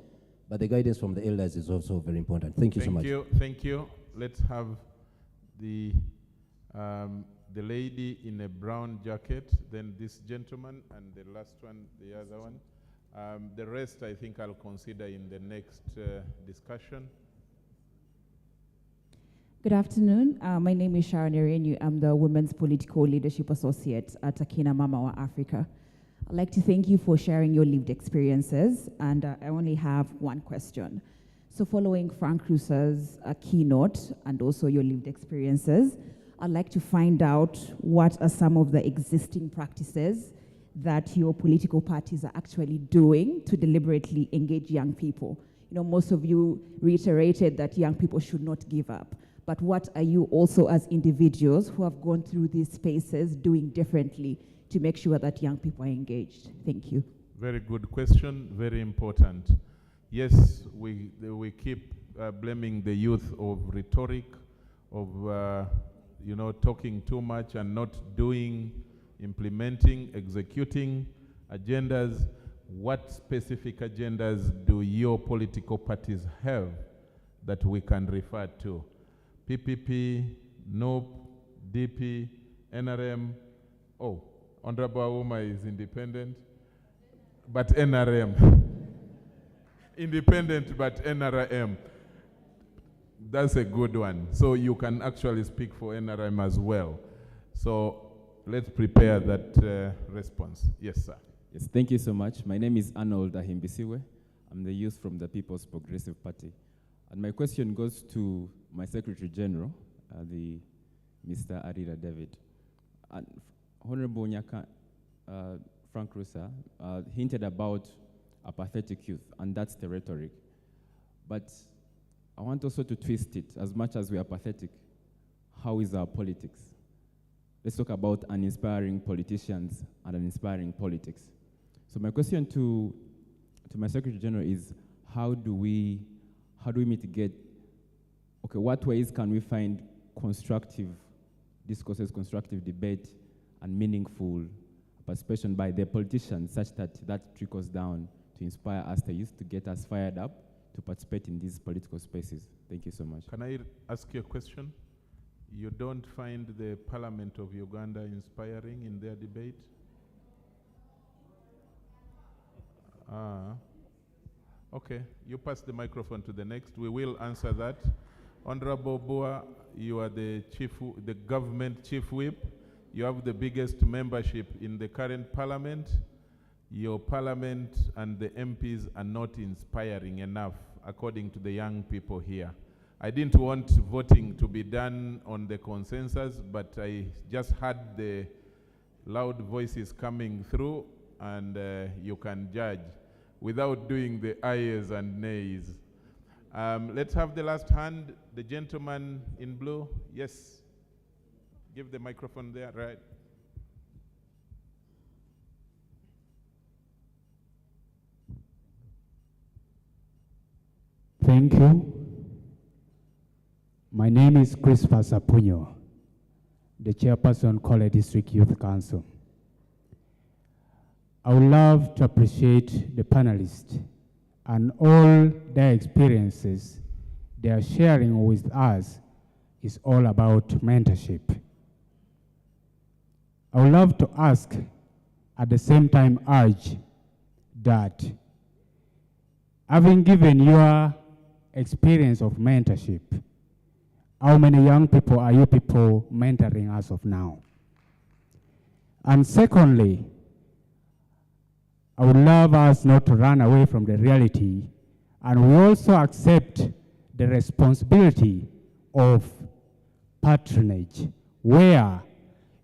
but the guidance from the elders is also very important. Thank you so much.
Thank you. Let's have the lady in a brown jacket, then this gentleman, and the last one, the other one. The rest, I think I'll consider in the next discussion.
Good afternoon. My name is Sharon Irenu. I'm the Women's Political Leadership Associate at Akina Mama, Afrika. I'd like to thank you for sharing your lived experiences, and I only have one question. So following Frank Rusa's keynote and also your lived experiences, I'd like to find out what are some of the existing practices that your political parties are actually doing to deliberately engage young people. You know, most of you reiterated that young people should not give up. But what are you also as individuals who have gone through these spaces doing differently to make sure that young people are engaged? Thank you.
Very good question, very important. Yes, we keep blaming the youth of rhetoric, of talking too much and not doing, implementing, executing agendas. what specific agendas do your political parties have that we can refer to? PPP, NOP, DP, NRM. Oh, Honorable Auma is independent, but NRM. Independent, but NRM. That's a good one. So you can actually speak for NRM as well. So let's prepare that response. Yes, sir.
Yes, thank you so much. My name is Arnold Ahimbisiwe. I'm the youth from the People's Progressive Party. And my question goes to my Secretary General, the Mr. Arira David. And Honorable Nyaka, Frank Rusa hinted about apathetic youth, and that's the rhetoric. But I want also to twist it. As much as we are pathetic, how is our politics? Let's talk about uninspiring politicians and uninspiring politics. So my question to my Secretary General is, how do we mitigate, okay, what ways can we find constructive discourses, constructive debate, and meaningful participation by the politicians such that that trickles down to inspire us, the youth, to get us fired up to participate in these political spaces? Thank you so much.
Can I ask you a question? You don't find the Parliament of Uganda inspiring in their debate? Okay, you pass the microphone to the next. We will answer that. Honorable Bua, you are the government chief whip. You have the biggest membership in the current parliament. Your parliament and the MPs are not inspiring enough, according to the young people here. I didn't want voting to be done on the consensus, but I just had the loud voices coming through, and you can judge without doing the ayes and nays. Let's have the last hand, the gentleman in blue. Yes. Give the microphone there, right?
Thank you. My name is Christopher Sapunyo, the chairperson, Kole District Youth Council. I would love to appreciate the panelists and all their experiences they are sharing with us is all about mentorship. I would love to ask, at the same time urge, that having given your experience of mentorship, how many young people are you people mentoring as of now? And secondly, I would love us not to run away from the reality, and we also accept the responsibility of patronage, where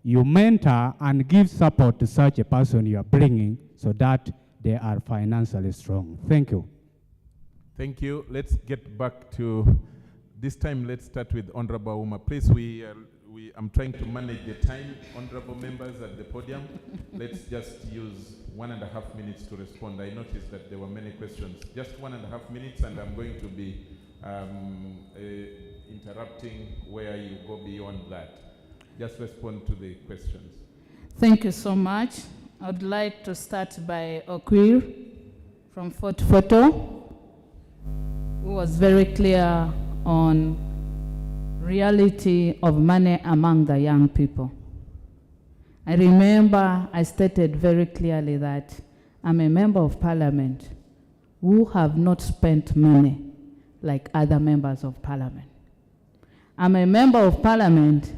you mentor and give support to such a person you are bringing so that they are financially strong. Thank you.
Thank you. Let's get back to, this time let's start with Honorable Uma. Please, I'm trying to manage the time. Honorable members at the podium, let's just use 1.5 minutes to respond. I noticed that there were many questions. Just 1.5 minutes, and I'm going to be interrupting where you go beyond that. Just respond to the questions.
Thank you so much. I'd like to start by Okwir from Fort Photo, who was very clear on reality of money among the young people. I remember I stated very clearly that I'm a member of parliament who have not spent money like other members of parliament. I'm a member of parliament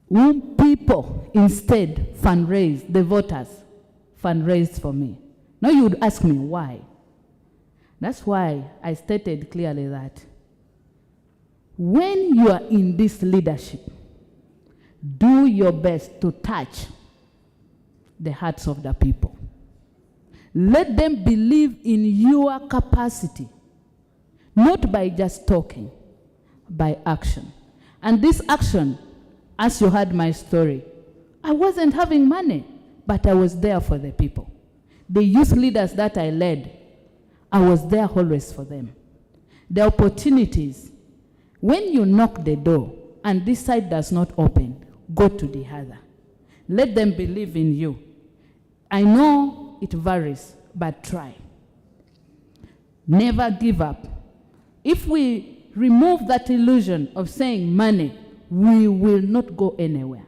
whom people instead fundraise, the voters fundraised for me. Now you would ask me why. That's why I stated clearly that when you are in this leadership, do your best to touch the hearts of the people. Let them believe in your capacity, not by just talking, by action. And this action, as you heard my story, I wasn't having money, but I was there for the people. The youth leaders that I led, I was there always for them. The opportunities, when you knock the door and this side does not open, go to the other. Let them believe in you. I know it varies, but try. Never give up. If we remove that illusion of saying money, we will not go anywhere.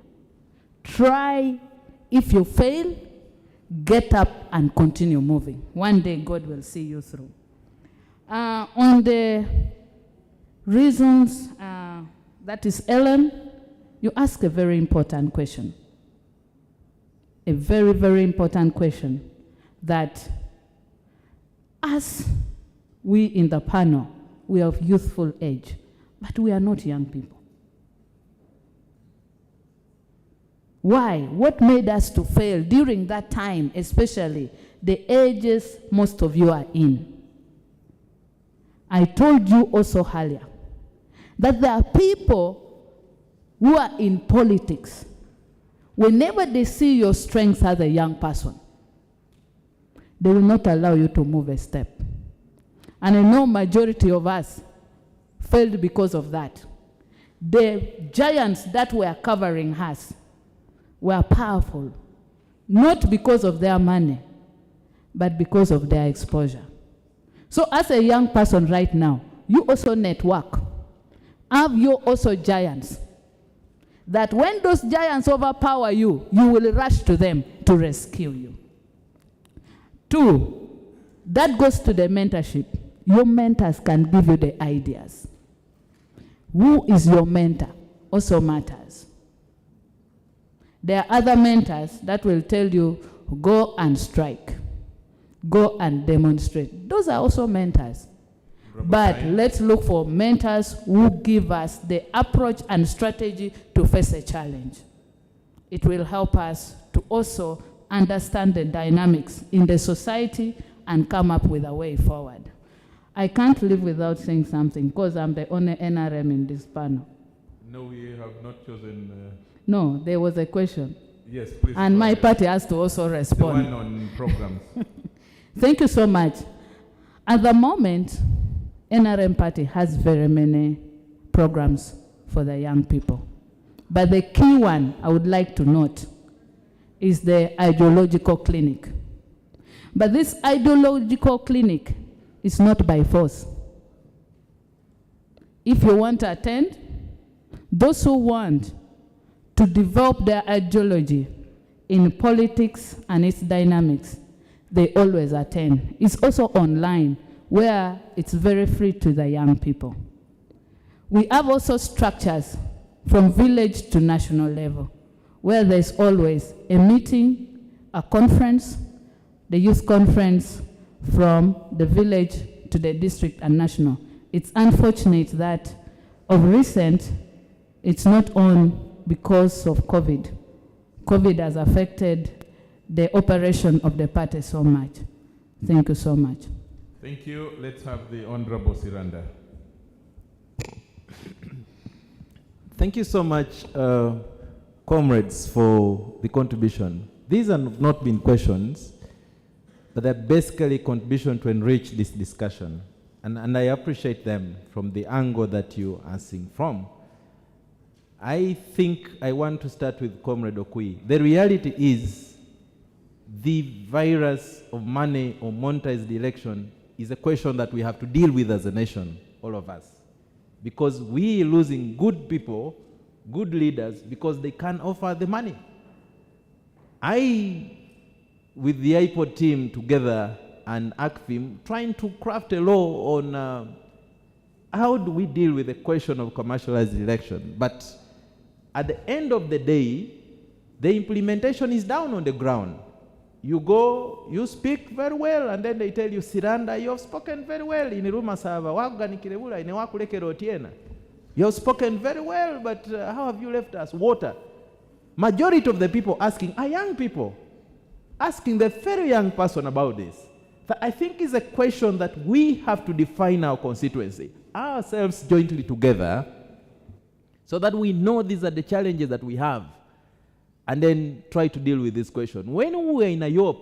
Try. If you fail, get up and continue moving. One day God will see you through. On the reasons, that is Ellen, you ask a very important question. A very, very important question that us, we in the panel, we are of youthful age, but we are not young people. Why? What made us to fail during that time, especially the ages most of you are in? I told you also earlier that there are people who are in politics. Whenever they see your strength as a young person, they will not allow you to move a step. And I know majority of us failed because of that. The giants that were covering us were powerful, not because of their money, but because of their exposure. So as a young person right now, you also network. Have you also giants? That when those giants overpower you, you will rush to them to rescue you. 2, that goes to the mentorship. Your mentors can give you the ideas. Who is your mentor also matters. There are other mentors that will tell you, go and strike, go and demonstrate. Those are also mentors. But let's look for mentors who give us the approach and strategy to face a challenge. It will help us to also understand the dynamics in the society and come up with a way forward. I can't live without saying something because I'm the only NRM in this panel.
No, we have not chosen...
No, there was a question.
Yes, please.
And my party has to also respond.
The one on programs.
Thank you so much. At the moment, NRM party has very many programs for the young people. But the key one I would like to note is the ideological clinic. But this ideological clinic is not by force. If you want to attend, those who want to develop their ideology in politics and its dynamics, they always attend. It's also online, where it's very free to the young people. We have also structures from village to national level, where there's always a meeting, a conference, the youth conference from the village to the district and national. It's unfortunate that of recent, it's not on because of COVID. COVID has affected the operation of the party so much. Thank you so much.
Thank you. Let's have the Honorable Siranda.
Thank you so much, comrades, for the contribution. These have not been questions, but they're basically contribution to enrich this discussion. And I appreciate them from the angle that you are seeing from. I think I want to start with Comrade Okui. The reality is the virus of money or monetized election is a question that we have to deal with as a nation, all of us. Because we are losing good people, good leaders, because they can't offer the money. I, with the iPod team together and ACFIM, trying to craft a law on how do we deal with the question of commercialized election. But at the end of the day, the implementation is down on the ground. You go, you speak very well, and then they tell you, Siranda, you have spoken very well in Ruma Sava. You have spoken very well, but how have you left us? Water. Majority of the people asking are young people, asking the very young person about this. That I think is a question that we have to define our constituency, ourselves jointly together, so that we know these are the challenges that we have, and then try to deal with this question. When we were in Ayop,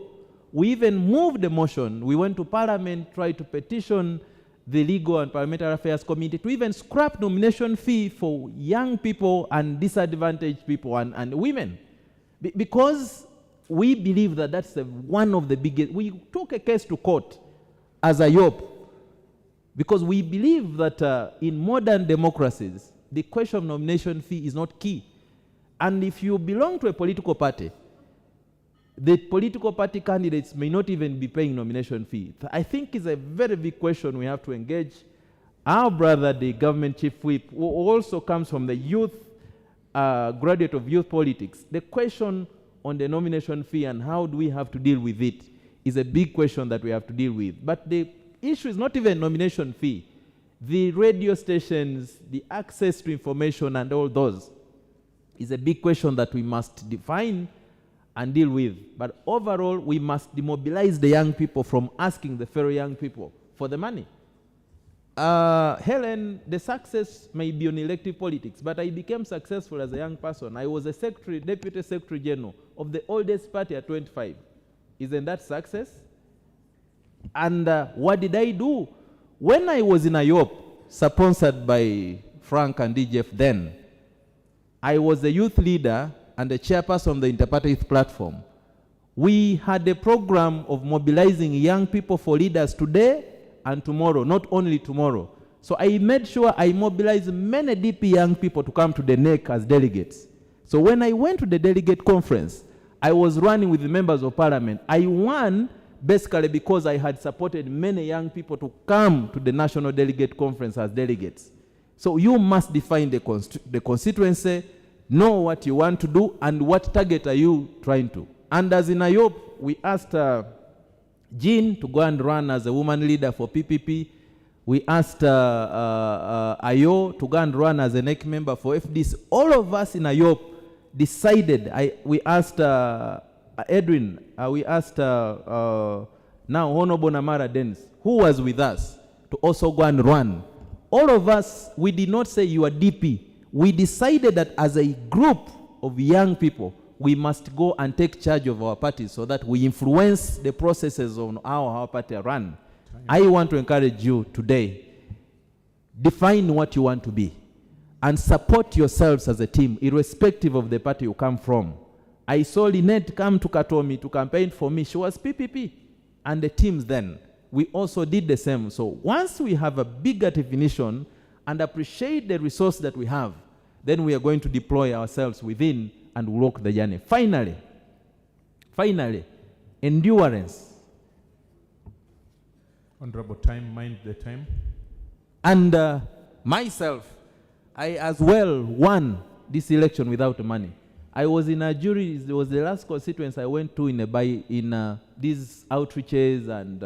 we even moved the motion. We went to Parliament, tried to petition the Legal and Parliamentary Affairs Committee to even scrap nomination fee for young people and disadvantaged people and women. Because we believe that that's one of the biggest. We took a case to court as a YOP because we believe that in modern democracies, the question of nomination fee is not key. And if you belong to a political party, the political party candidates may not even be paying nomination fee. I think it's a very big question we have to engage. Our brother, the government chief whip, who also comes from the youth, graduate of youth politics, the question on the nomination fee and how do we have to deal with it is a big question that we have to deal with. But the issue is not even nomination fee. The radio stations, the access to information and all those is a big question that we must define and deal with. But overall, we must demobilize the young people from asking the fellow young people for the money. Helen, the success may be on elective politics, but I became successful as a young person. I was a secretary, deputy secretary general of the oldest party at 25. Isn't that success? And what did I do? When I was in IOP, sponsored by Frank and DGF then, I was the youth leader and the chairperson of the Interparty Youth Platform. We had a program of mobilizing young people for leaders today and tomorrow, not only tomorrow. So I made sure I mobilized many DP young people to come to the NEC as delegates. So when I went to the delegate conference, I was running with the members of parliament. I won basically because I had supported many young people to come to the National Delegate Conference as delegates. So you must define the constituency, know what you want to do, and what target are you trying to. And as in IOP, we asked Jean to go and run as a woman leader for PPP. We asked Ayo to go and run as a NEC member for FDC. All of us in IOP decided, we asked Edwin, we asked now Honorable Namara Dennis, who was with us, to also go and run. All of us, we did not say you are DP. We decided that as a group of young people, we must go and take charge of our party so that we influence the processes on how our party run. I want to encourage you today, define what you want to be and support yourselves as a team, irrespective of the party you come from. I saw Lynette come to Katomi to campaign for me. She was PPP and the teams then. We also did the same. So once we have a bigger definition and appreciate the resource that we have, then we are going to deploy ourselves within and walk the journey. Finally, endurance.
Honorable time, mind the time.
And myself, I as well won this election without money. I was in a jury, it was the last constituency I went to in these outreaches and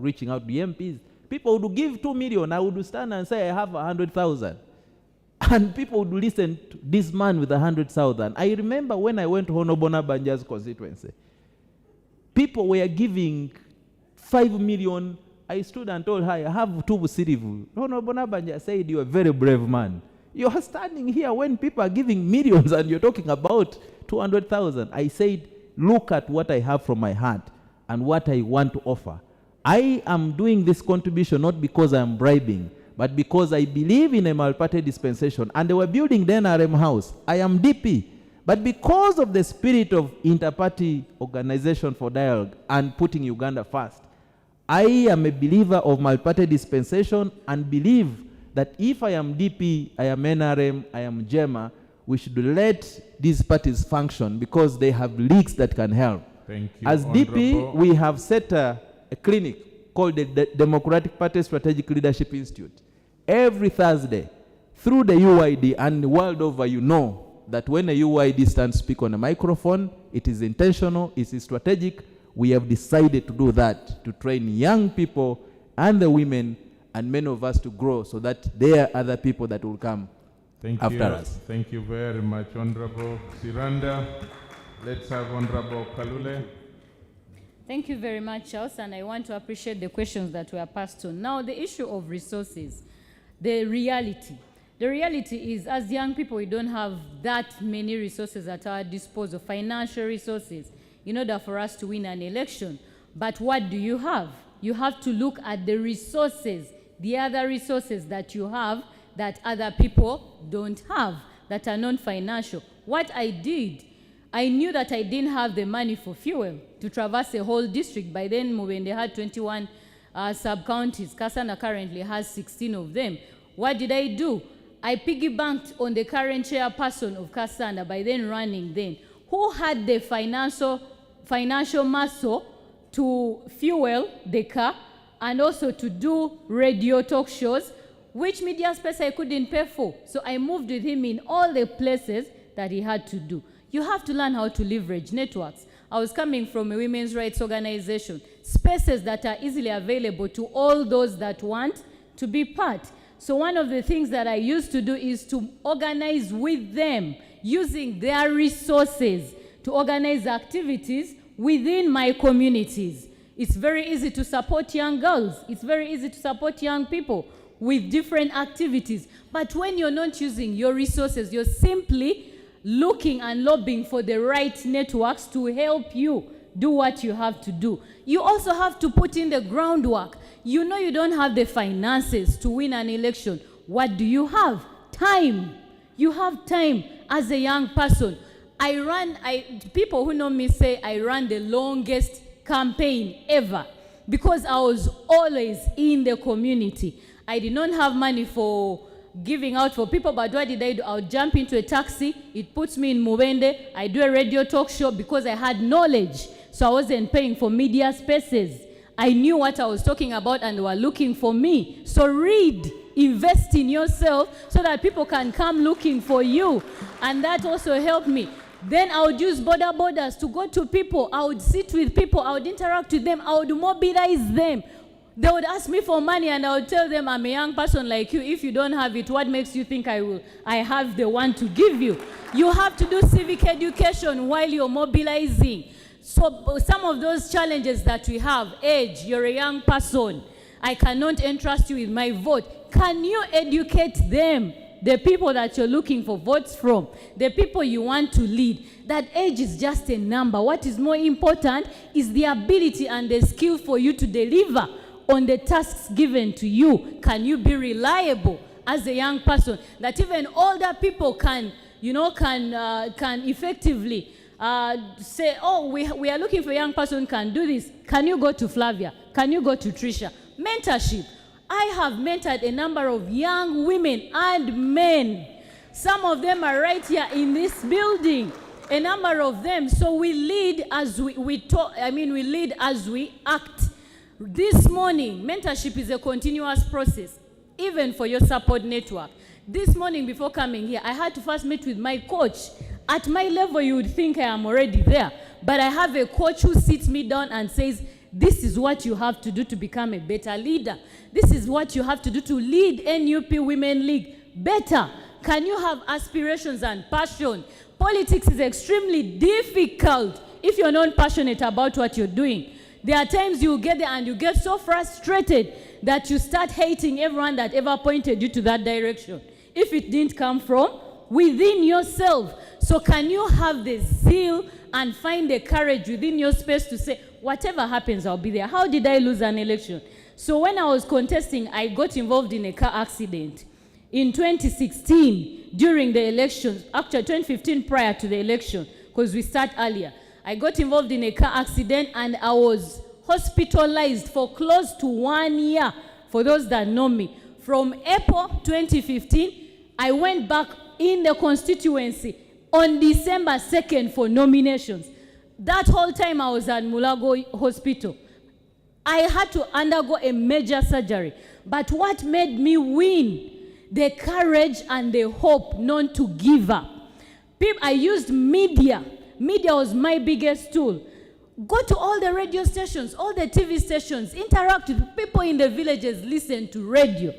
reaching out to the MPs. People would give 2 million, I would stand and say I have 100,000. And people would listen to this man with 100,000. I remember when I went to Honorable Nabanja's constituency, people were giving 5 million. I stood and told her, I have 2 Busirivu. Honorable Nabanja said, you're a very brave man. You are standing here when people are giving millions and you're talking about 200,000. I said, look at what I have from my heart and what I want to offer. I am doing this contribution not because I am bribing, but because I believe in a multi-party dispensation. And they were building the NRM house. I am DP. But because of the spirit of inter-party organization for dialogue and putting Uganda first, I am a believer of multi-party dispensation and believe that if I am DP, I am NRM, I am JEMA, we should let these parties function because they have leaks that can help.
Thank you,
As DP,
Honorable.
we have set a clinic called the Democratic Party Strategic Leadership Institute. Every Thursday, through the UID and the world over, you know that when a UID stands to speak on a microphone, it is intentional, it is strategic. We have decided to do that, to train young people and the women and many of us to grow so that there are other people that will come after us.
Thank you very much, Honorable Siranda. Let's have Honorable Kalule.
Thank you very much, Charles, and I want to appreciate the questions that were passed on. Now, the issue of resources, the reality. The reality is, as young people, we don't have that many resources at our disposal, financial resources, in order for us to win an election. But what do you have? You have to look at the resources, the other resources that you have that other people don't have, that are non-financial. What I did, I knew that I didn't have the money for fuel to traverse a whole district. By then, Mubende had 21 sub-counties. Kasanda currently has 16 of them. What did I do? I piggybanked on the current chairperson of Kasanda, by then running then, who had the financial muscle to fuel the car and also to do radio talk shows, which media space I couldn't pay for. So I moved with him in all the places that he had to do. You have to learn how to leverage networks. I was coming from a women's rights organization, spaces that are easily available to all those that want to be part. So one of the things that I used to do is to organize with them, using their resources to organize activities within my communities. It's very easy to support young girls. It's very easy to support young people with different activities. But when you're not using your resources, you're simply looking and lobbying for the right networks to help you do what you have to do. You also have to put in the groundwork. You know you don't have the finances to win an election. What do you have? Time. You have time as a young person. People who know me say I ran the longest campaign ever because I was always in the community. I did not have money for giving out for people, but what did I do? I would jump into a taxi, it puts me in Mubende, I do a radio talk show because I had knowledge, so I wasn't paying for media spaces. I knew what I was talking about and they were looking for me. So read, invest in yourself so that people can come looking for you, and that also helped me. Then I would use borders to go to people, I would sit with people, I would interact with them, I would mobilize them. They would ask me for money and I would tell them, I'm a young person like you. If you don't have it, what makes you think I have the one to give you? You have to do civic education while you're mobilizing. So some of those challenges that we have, age, you're a young person, I cannot entrust you with my vote. Can you educate them, the people that you're looking for votes from, the people you want to lead? That age is just a number. What is more important is the ability and the skill for you to deliver on the tasks given to you. Can you be reliable as a young person that even older people can effectively say, oh, we are looking for a young person who can do this. Can you go to Flavia? Can you go to Trisha? Mentorship. I have mentored a number of young women and men. Some of them are right here in this building. A number of them. So we lead as we lead as we act. This morning, mentorship is a continuous process, even for your support network. This morning, before coming here, I had to first meet with my coach. At my level, you would think I am already there, but I have a coach who sits me down and says, this is what you have to do to become a better leader. This is what you have to do to lead NUP Women League better. Can you have aspirations and passion? Politics is extremely difficult if you're not passionate about what you're doing. There are times you get there and you get so frustrated that you start hating everyone that ever pointed you to that direction, if it didn't come from within yourself. So can you have the zeal and find the courage within your space to say, whatever happens, I'll be there? How did I lose an election? So when I was contesting, I got involved in a car accident. In 2016, during the elections, actually 2015 prior to the election, because we start earlier, I got involved in a car accident and I was hospitalized for close to 1 year, for those that know me. From April 2015, I went back in the constituency on December 2nd for nominations. That whole time I was at Mulago Hospital. I had to undergo a major surgery. But what made me win? The courage and the hope not to give up. I used media. Media was my biggest tool. Go to all the radio stations, all the TV stations, interact with people in the villages, listen to radio,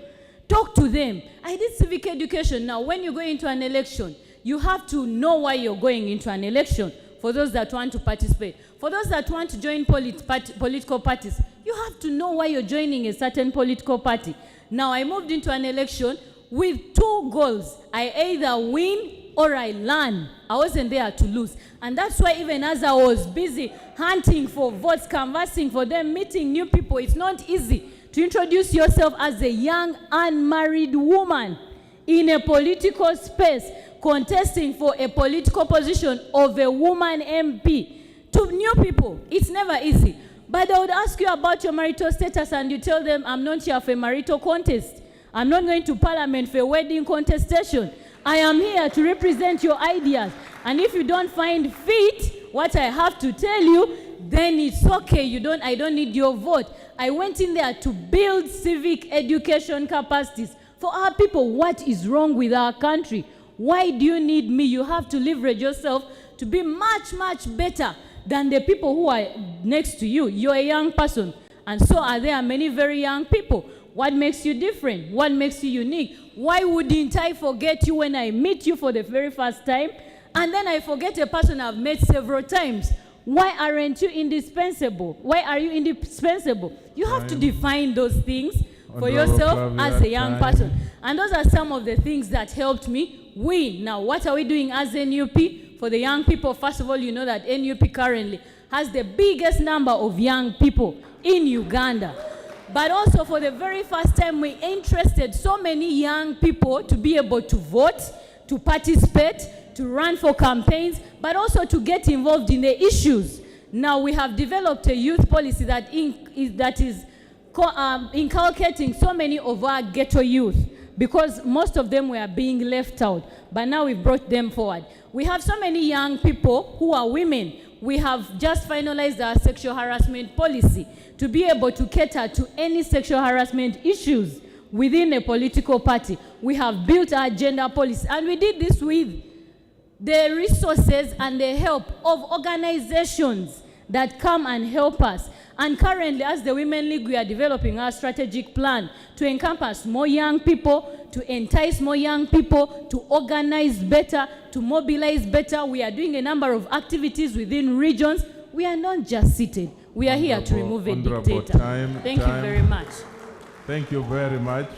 talk to them. I did civic education. Now, when you go into an election, you have to know why you're going into an election. For those that want to participate, for those that want to join political parties, you have to know why you're joining a certain political party. Now, I moved into an election with two goals. I either win or I learn. I wasn't there to lose. And that's why even as I was busy hunting for votes, canvassing for them, meeting new people, it's not easy to introduce yourself as a young unmarried woman in a political space. contesting for a political position of a woman MP. To new people, it's never easy. But I would ask you about your marital status and you tell them, I'm not here for a marital contest. I'm not going to Parliament for a wedding contestation. I am here to represent your ideas. And if you don't find fit what I have to tell you, then it's okay. I don't need your vote. I went in there to build civic education capacities for our people. What is wrong with our country? Why do you need me? You have to leverage yourself to be much, much better than the people who are next to you. You're a young person, and so are there many very young people. What makes you different? What makes you unique? Why wouldn't I forget you when I meet you for the very first time, and then I forget a person I've met several times? Why aren't you indispensable? Why are you indispensable? You have to define those things for yourself as a young person. And those are some of the things that helped me win. Now, what are we doing as NUP? For the young people, first of all, you know that NUP currently has the biggest number of young people in Uganda. But also, for the very first time, we interested so many young people to be able to vote, to participate, to run for campaigns, but also to get involved in the issues. Now, we have developed a youth policy that is inculcating so many of our ghetto youth, because most of them were being left out. But now we've brought them forward. We have so many young people who are women. We have just finalized our sexual harassment policy to be able to cater to any sexual harassment issues within a political party. We have built our gender policy, and we did this with the resources and the help of organizations that come and help us. And currently, as the Women League, we are developing our strategic plan to encompass more young people, to entice more young people, to organize better, to mobilize better. We are doing a number of activities within regions. We are not just seated. We are here to remove a dictator. Thank you very much.
Thank you very much.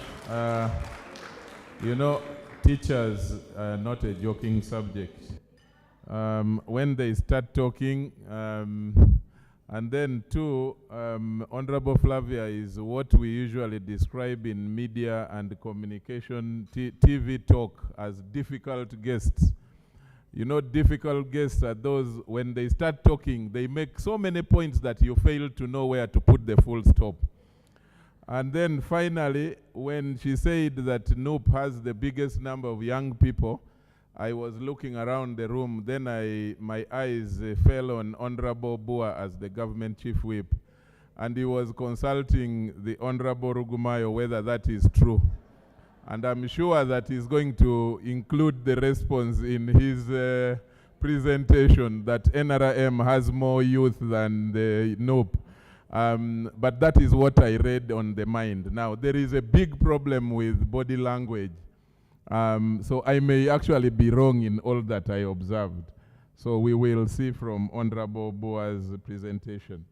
You know, teachers are not a joking subject. When they start talking, and then too, Honorable Flavia is what we usually describe in media and communication, TV talk, as difficult guests. You know, difficult guests are those, when they start talking, they make so many points that you fail to know where to put the full stop. And then finally, when she said that NUP has the biggest number of young people, I was looking around the room, then my eyes fell on Honorable Bua as the government chief whip, and he was consulting the Honorable Rugumayo whether that is true. And I'm sure that he's going to include the response in his presentation that NRM has more youth than the NUP. But that is what I read on the mind. Now, there is a big problem with body language. So I may actually be wrong in all that I observed. So we will see from Honorable Boa's presentation.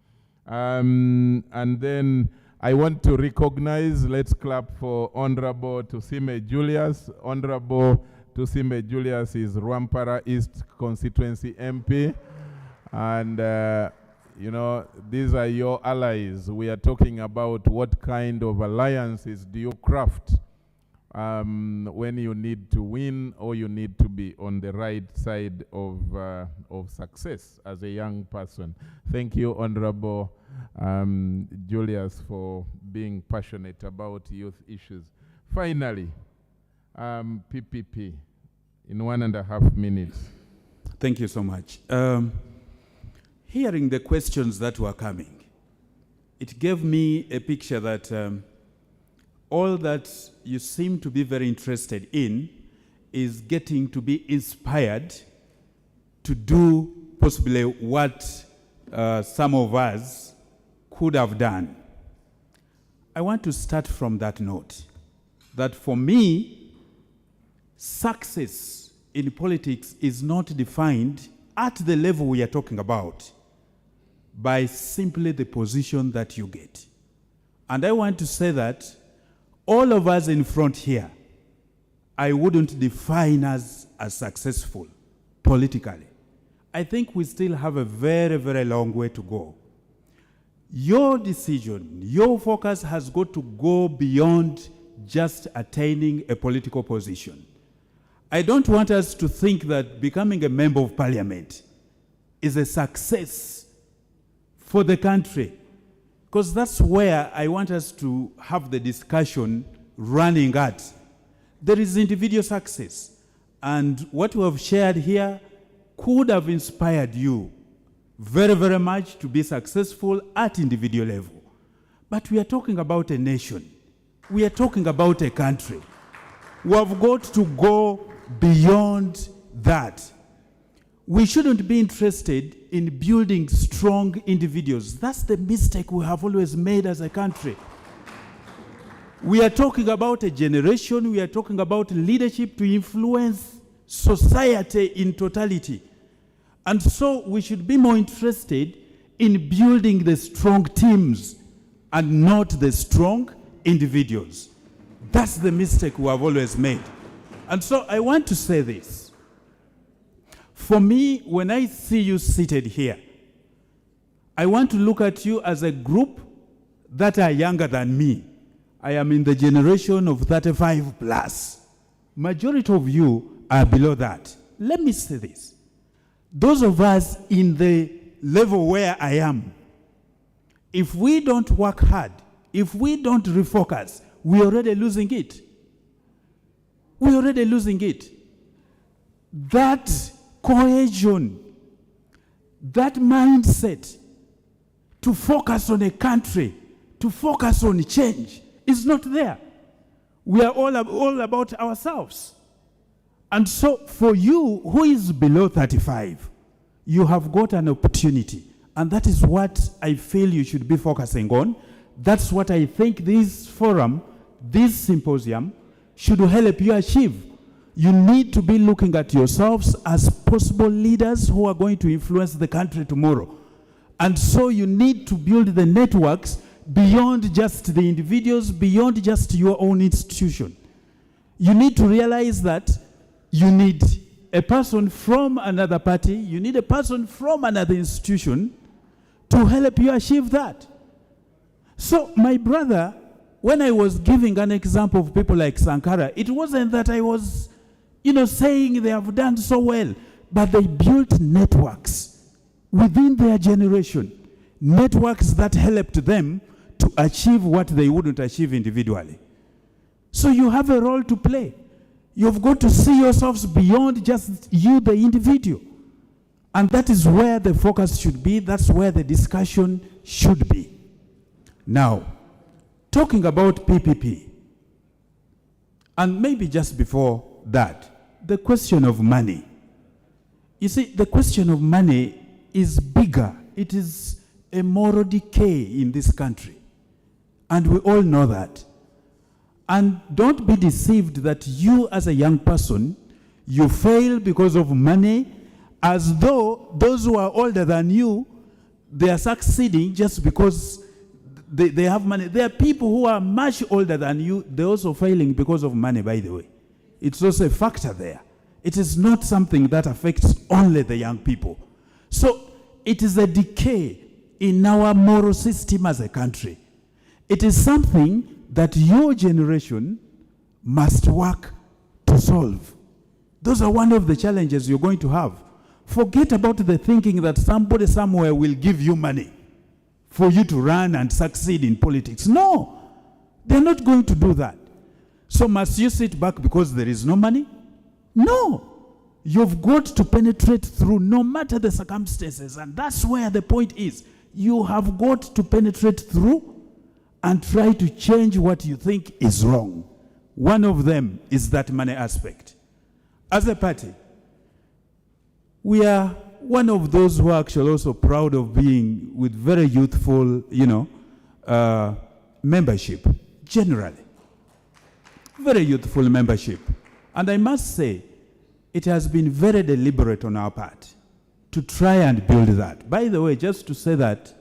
And then I want to recognize, let's clap for Honorable Tusime Julius. Honorable Tusime Julius is Rwampara East Constituency MP. And you know, these are your allies. We are talking about what kind of alliances do you craft when you need to win or you need to be on the right side of success as a young person. Thank you, Honorable Julius, for being passionate about youth issues. Finally, PPP, in 1.5 minutes.
Thank you so much. Hearing the questions that were coming, it gave me a picture that all that you seem to be very interested in is getting to be inspired to do possibly what some of us could have done. I want to start from that note, that for me, success in politics is not defined at the level we are talking about by simply the position that you get. And I want to say that all of us in front here, I wouldn't define us as successful politically. I think we still have a very, very long way to go. Your decision, your focus has got to go beyond just attaining a political position. I don't want us to think that becoming a member of parliament is a success for the country, because that's where I want us to have the discussion running at. There is individual success, and what we have shared here could have inspired you very, very much to be successful at individual level. But we are talking about a nation. We are talking about a country. We have got to go beyond that. We shouldn't be interested in building strong individuals. That's the mistake we have always made as a country. We are talking about a generation. We are talking about leadership to influence society in totality. And so we should be more interested in building the strong teams and not the strong individuals. That's the mistake we have always made. And so I want to say this. For me, when I see you seated here, I want to look at you as a group that are younger than me. I am in the generation of 35 plus. Majority of you are below that. Let me say this. Those of us in the level where I am, if we don't work hard, if we don't refocus, we're already losing it. We're already losing it. That cohesion, that mindset to focus on a country, to focus on change is not there. We are all about ourselves. And so for you who is below 35, you have got an opportunity. And that is what I feel you should be focusing on. That's what I think this forum, this symposium, should help you achieve. You need to be looking at yourselves as possible leaders who are going to influence the country tomorrow. And so you need to build the networks beyond just the individuals, beyond just your own institution. You need to realize that you need a person from another party, you need a person from another institution to help you achieve that. So, my brother, when I was giving an example of people like Sankara, it wasn't that I was, saying they have done so well, but they built networks within their generation, networks that helped them to achieve what they wouldn't achieve individually. So you have a role to play. You've got to see yourselves beyond just you, the individual. And that is where the focus should be. That's where the discussion should be. Now, talking about PPP, and maybe just before that, the question of money. You see, the question of money is bigger. It is a moral decay in this country. And we all know that. And don't be deceived that you as a young person, you fail because of money, as though those who are older than you, they are succeeding just because they have money. There are people who are much older than you, they're also failing because of money, by the way. It's also a factor there. It is not something that affects only the young people. So it is a decay in our moral system as a country. It is something that your generation must work to solve. Those are one of the challenges you're going to have. Forget about the thinking that somebody somewhere will give you money for you to run and succeed in politics. No, they're not going to do that. So must you sit back because there is no money? No. You've got to penetrate through no matter the circumstances. And that's where the point is. You have got to penetrate through and try to change what you think is wrong. One of them is that money aspect. As a party, we are one of those who are actually also proud of being with very youthful, membership, generally. Very youthful membership. And I must say, it has been very deliberate on our part to try and build that. By the way, just to say that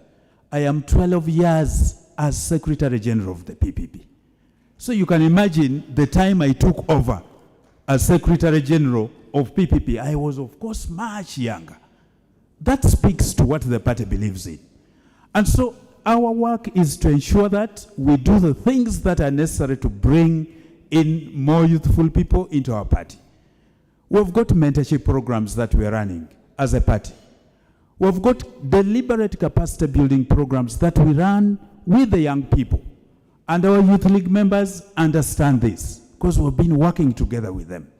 I am 12 years as Secretary General of the PPP. So you can imagine the time I took over as Secretary General of PPP, I was of course much younger. That speaks to what the party believes in. And so our work is to ensure that we do the things that are necessary to bring in more youthful people into our party. We've got mentorship programs that we're running as a party. We've got deliberate capacity building programs that we run with the young people. And our youth league members understand this because we've been working together with them.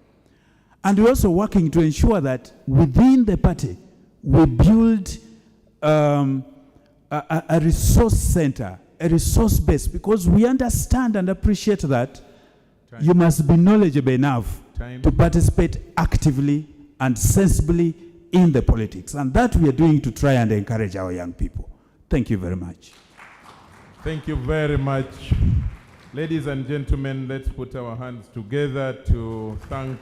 And we're also working to ensure that within the party, we build a resource center, a resource base, because we understand and appreciate that you must be knowledgeable enough to participate actively and sensibly in the politics. And that we are doing to try and encourage our young people. Thank you very much.
Thank you very much. Ladies and gentlemen, let's put our hands together to thank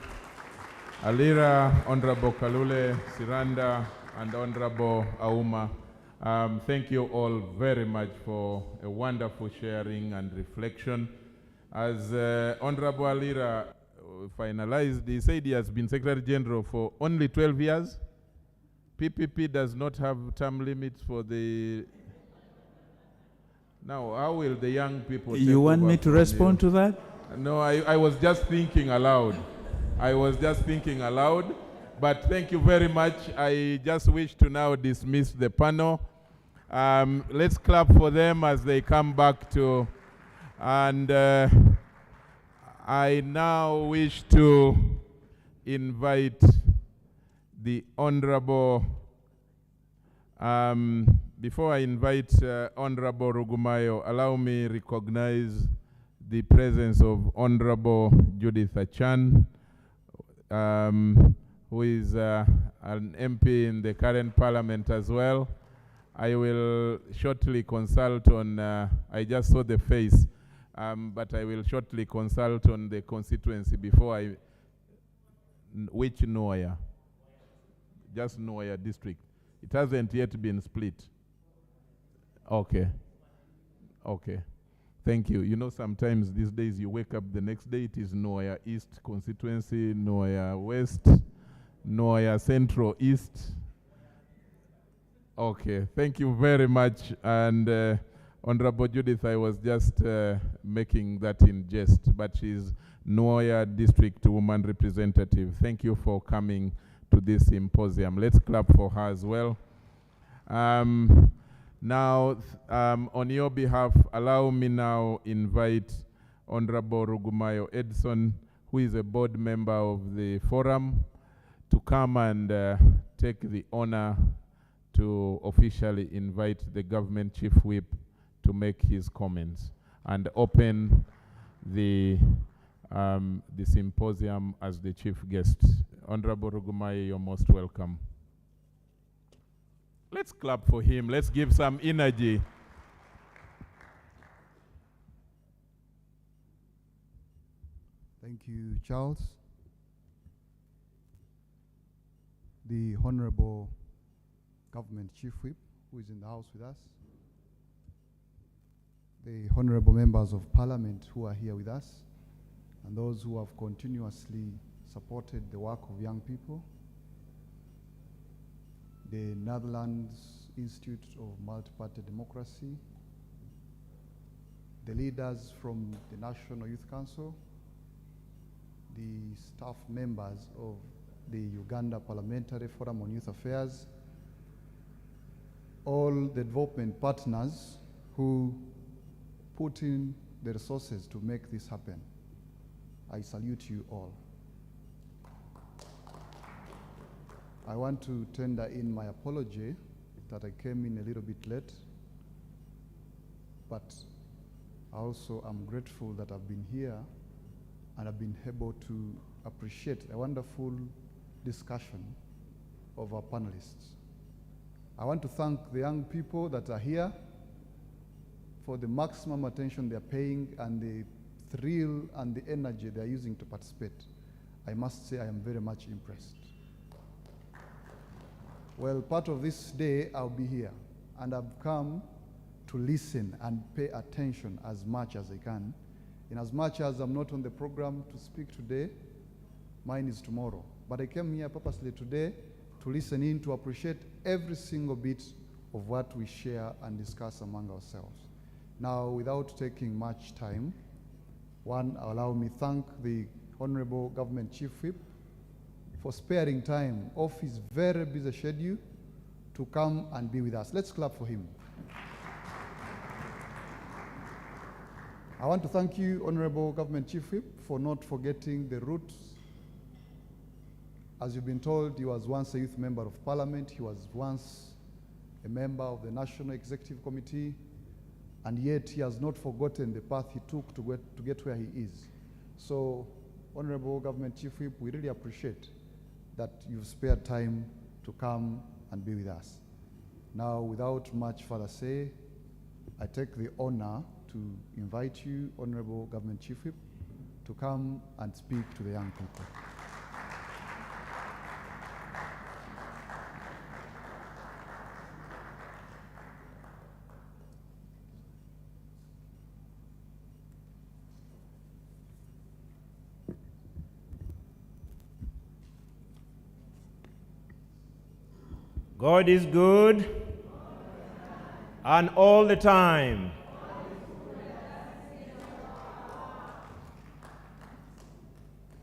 Alira, Honorable Kalule, Siranda, and Honorable Auma. Thank you all very much for a wonderful sharing and reflection. As Honorable Alira finalized, he said he has been Secretary General for only 12 years. PPP does not have term limits for the... Now, how will the young people...
You want me to respond to that?
No, I was just thinking aloud. But thank you very much. I just wish to now dismiss the panel. Let's clap for them as they come back to... And I now wish to invite the Honorable... before I invite Honorable Rugumayo, allow me recognize the presence of Honorable Judith Achan, who is an MP in the current parliament as well. I will shortly consult on, I just saw the face, but I will shortly consult on the constituency before I, which Noya? Just Noya district. It hasn't yet been split. Okay. Okay. Thank you. You know, sometimes these days you wake up the next day, it is Noya East constituency, Noya West, Noya Central East. Okay. Thank you very much. And Honorable Judith, I was just making that in jest, but she's Noya District Woman Representative. Thank you for coming to this symposium. Let's clap for her as well. Now, on your behalf, allow me now invite Honorable Rugumayo Edson, who is a board member of the forum, to come and take the honor to officially invite the government chief whip to make his comments and open the symposium as the chief guest. Honorable Rugumayo, you're most welcome. Let's clap for him. Let's give some energy.
Thank you, Charles. The Honorable Government Chief Whip, who is in the house with us. The Honorable Members of Parliament who are here with us, and those who have continuously supported the work of young people. The Netherlands Institute of Multiparty Democracy, the leaders from the National Youth Council, the staff members of the Uganda Parliamentary Forum on Youth Affairs, all the development partners who put in the resources to make this happen. I salute you all. I want to tender in my apology that I came in a little bit late, but I also am grateful that I've been here and I've been able to appreciate a wonderful discussion of our panelists. I want to thank the young people that are here for the maximum attention they're paying and the thrill and the energy they're using to participate. I must say I am very much impressed. Well, part of this day I'll be here, and I've come to listen and pay attention as much as I can. In as much as I'm not on the program to speak today, mine is tomorrow. But I came here purposely today to listen in, to appreciate every single bit of what we share and discuss among ourselves. Now, without taking much time, one, allow me thank the Honorable Government Chief Whip for sparing time off his very busy schedule to come and be with us. Let's clap for him. I want to thank you, Honorable Government Chief Whip, for not forgetting the roots. As you've been told, he was once a youth member of Parliament. He was once a member of the National Executive Committee, and yet he has not forgotten the path he took to get where he is. So, Honorable Government Chief Whip, we really appreciate that you've spared time to come and be with us. Now, without much further say, I take the honor to invite you, Honorable Government Chief Whip, to come and speak to the young people.
God is good and all the time.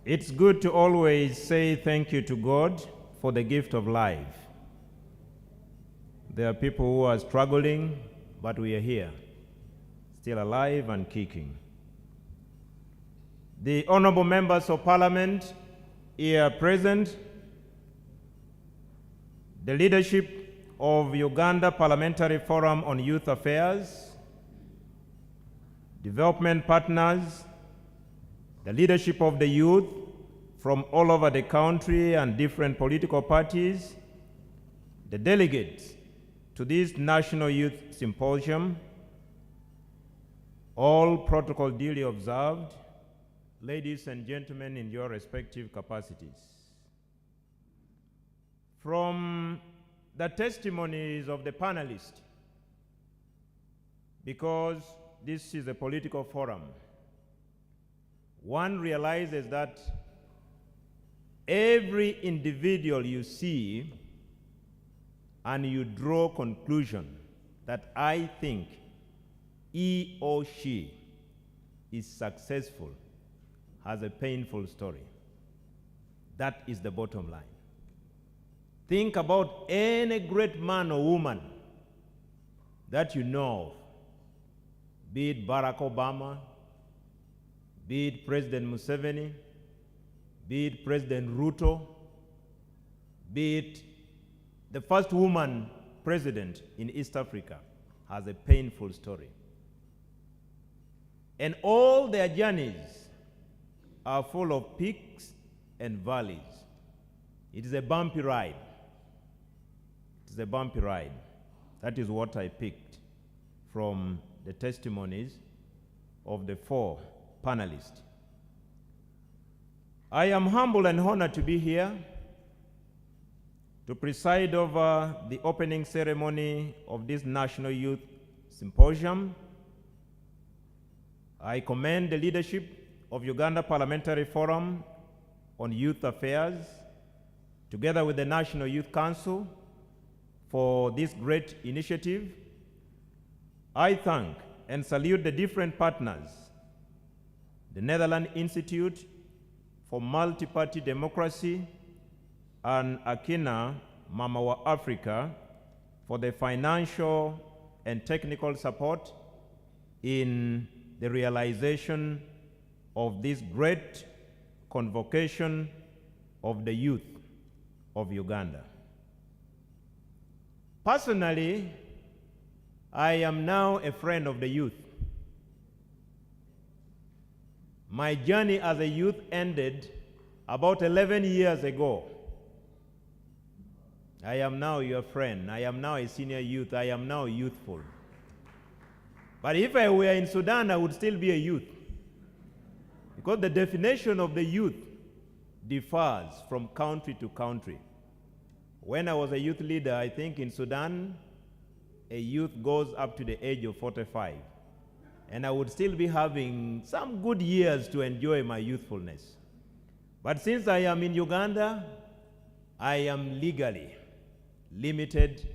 It's good to always say thank you to God for the gift of life. There are people who are struggling, but we are here, still alive and kicking. The honorable members of Parliament here present, the leadership of Uganda Parliamentary Forum on Youth Affairs, development partners, the leadership of the youth from all over the country and different political parties, the delegates to this National Youth Symposium, all protocol duly observed, ladies and gentlemen in your respective capacities. From the testimonies of the panelists, because this is a political forum, one realizes that every individual you see and you draw conclusion that I think he or she is successful has a painful story. That is the bottom line. Think about any great man or woman that you know of, be it Barack Obama, be it President Museveni, be it President Ruto, be it the first woman president in East Africa, has a painful story. And all their journeys are full of peaks and valleys. It is a bumpy ride. It is a bumpy ride. That is what I picked from the testimonies of the four panelists. I am humbled and honored to be here to preside over the opening ceremony of this National Youth Symposium. I commend the leadership of Uganda Parliamentary Forum on Youth Affairs, together with the National Youth Council, for this great initiative. I thank and salute the different partners, the Netherlands Institute for Multiparty Democracy and Akina Mama wa Afrika for the financial and technical support in the realization of this great convocation of the youth of Uganda. Personally, I am now a friend of the youth. My journey as a youth ended about 11 years ago. I am now your friend. I am now a senior youth. I am now youthful. But if I were in Sudan, I would still be a youth. Because the definition of the youth differs from country to country. When I was a youth leader, I think in Sudan, a youth goes up to the age of 45. And I would still be having some good years to enjoy my youthfulness. But since I am in Uganda, I am legally limited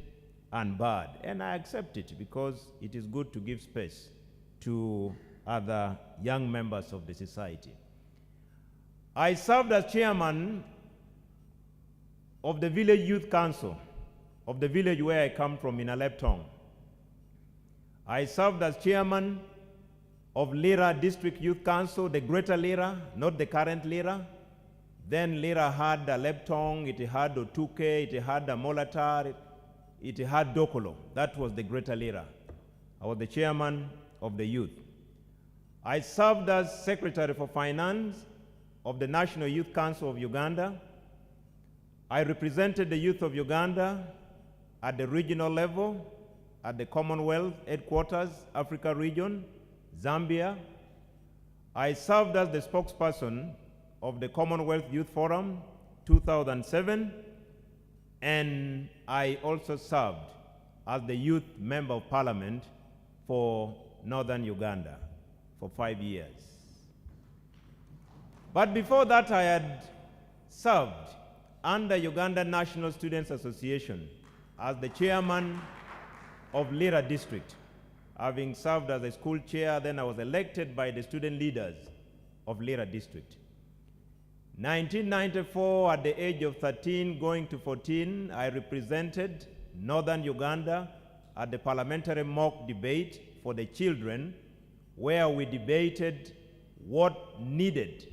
and barred. And I accept it because it is good to give space to other young members of the society. I served as chairman of the Village Youth Council of the village where I come from in Aleptong. I served as chairman of Lira District Youth Council, the Greater Lira, not the current Lira. Then Lira had Aleptong, it had Otuke, it had Molatar, it had Dokolo. That was the Greater Lira. I was the chairman of the youth. I served as Secretary for Finance of the National Youth Council of Uganda. I represented the youth of Uganda at the regional level, at the Commonwealth headquarters, Africa region, Zambia. I served as the spokesperson of the Commonwealth Youth Forum 2007, and I also served as the youth member of parliament for Northern Uganda for 5 years. But before that, I had served under Uganda National Students Association as the chairman of Lira District. Having served as a school chair, then I was elected by the student leaders of Lira District. 1994, at the age of 13 going to 14, I represented Northern Uganda at the parliamentary mock debate for the children, where we debated what needed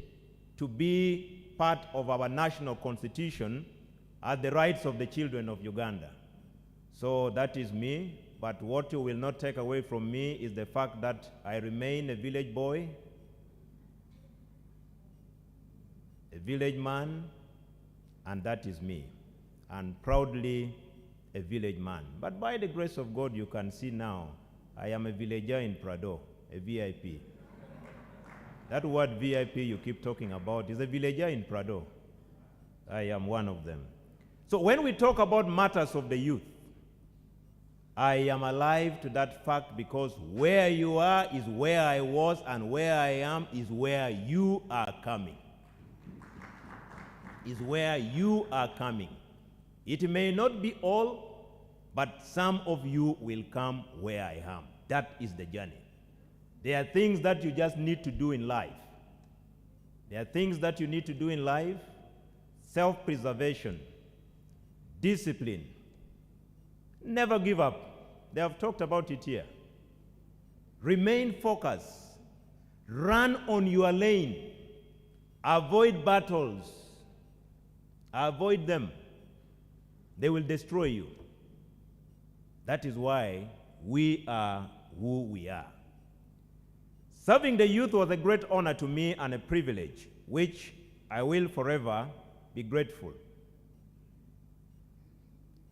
to be part of our national constitution as the rights of the children of Uganda. So that is me, but what you will not take away from me is the fact that I remain a village boy, a village man, and that is me, and proudly a village man. But by the grace of God, you can see now, I am a villager in Prado, a VIP. That word VIP you keep talking about is a villager in Prado. I am one of them. So when we talk about matters of the youth, I am alive to that fact, because where you are is where I was, and where I am is where you are coming. Is where you are coming. It may not be all, but some of you will come where I am. That is the journey. There are things that you just need to do in life. There are things that you need to do in life: self-preservation, discipline, never give up. They have talked about it here. Remain focused. Run on your lane. Avoid battles. Avoid them. They will destroy you. That is why we are who we are. Serving the youth was a great honor to me and a privilege, which I will forever be grateful.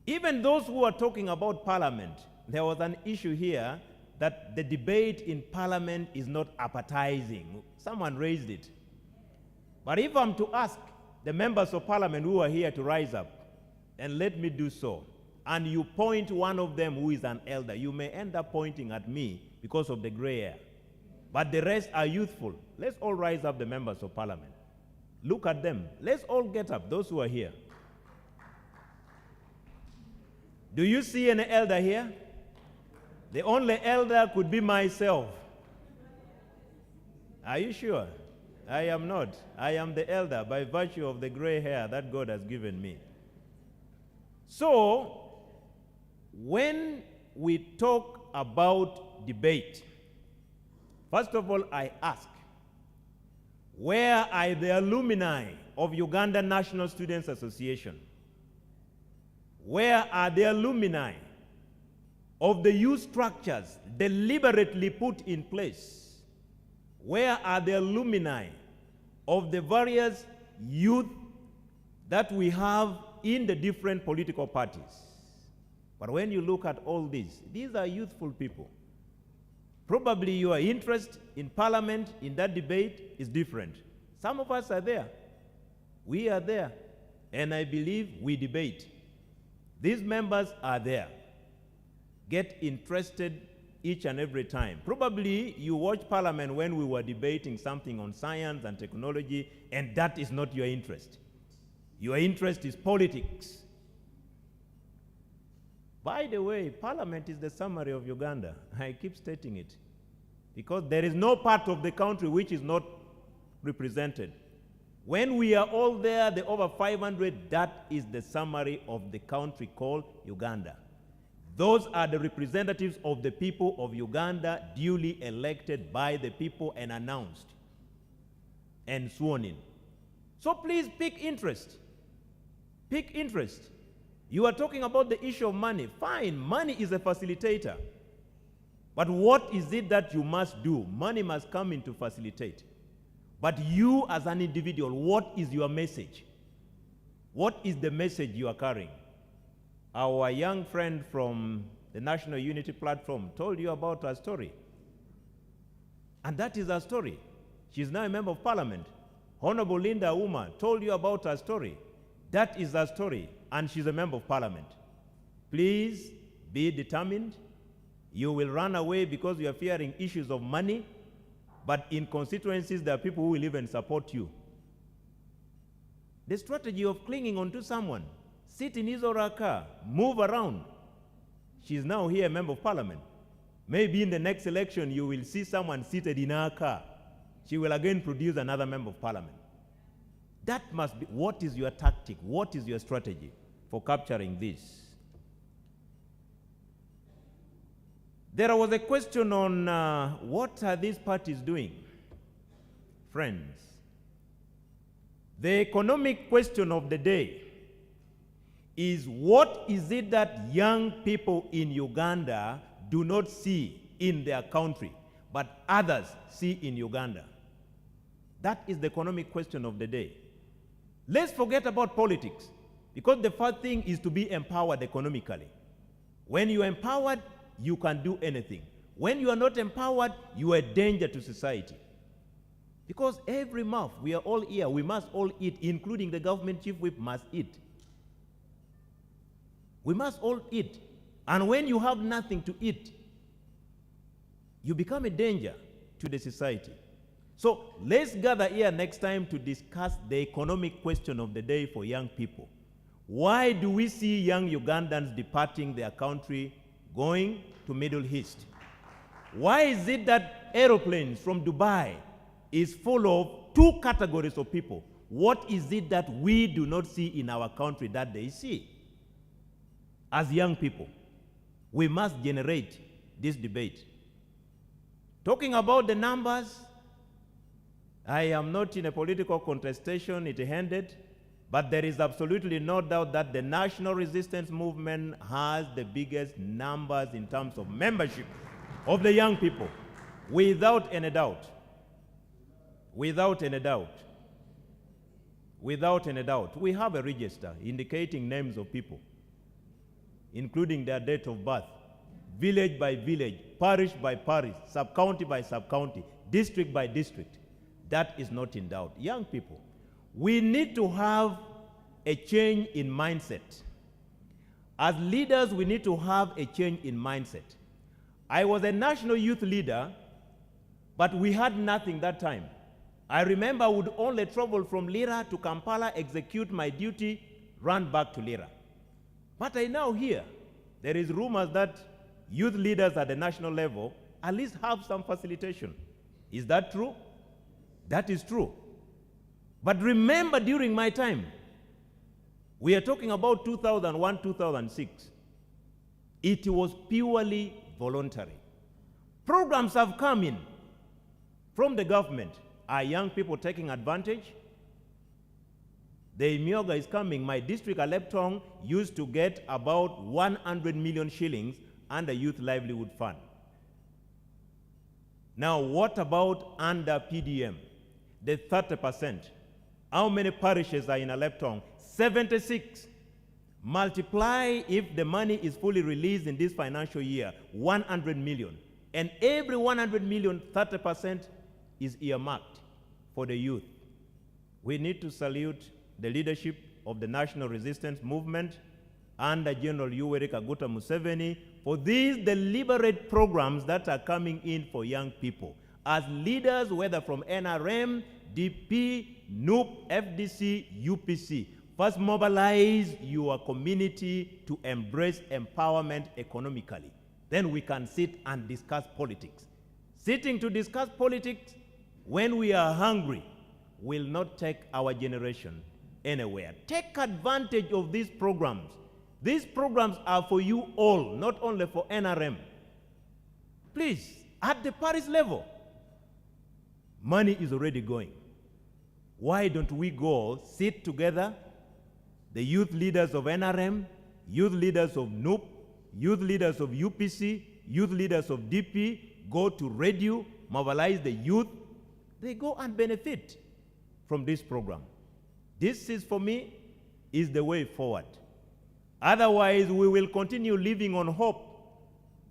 Even those who are talking about parliament, there was an issue here that the debate in parliament is not appetizing. Someone raised it. But if I'm to ask the members of parliament who are here to rise up, and let me do so, and you point one of them who is an elder, you may end up pointing at me because of the gray hair. But the rest are youthful. Let's all rise up, the members of parliament. Look at them. Let's all get up, those who are here. Do you see an elder here? The only elder could be myself. Are you sure? I am not. I am the elder by virtue of the gray hair that God has given me. So, when we talk about debate, first of all, I ask, where are the alumni of Uganda National Students Association? Where are the alumni of the youth structures deliberately put in place? Where are the alumni of the various youth that we have in the different political parties? But when you look at all these are youthful people. Probably your interest in parliament, in that debate, is different. Some of us are there. We are there. And I believe we debate. These members are there. Get interested each and every time. Probably you watch parliament when we were debating something on science and technology, and that is not your interest. Your interest is politics. By the way, parliament is the summary of Uganda. I keep stating it, because there is no part of the country which is not represented. When we are all there, the over 500, that is the summary of the country called Uganda. Those are the representatives of the people of Uganda, duly elected by the people and announced and sworn in. So please pick interest. Pick interest. You are talking about the issue of money. Fine, money is a facilitator. But what is it that you must do? Money must come in to facilitate. But you as an individual, what is your message? What is the message you are carrying? Our young friend from the National Unity Platform told you about her story. And that is her story. She's now a member of parliament. Honorable Linda Uma told you about her story. That is her story, and she's a member of parliament. Please be determined. You will run away because you are fearing issues of money, but in constituencies there are people who will even support you. The strategy of clinging onto someone, sit in his or her car, move around. She's now here a member of parliament. Maybe in the next election you will see someone seated in her car. She will again produce another member of parliament. That must be, what is your tactic? What is your strategy for capturing this? There was a question on what are these parties doing? Friends, the economic question of the day is, what is it that young people in Uganda do not see in their country, but others see in Uganda? That is the economic question of the day. Let's forget about politics, because the first thing is to be empowered economically. When you are empowered, you can do anything. When you are not empowered, you are a danger to society. Because every mouth, we are all here, we must all eat, including the government chief whip must eat. We must all eat. And when you have nothing to eat, you become a danger to the society. So let's gather here next time to discuss the economic question of the day for young people. Why do we see young Ugandans departing their country, going to Middle East? Why is it that aeroplanes from Dubai is full of two categories of people? What is it that we do not see in our country that they see? As young people, we must generate this debate. Talking about the numbers, I am not in a political contestation, it ended, but there is absolutely no doubt that the national resistance movement has the biggest numbers in terms of membership of the young people, without any doubt. Without any doubt. Without any doubt. We have a register indicating names of people, including their date of birth, village by village, parish by parish, sub-county by sub-county, district by district. That is not in doubt. Young people, we need to have a change in mindset. As leaders, we need to have a change in mindset. I was a national youth leader, but we had nothing that time. I remember I would only travel from Lira to Kampala, execute my duty, run back to Lira. But I now hear there is rumors that youth leaders at the national level at least have some facilitation. Is that true? That is true. But remember, during my time, we are talking about 2001, 2006. It was purely voluntary. Programs have come in from the government. Are young people taking advantage? The Imyoga is coming. My district, Aleptong, used to get about 100 million shillings under Youth Livelihood Fund. Now, what about under PDM? The 30%. How many parishes are in Aleptong? 76. Multiply, if the money is fully released in this financial year, 100 million. And every 100 million, 30% is earmarked for the youth. We need to salute the leadership of the National Resistance Movement under General Yoweri Kaguta Museveni for these deliberate programs that are coming in for young people. As leaders, whether from NRM, DP, NUP, FDC, UPC, first mobilize your community to embrace empowerment economically. Then we can sit and discuss politics. Sitting to discuss politics when we are hungry, will not take our generation anywhere. Take advantage of these programs. These programs are for you all, not only for NRM. Please, at the Paris level, money is already going. Why don't we go sit together, the youth leaders of NRM, youth leaders of NUP, youth leaders of UPC, youth leaders of DP, go to radio, mobilize the youth. They go and benefit from this program. This is, for me, is the way forward. Otherwise, we will continue living on hope.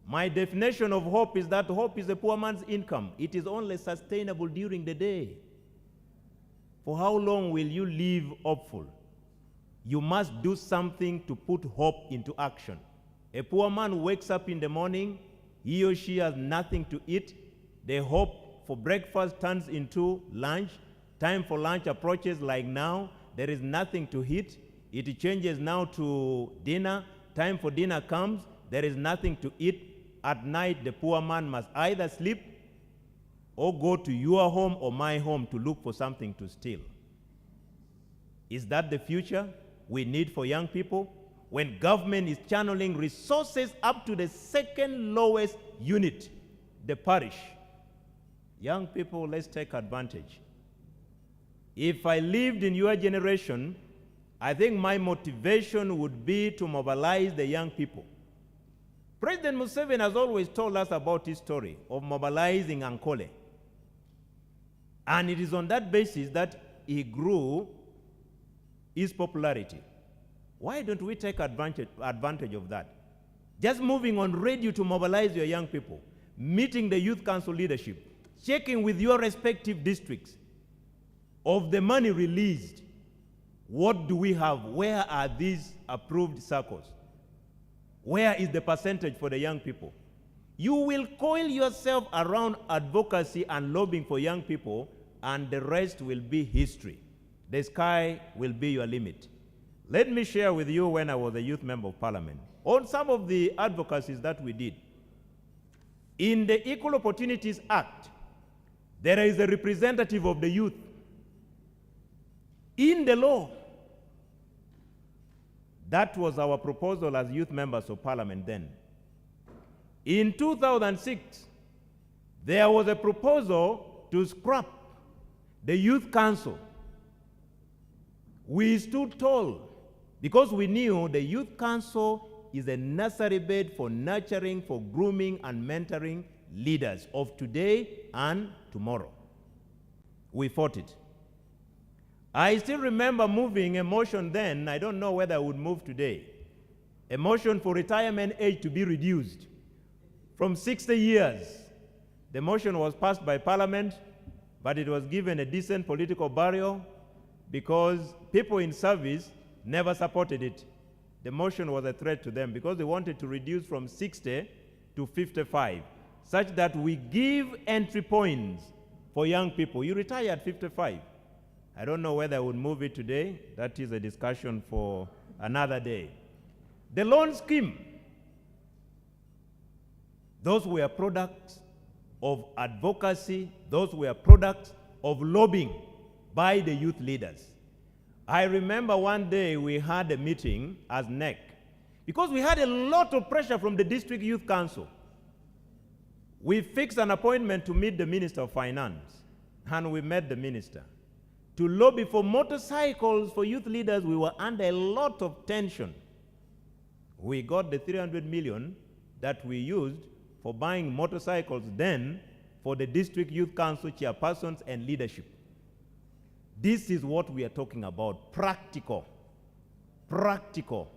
My definition of hope is that hope is a poor man's income. It is only sustainable during the day. For how long will you live hopeful? You must do something to put hope into action. A poor man wakes up in the morning, he or she has nothing to eat. The hope for breakfast turns into lunch. Time for lunch approaches like now. There is nothing to eat. It changes now to dinner. Time for dinner comes. There is nothing to eat. At night, the poor man must either sleep or go to your home or my home to look for something to steal. Is that the future we need for young people? When government is channeling resources up to the second lowest unit, the parish. Young people, let's take advantage. If I lived in your generation, I think my motivation would be to mobilize the young people. President Museveni has always told us about his story of mobilizing Ankole. And it is on that basis that he grew his popularity. Why don't we take advantage of that? Just moving on radio to mobilize your young people, meeting the youth council leadership, checking with your respective districts of the money released. What do we have? Where are these approved circles? Where is the percentage for the young people? You will coil yourself around advocacy and lobbying for young people, and the rest will be history. The sky will be your limit. Let me share with you when I was a youth member of parliament on some of the advocacies that we did. In the Equal Opportunities Act, there is a representative of the youth. In the law, that was our proposal as youth members of parliament then. In 2006, there was a proposal to scrap the youth council. We stood tall because we knew the youth council is a nursery bed for nurturing, for grooming and mentoring leaders of today and tomorrow. We fought it. I still remember moving a motion then, I don't know whether I would move today, a motion for retirement age to be reduced from 60 years. The motion was passed by Parliament, but it was given a decent political burial because people in service never supported it. The motion was a threat to them because they wanted to reduce from 60 to 55, such that we give entry points for young people. You retire at 55. I don't know whether I would move it today. That is a discussion for another day. The loan scheme. Those were products of advocacy. Those were products of lobbying by the youth leaders. I remember one day we had a meeting as NEC because we had a lot of pressure from the District Youth Council. We fixed an appointment to meet the Minister of Finance, and we met the minister. To lobby for motorcycles for youth leaders, we were under a lot of tension. We got the 300 million that we used for buying motorcycles then for the District Youth Council chairpersons and leadership. This is what we are talking about, practical. Practical.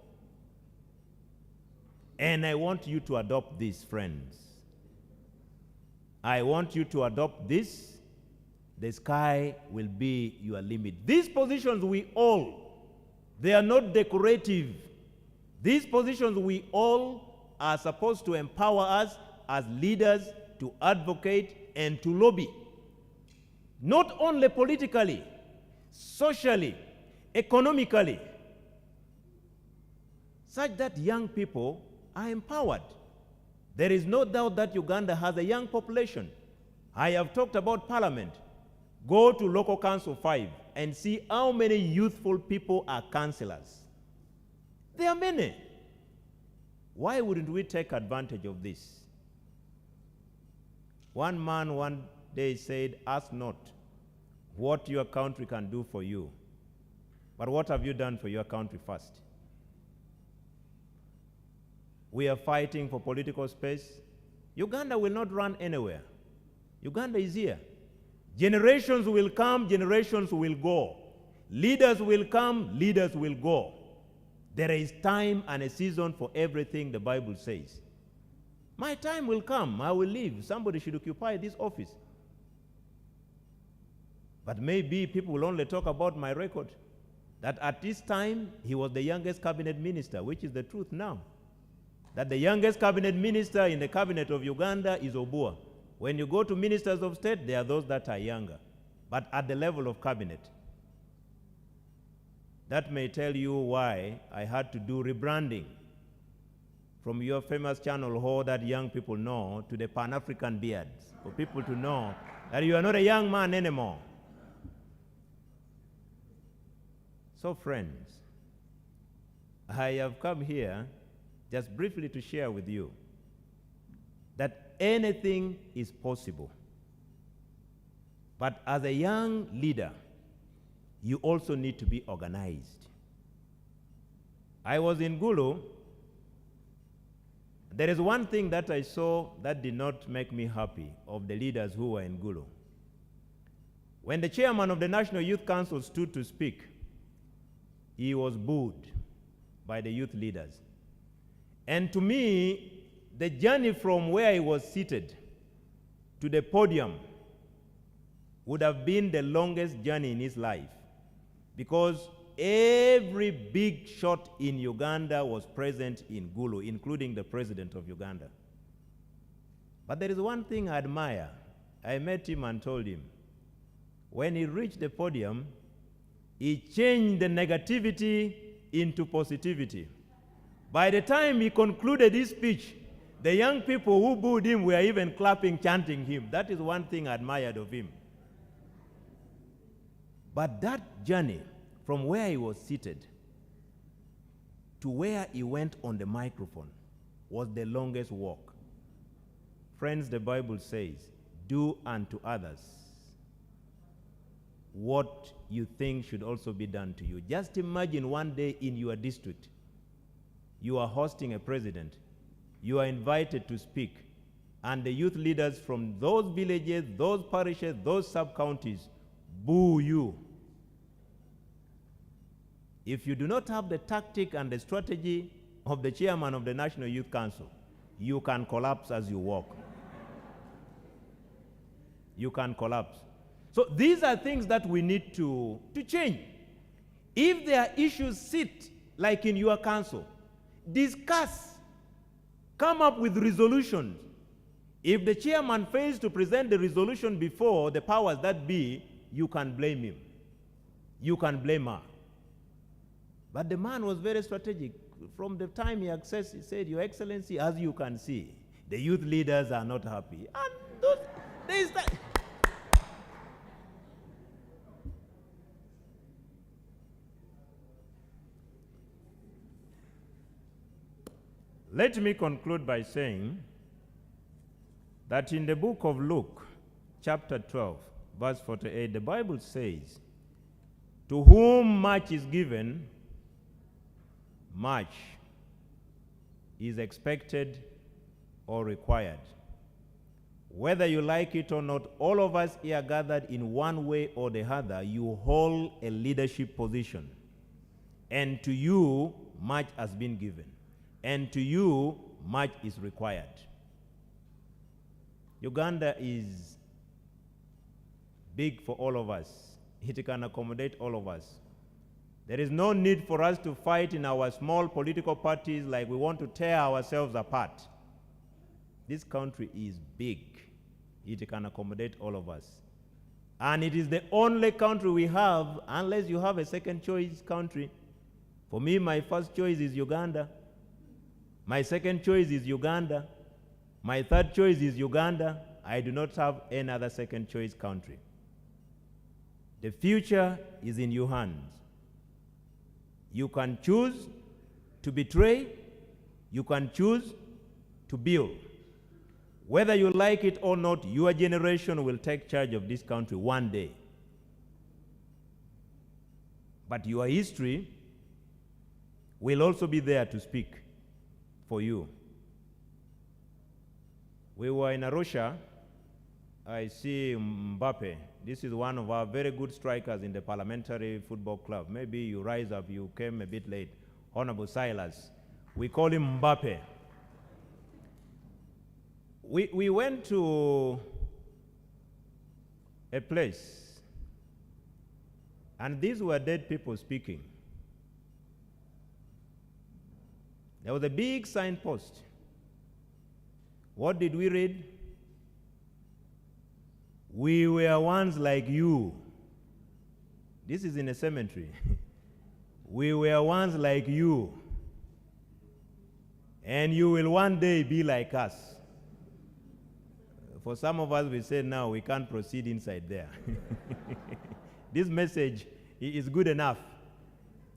And I want you to adopt this, friends. I want you to adopt this. The sky will be your limit. These positions they are not decorative. These positions we all are supposed to empower us as leaders to advocate and to lobby. Not only politically, socially, economically, such that young people are empowered. There is no doubt that Uganda has a young population. I have talked about parliament. Go to local council 5 and see how many youthful people are councillors. There are many. Why wouldn't we take advantage of this? One man one day said, ask not what your country can do for you, but what have you done for your country first? We are fighting for political space. Uganda will not run anywhere. Uganda is here. Generations will come, generations will go. Leaders will come, leaders will go. There is time and a season for everything, the Bible says. My time will come, I will leave. Somebody should occupy this office. But maybe people will only talk about my record. That at this time, he was the youngest cabinet minister, which is the truth now. That the youngest cabinet minister in the cabinet of Uganda is Obua. When you go to ministers of state, there are those that are younger, but at the level of cabinet. That may tell you why I had to do rebranding from your famous channel hall that young people know to the Pan-African beards, for people to know that you are not a young man anymore. So friends, I have come here just briefly to share with you that anything is possible. But as a young leader, you also need to be organized. I was in Gulu. There is one thing that I saw that did not make me happy of the leaders who were in Gulu. When the chairman of the National Youth Council stood to speak, he was booed by the youth leaders. And to me, the journey from where he was seated to the podium would have been the longest journey in his life, because every big shot in Uganda was present in Gulu, including the president of Uganda. But there is one thing I admire. I met him and told him, when he reached the podium, he changed the negativity into positivity. By the time he concluded his speech, the young people who booed him were even clapping, chanting him. That is one thing I admired of him. But that journey from where he was seated to where he went on the microphone was the longest walk. Friends, the Bible says, do unto others what you think should also be done to you. Just imagine one day in your district, you are hosting a president, you are invited to speak, and the youth leaders from those villages, those parishes, those sub-counties boo you. If you do not have the tactic and the strategy of the chairman of the National Youth Council, you can collapse as you walk. You can collapse. So these are things that we need to change. If there are issues, sit like in your council. Discuss. Come up with resolutions. If the chairman fails to present the resolution before the powers that be, you can blame him. You can blame her. But the man was very strategic. From the time he accessed, he said, Your Excellency, as you can see, the youth leaders are not happy. And there is that. Let me conclude by saying that in the book of Luke, chapter 12, verse 48, the Bible says, to whom much is given, much is expected or required. Whether you like it or not, all of us here gathered in one way or the other, you hold a leadership position. And to you, much has been given. And to you, much is required. Uganda is big for all of us. It can accommodate all of us. There is no need for us to fight in our small political parties like we want to tear ourselves apart. This country is big. It can accommodate all of us. And it is the only country we have, unless you have a second choice country. For me, my first choice is Uganda. My second choice is Uganda. My third choice is Uganda. I do not have any other second choice country. The future is in your hands. You can choose to betray, you can choose to build. Whether you like it or not, your generation will take charge of this country one day. But your history will also be there to speak for you. We were in Arusha. I see Mbappe. This is one of our very good strikers in the Parliamentary Football Club. Maybe you rise up, you came a bit late. Honorable Silas. We call him Mbappe. We went to a place, and these were dead people speaking. There was a big signpost. What did we read? We were once like you. This is in a cemetery. We were once like you, and you will one day be like us. For some of us, we say now we can't proceed inside there. This message is good enough.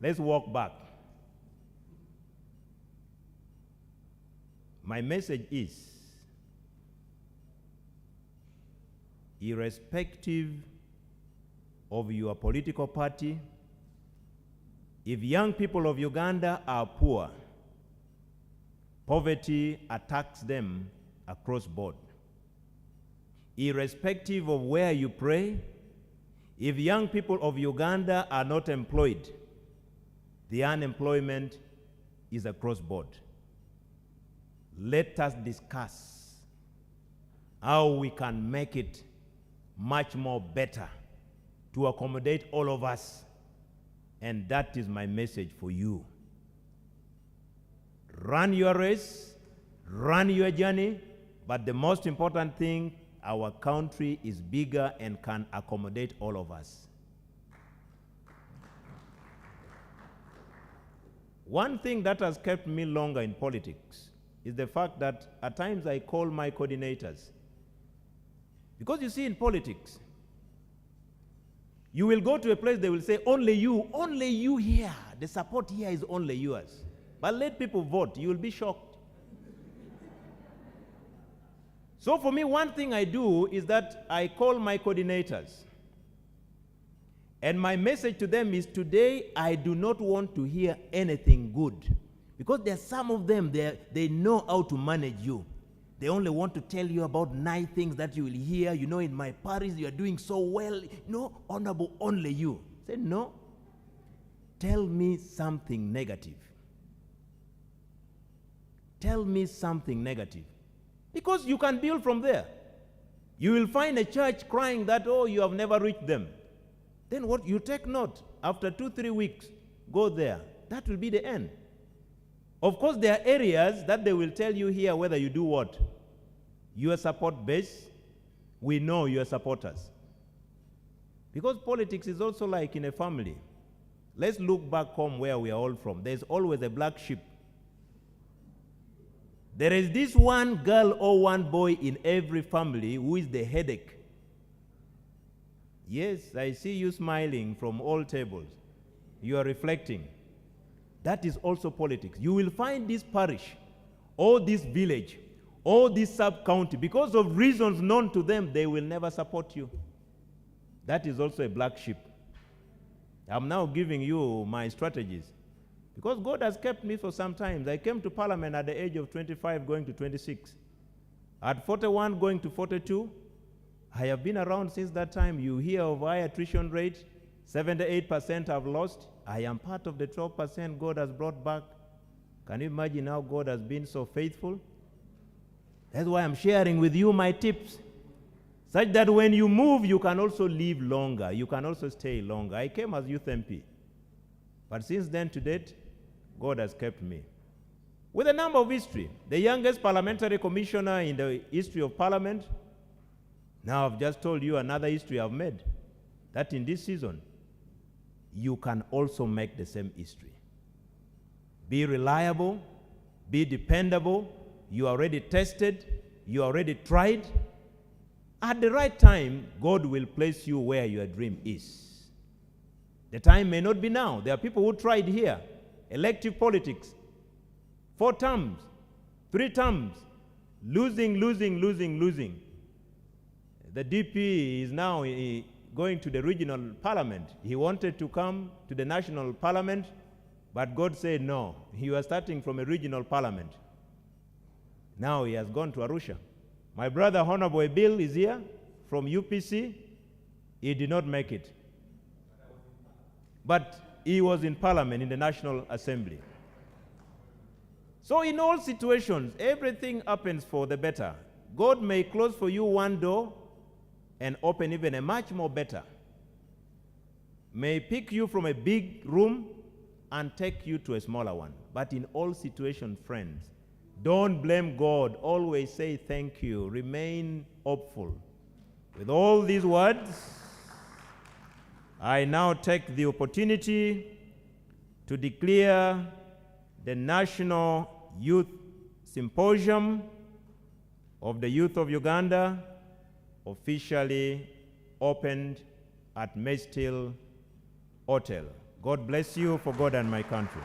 Let's walk back. My message is, irrespective of your political party, if young people of Uganda are poor, poverty attacks them across board. Irrespective of where you pray, if young people of Uganda are not employed, the unemployment is across board. Let us discuss how we can make it much more better to accommodate all of us. And that is my message for you. Run your race, run your journey, but the most important thing, our country is bigger and can accommodate all of us. One thing that has kept me longer in politics is the fact that at times I call my coordinators. Because you see, in politics, you will go to a place, they will say, only you here. The support here is only yours. But let people vote, you will be shocked. So for me, one thing I do is that I call my coordinators. And my message to them is, today I do not want to hear anything good. Because there are some of them, they know how to manage you. They only want to tell you about nice things that you will hear. You know, in my parish, you are doing so well. No, honorable, only you. Say, no. Tell me something negative. Tell me something negative. Because you can build from there. You will find a church crying that, oh, you have never reached them. Then what? You take note. After 2-3 weeks, go there. That will be the end. Of course, there are areas that they will tell you here whether you do what. Your support base, we know your supporters. Because politics is also like in a family. Let's look back home where we are all from. There's always a black sheep. There is this one girl or one boy in every family who is the headache. Yes, I see you smiling from all tables. You are reflecting. That is also politics. You will find this parish, or this village, or this sub-county, because of reasons known to them, they will never support you. That is also a black sheep. I'm now giving you my strategies. Because God has kept me for some time. I came to Parliament at the age of 25, going to 26. At 41, going to 42, I have been around since that time. You hear of high attrition rate, 78% have lost. I am part of the 12% God has brought back. Can you imagine how God has been so faithful? That's why I'm sharing with you my tips, such that when you move, you can also live longer. You can also stay longer. I came as youth MP. But since then to date, God has kept me. With a number of history, the youngest parliamentary commissioner in the history of Parliament. Now I've just told you another history I've made, that in this season, you can also make the same history. Be reliable, be dependable, you are already tested, you are already tried. At the right time, God will place you where your dream is. The time may not be now. There are people who tried here, elective politics, 4 terms, 3 terms, losing. The DP is now going to the regional parliament. He wanted to come to the national parliament, but God said no. He was starting from a regional parliament. Now he has gone to Arusha. My brother Honorable Bill is here from UPC. He did not make it. But he was in parliament, in the National Assembly. So in all situations, everything happens for the better. God may close for you one door and open even a much more better. May pick you from a big room and take you to a smaller one. But in all situations, friends, don't blame God. Always say thank you. Remain hopeful. With all these words, I now take the opportunity to declare the National Youth Symposium of the Youth of Uganda officially opened at Mestil Hotel. God bless you for God and my country.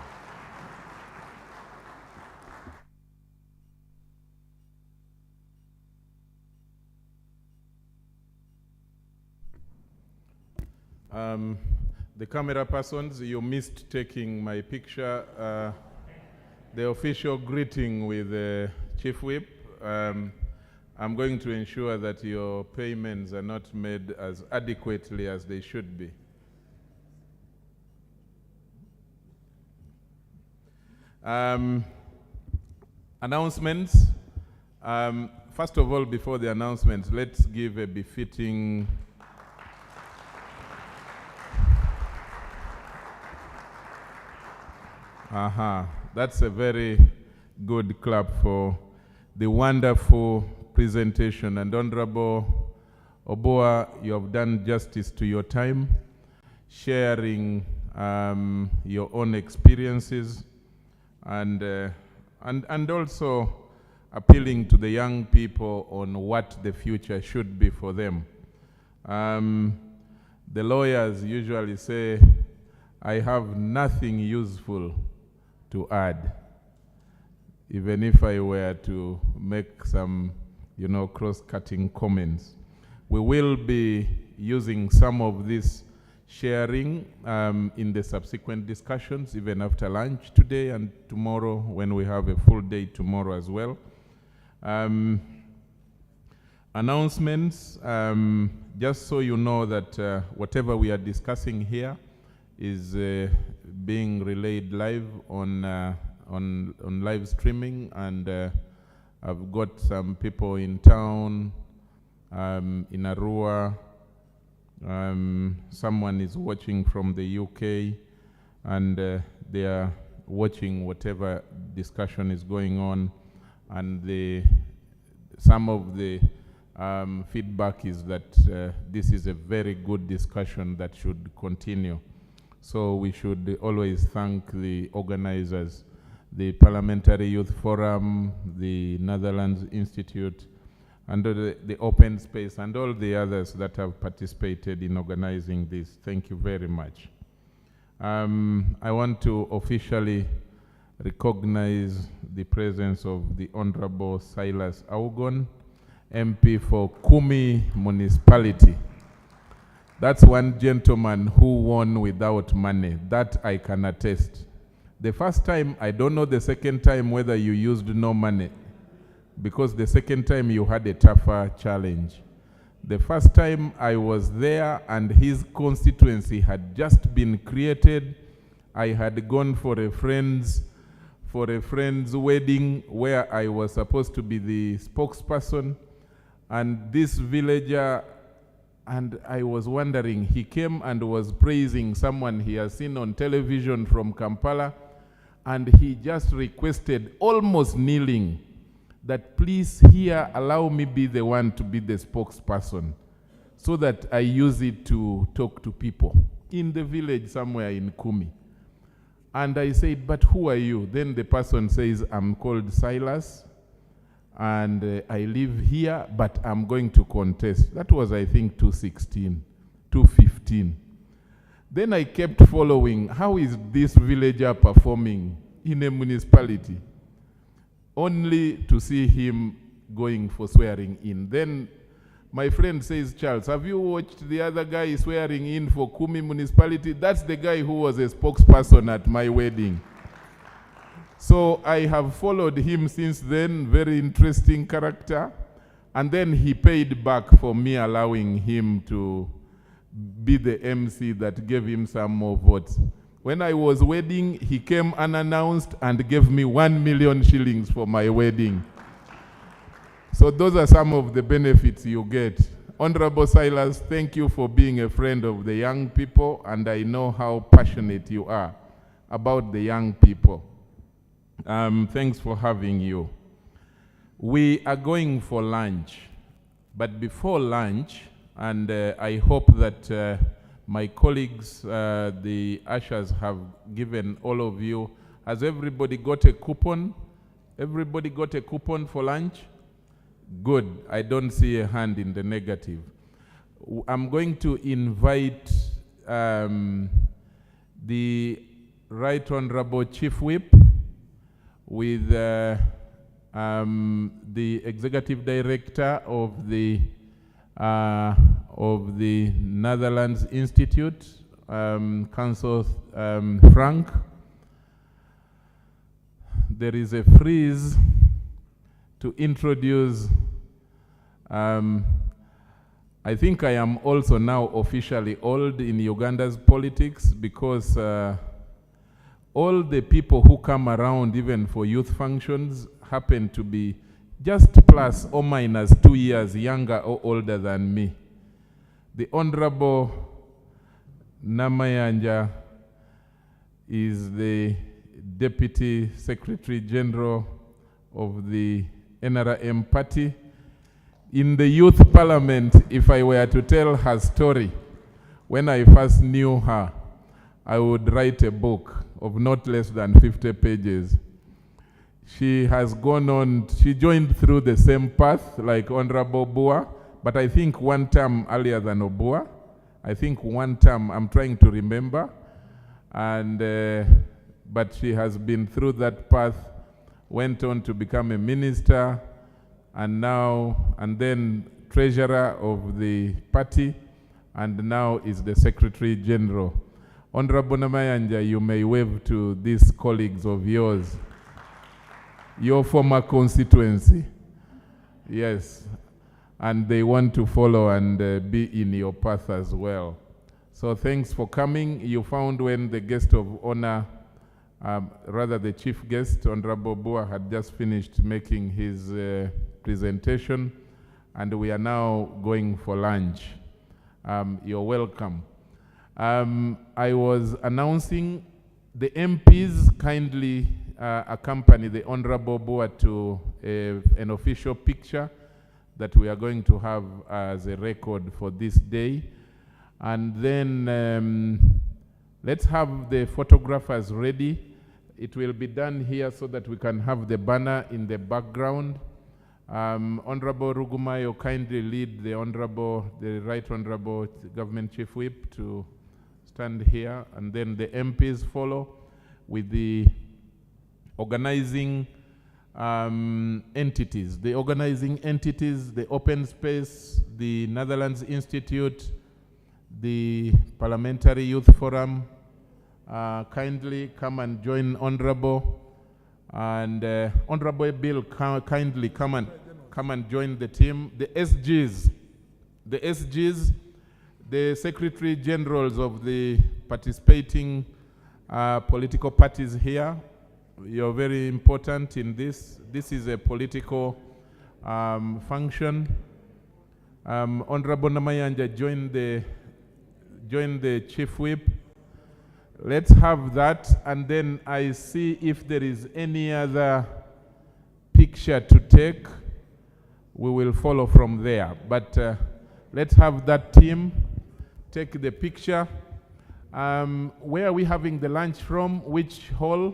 The camera persons, you missed taking my picture. The official greeting with the Chief Whip. I'm going to ensure that your payments are not made as adequately as they should be. Announcements. First of all, before the announcements, let's give a befitting that's a very good clap for the wonderful presentation. And Honorable Oboa, you have done justice to your time, sharing your own experiences and also appealing to the young people on what the future should be for them. The lawyers usually say, I have nothing useful to add, even if I were to make some, cross-cutting comments. We will be using some of this sharing in the subsequent discussions, even after lunch today and tomorrow, when we have a full day tomorrow as well. Announcements, just so you know that whatever we are discussing here is being relayed live on live streaming, and I've got some people in town, in Arua, someone is watching from the UK, and they are watching whatever discussion is going on, and some of the feedback is that this is a very good discussion that should continue. So we should always thank the organizers, the Parliamentary Youth Forum, the Netherlands Institute, and the Open Space, and all the others that have participated in organizing this. Thank you very much. I want to officially recognize the presence of the Honorable Silas Augon, MP for Kumi Municipality. That's one gentleman who won without money. That I can attest. The first time, I don't know the second time whether you used no money, because the second time you had a tougher challenge. The first time I was there and his constituency had just been created. I had gone for a friend's wedding where I was supposed to be the spokesperson, and this villager, and I was wondering, he came and was praising someone he has seen on television from Kampala, and he just requested, almost kneeling, that please here allow me be the one to be the spokesperson so that I use it to talk to people in the village somewhere in Kumi. And I said, but who are you? Then the person says, I'm called Silas, and I live here, but I'm going to contest. That was, I think, 2016, 2015. Then I kept following, how is this villager performing in a municipality? Only to see him going for swearing in. Then my friend says, Charles, have you watched the other guy swearing in for Kumi municipality? That's the guy who was a spokesperson at my wedding. So I have followed him since then, very interesting character. And then he paid back for me allowing him to be the MC that gave him some more votes. When I was wedding, he came unannounced and gave me 1 million shillings for my wedding. So those are some of the benefits you get. Honorable Silas, thank you for being a friend of the young people, and I know how passionate you are about the young people. Thanks for having you. We are going for lunch, but before lunch, and I hope that my colleagues, the ushers, have given all of you, has everybody got a coupon? Everybody got a coupon for lunch? Good. I don't see a hand in the negative. I'm going to invite the Right Honorable Chief Whip with the Executive Director of the Netherlands Institute, Council Frank. There is a freeze to introduce, I think I am also now officially old in Uganda's politics, because all the people who come around, even for youth functions, happen to be just plus or minus 2 years younger or older than me. The Honorable Namayanja is the Deputy Secretary General of the NRM party. In the Youth Parliament, if I were to tell her story, when I first knew her, I would write a book of not less than 50 pages. She has gone on, she joined through the same path like Honorable Bua, but I think one term earlier than Obua. I think one term, I'm trying to remember. And, but she has been through that path, went on to become a minister, and now, and then treasurer of the party, and now is the Secretary General. Honorable Namayanja, you may wave to these colleagues of yours, your former constituency. Yes, and they want to follow and be in your path as well. So thanks for coming. You found when the guest of honor, rather the chief guest, Honorable Bua, had just finished making his presentation, and we are now going for lunch. You're welcome. I was announcing the MPs kindly accompany the Honorable Bua to an official picture that we are going to have as a record for this day. And then let's have the photographers ready. It will be done here so that we can have the banner in the background. Honorable Rugumayo, kindly lead the Right Honorable Government Chief Whip to stand here, and then the MPs follow with the organizing entities. The organizing entities, the Open Space, the Netherlands Institute, the Parliamentary Youth Forum, kindly come and join Honorable. And Honorable Bill, kindly come and join the team. The SGs, the Secretary Generals of the participating political parties here. You're very important in this. This is a political function. Honorable Namayanja, join the Chief Whip. Let's have that, and then I see if there is any other picture to take. We will follow from there. But let's have that team take the picture. Where are we having the lunch from? Which hall?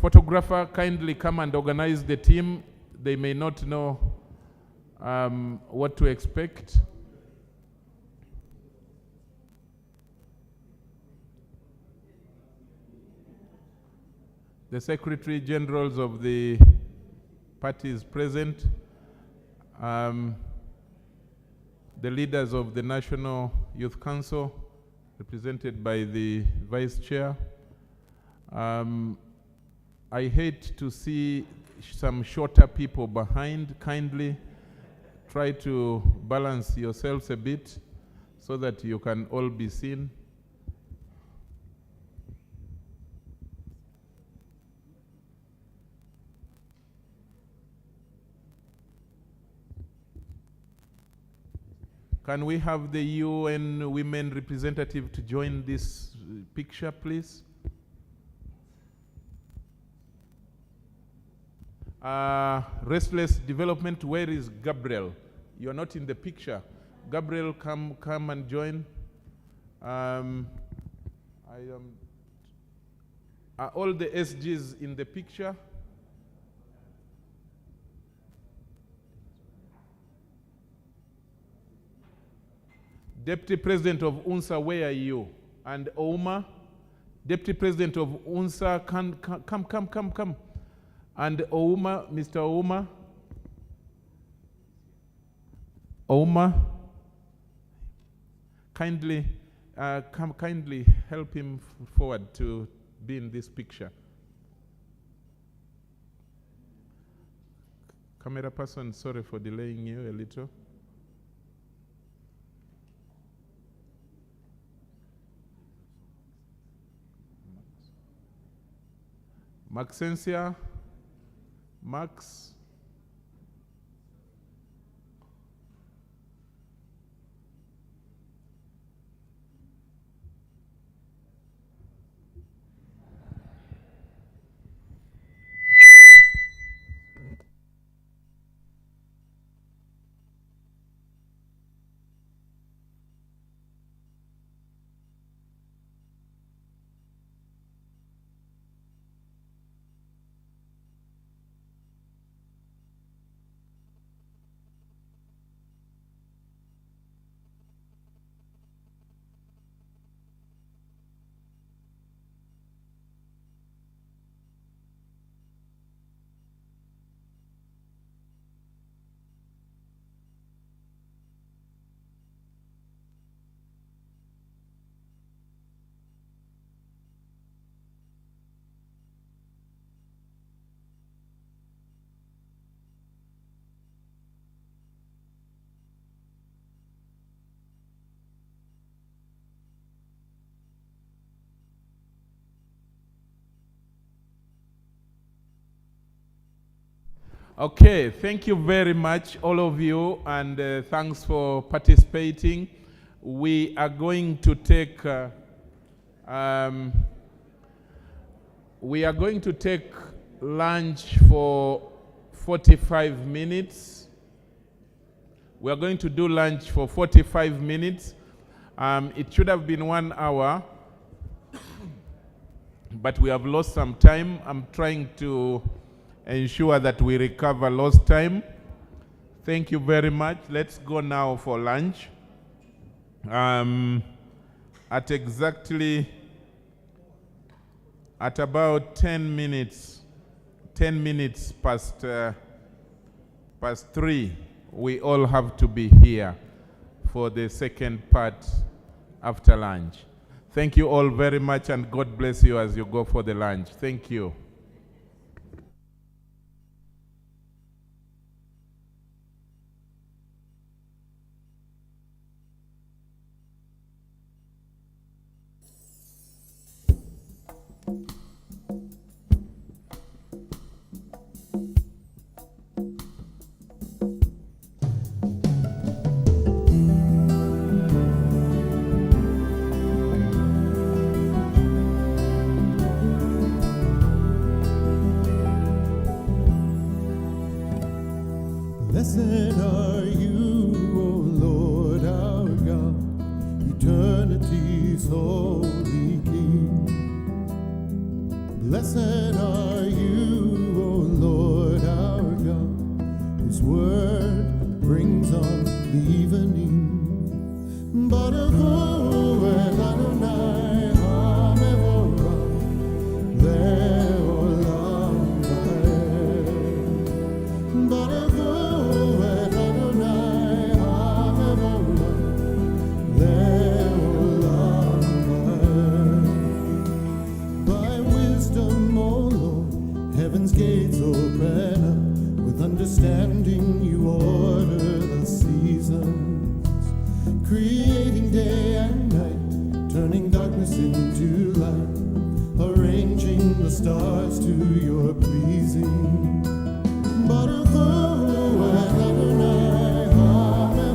Photographer, kindly come and organize the team. They may not know what to expect. the Secretary Generals of the parties present, the leaders of the National Youth Council, represented by the Vice Chair. I hate to see some shorter people behind. Kindly try to balance yourselves a bit so that you can all be seen. Can we have the UN women representative to join this picture, please? Restless Development, where is Gabriel? You're not in the picture. Gabriel, come and join. Are all the SGs in the picture? Deputy President of UNSA, where are you? And Ouma, Deputy President of UNSA, come. And Ouma, Mr. Ouma. Ouma, kindly help him forward to be in this picture. Camera person, sorry for delaying you a little. Maxensia, Max. Okay, thank you very much, all of you, and thanks for participating. We are going to take lunch for 45 minutes. We are going to do lunch for 45 minutes. It should have been 1 hour, but we have lost some time. I'm trying to ensure that we recover lost time. Thank you very much. Let's go now for lunch. At about 10 minutes past 3, we all have to be here for the second part after lunch. Thank you all very much, and God bless you as you go for the lunch. Thank you.
Heaven's gates open up, with understanding you order the seasons, creating day and night, turning darkness into light, arranging the stars to your pleasing.